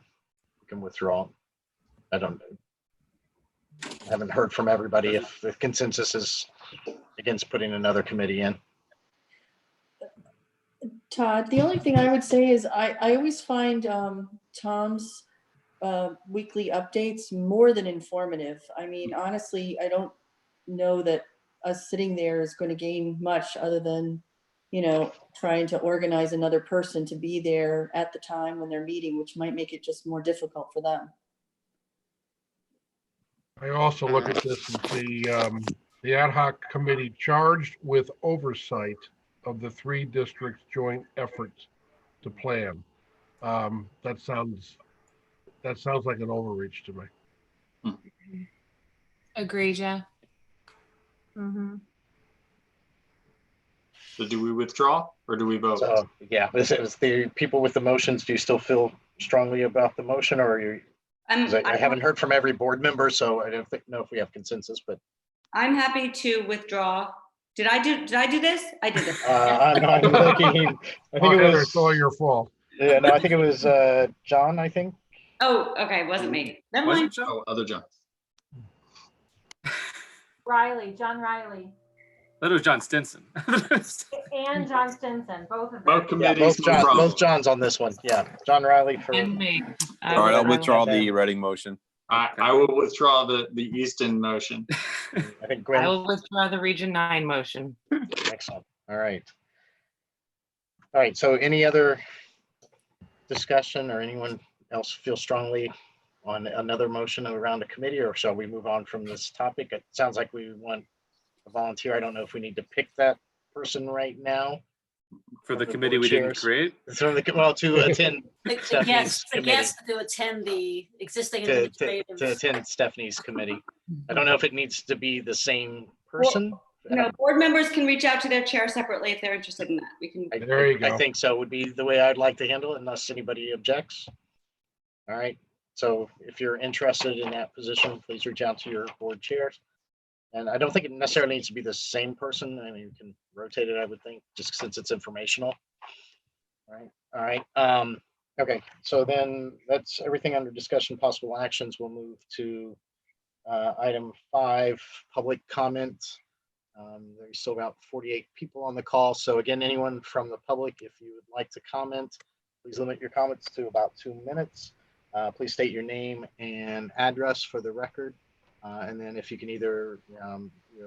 we can withdraw it. I haven't heard from everybody if the consensus is against putting another committee in. Todd, the only thing I would say is I always find Tom's weekly updates more than informative. I mean, honestly, I don't know that us sitting there is going to gain much other than, you know, trying to organize another person to be there at the time when they're meeting, which might make it just more difficult for them. I also look at this as the ad hoc committee charged with oversight of the 3 districts' joint efforts to plan. That sounds like an overreach to me. Agree, Jeff. So do we withdraw or do we vote? So, yeah, it was the people with the motions. Do you still feel strongly about the motion, or are you? I haven't heard from every board member, so I don't know if we have consensus, but I'm happy to withdraw. Did I do this? I did this. I'm looking. I think it was. It's all your fault. Yeah, no, I think it was John. I think. Oh, okay, it wasn't me. Never mind. Oh, other John. Riley, John Riley. That was John Stinson. And John Stinson, both of them. Both committees. Yeah, both Johns on this one. Yeah, John Riley for. And me. All right, I'll withdraw the Reading motion. I will withdraw the Easton motion. I think Gwen. I will withdraw the Region 9 motion. Excellent. All right. All right. So any other discussion, or anyone else feel strongly on another motion around a committee, or shall we move on from this topic? It sounds like we want a volunteer. I don't know if we need to pick that person right now. For the committee we didn't create? So well, to attend. Yes, to attend the existing administrative. To attend Stephanie's committee. I don't know if it needs to be the same person. No, board members can reach out to their chair separately if they're interested in that. We can. There you go. I think so would be the way I'd like to handle it, unless anybody objects. All right. So if you're interested in that position, please reach out to your board chairs. And I don't think it necessarily needs to be the same person. I mean, you can rotate it, I would think, just since it's informational. All right. Okay. So then that's everything under discussion, possible actions. We'll move to item 5, public comment. There's still about 48 people on the call. So again, anyone from the public, if you would like to comment, please limit your comments to about 2 minutes. Please state your name and address for the record. And then if you can either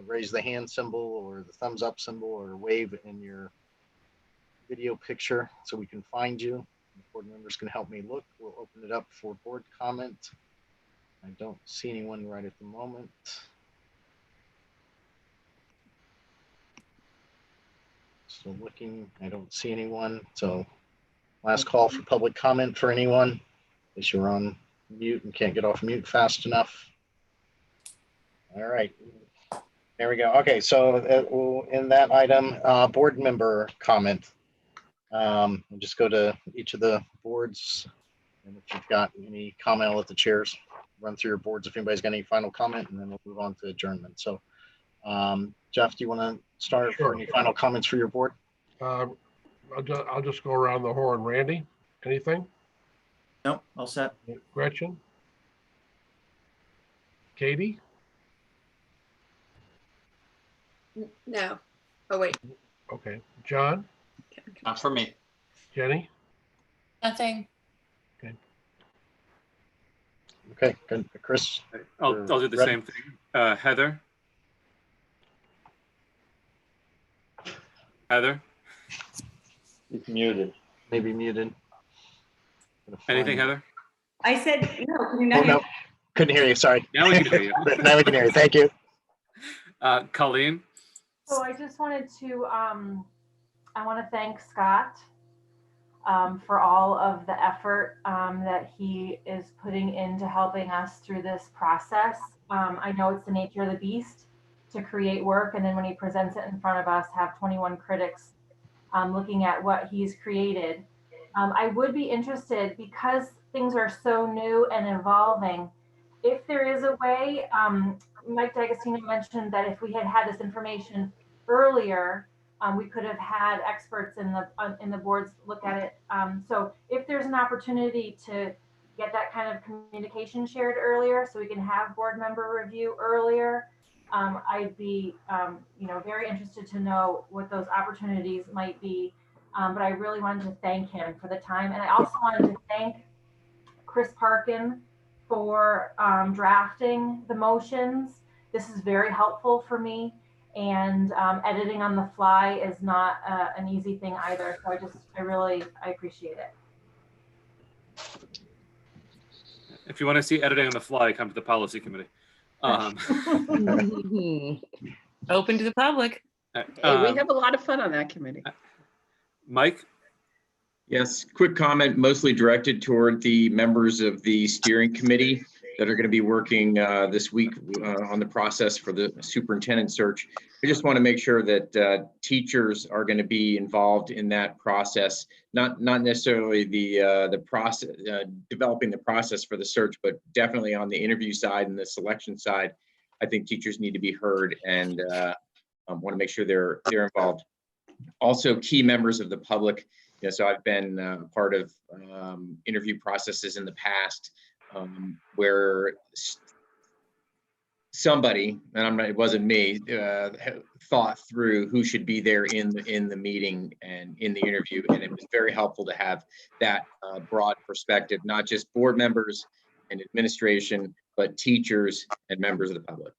raise the hand symbol or the thumbs up symbol, or wave in your video picture so we can find you. The board members can help me look. We'll open it up for board comment. I don't see anyone right at the moment. Still looking. I don't see anyone. So last call for public comment for anyone. In case you're on mute and can't get off mute fast enough. All right, there we go. Okay, so in that item, board member comment. We'll just go to each of the boards, and if you've got any comment, I'll let the chairs run through your boards if anybody's got any final comment, and then we'll move on to adjournment. So, Jeff, do you want to start for any final comments for your board? I'll just go around the horn. Randy, anything? Nope, all set. Gretchen? Katie? No. Oh, wait. Okay. John? Not for me. Jenny? Nothing. Okay, good. Chris? I'll do the Ready? same thing. Heather? Heather? He's muted. Maybe muted. Anything, Heather? I said, no, can you Oh, not hear? no. Couldn't hear you. Sorry. Now we can hear you. Now we can hear you. Thank you. Colleen? So I just wanted to, I want to thank Scott for all of the effort that he is putting into helping us through this process. I know it's the nature of the beast to create work, and then when he presents it in front of us, have 21 critics looking at what he's created. I would be interested, because things are so new and evolving, if there is a way, Mike D'Agostino mentioned that if we had had this information earlier, we could have had experts in the boards look at it. So if there's an opportunity to get that kind of communication shared earlier, so we can have board member review earlier, I'd be very interested to know what those opportunities might be. But I really wanted to thank him for the time, and I also wanted to thank Chris Parkin for drafting the motions. This is very helpful for me, and editing on the fly is not an easy thing either. So I appreciate it. If you want to see editing on the fly, come to the policy committee. Open to the public. Hey, we have a lot of fun on that committee. Mike? Yes, quick comment, mostly directed toward the members of the steering committee that are going to be working this week on the process for the superintendent search. I just want to make sure that teachers are going to be involved in that process, not necessarily the process, developing the process for the search, but definitely on the interview side and the selection side. I think teachers need to be heard, and want to make sure they're involved. Also, key members of the public. So I've been part of interview processes in the past where somebody, and it wasn't me, thought through who should be there in the meeting and in the interview, and it was very helpful to have that broad perspective, not just board members and administration, but teachers and members of the public.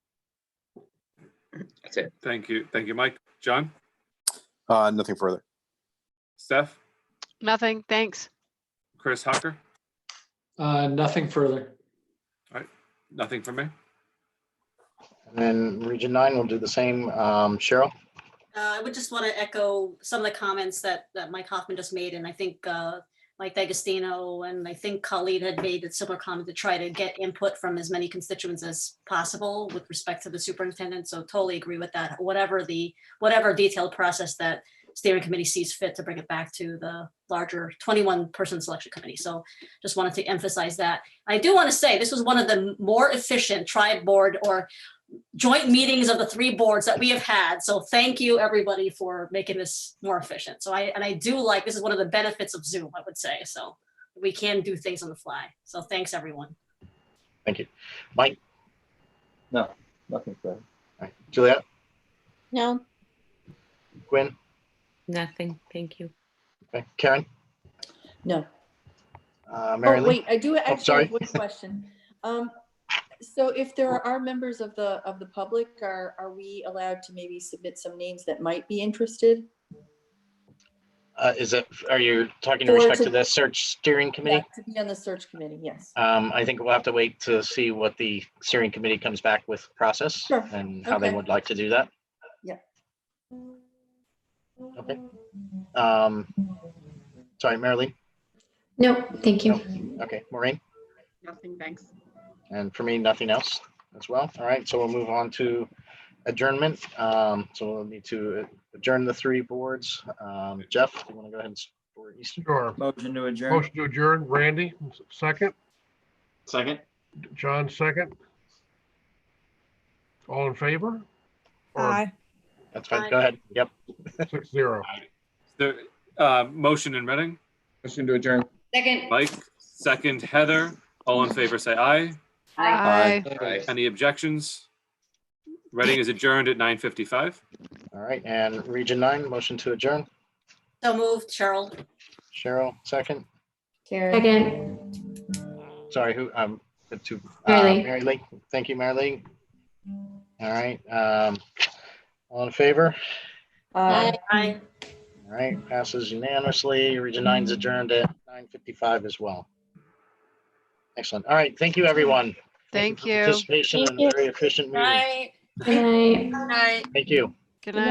That's it. Thank you, Mike. John? Nothing further. Steph? Nothing, thanks. Chris Hocker? Nothing further. All right, nothing from me. And then Region 9 will do the same. Cheryl? I would just want to echo some of the comments that Mike Hoffman just made, and I think Mike D'Agostino and I think Khalid had made a similar comment to try to get input from as many constituents as possible with respect to the superintendent. So totally agree with that. Whatever detailed process that steering committee sees fit to bring it back to the larger 21-person selection committee. So just wanted to emphasize that. I do want to say this was one of the more efficient tri-board or joint meetings of the three boards that we have had. So thank you everybody for making this more efficient. So I do like, this is one of the benefits of Zoom, I would say. So we can do things on the fly. So thanks everyone. Thank you. Mike? No, nothing further. Right. Juliet? No. Gwen? Nothing, thank you. Okay. Karen? No. Mary Oh, Lee? wait, I do actually sorry. have one question. So if there are members of the public, are we allowed to maybe submit some names that might be interested? Are you talking in respect to the search steering committee? Yeah, to be on the search committee, yes. I think we'll have to wait to see what the steering committee comes back with process Sure. and how they Okay. would like to do that. Yeah. Okay. Sorry, Mary Lee? No, thank you. No. Okay, Maureen? Nothing, thanks. And for me, nothing else as well. All right, so we'll move on to adjournment. So we'll need to adjourn the three boards. Jeff, do you want to go ahead and for Eastern? Sure. Motion to adjourn. Motion to adjourn. Randy, second. Second. John, second. All in favor? Aye. That's fine. Go ahead. Yep. 6-0. So Motion in Reading. Motion to adjourn. Second. Mike, second Heather. All in favor, say aye. Aye. Any objections? Reading is adjourned at 9:55. All right, and Region 9, motion to adjourn. So moved, Cheryl. Cheryl, second. Second. Sorry, who, to, Mary Lee. Mary Lee. Thank you, Mary Lee. All right, all in favor? Aye. All right, passes unanimously. Region 9 is adjourned at 9:55 as well. Excellent. All right, thank you, everyone. Thank for you. Participation in a very efficient meeting. Night. Good night. Night. Thank you. Good night.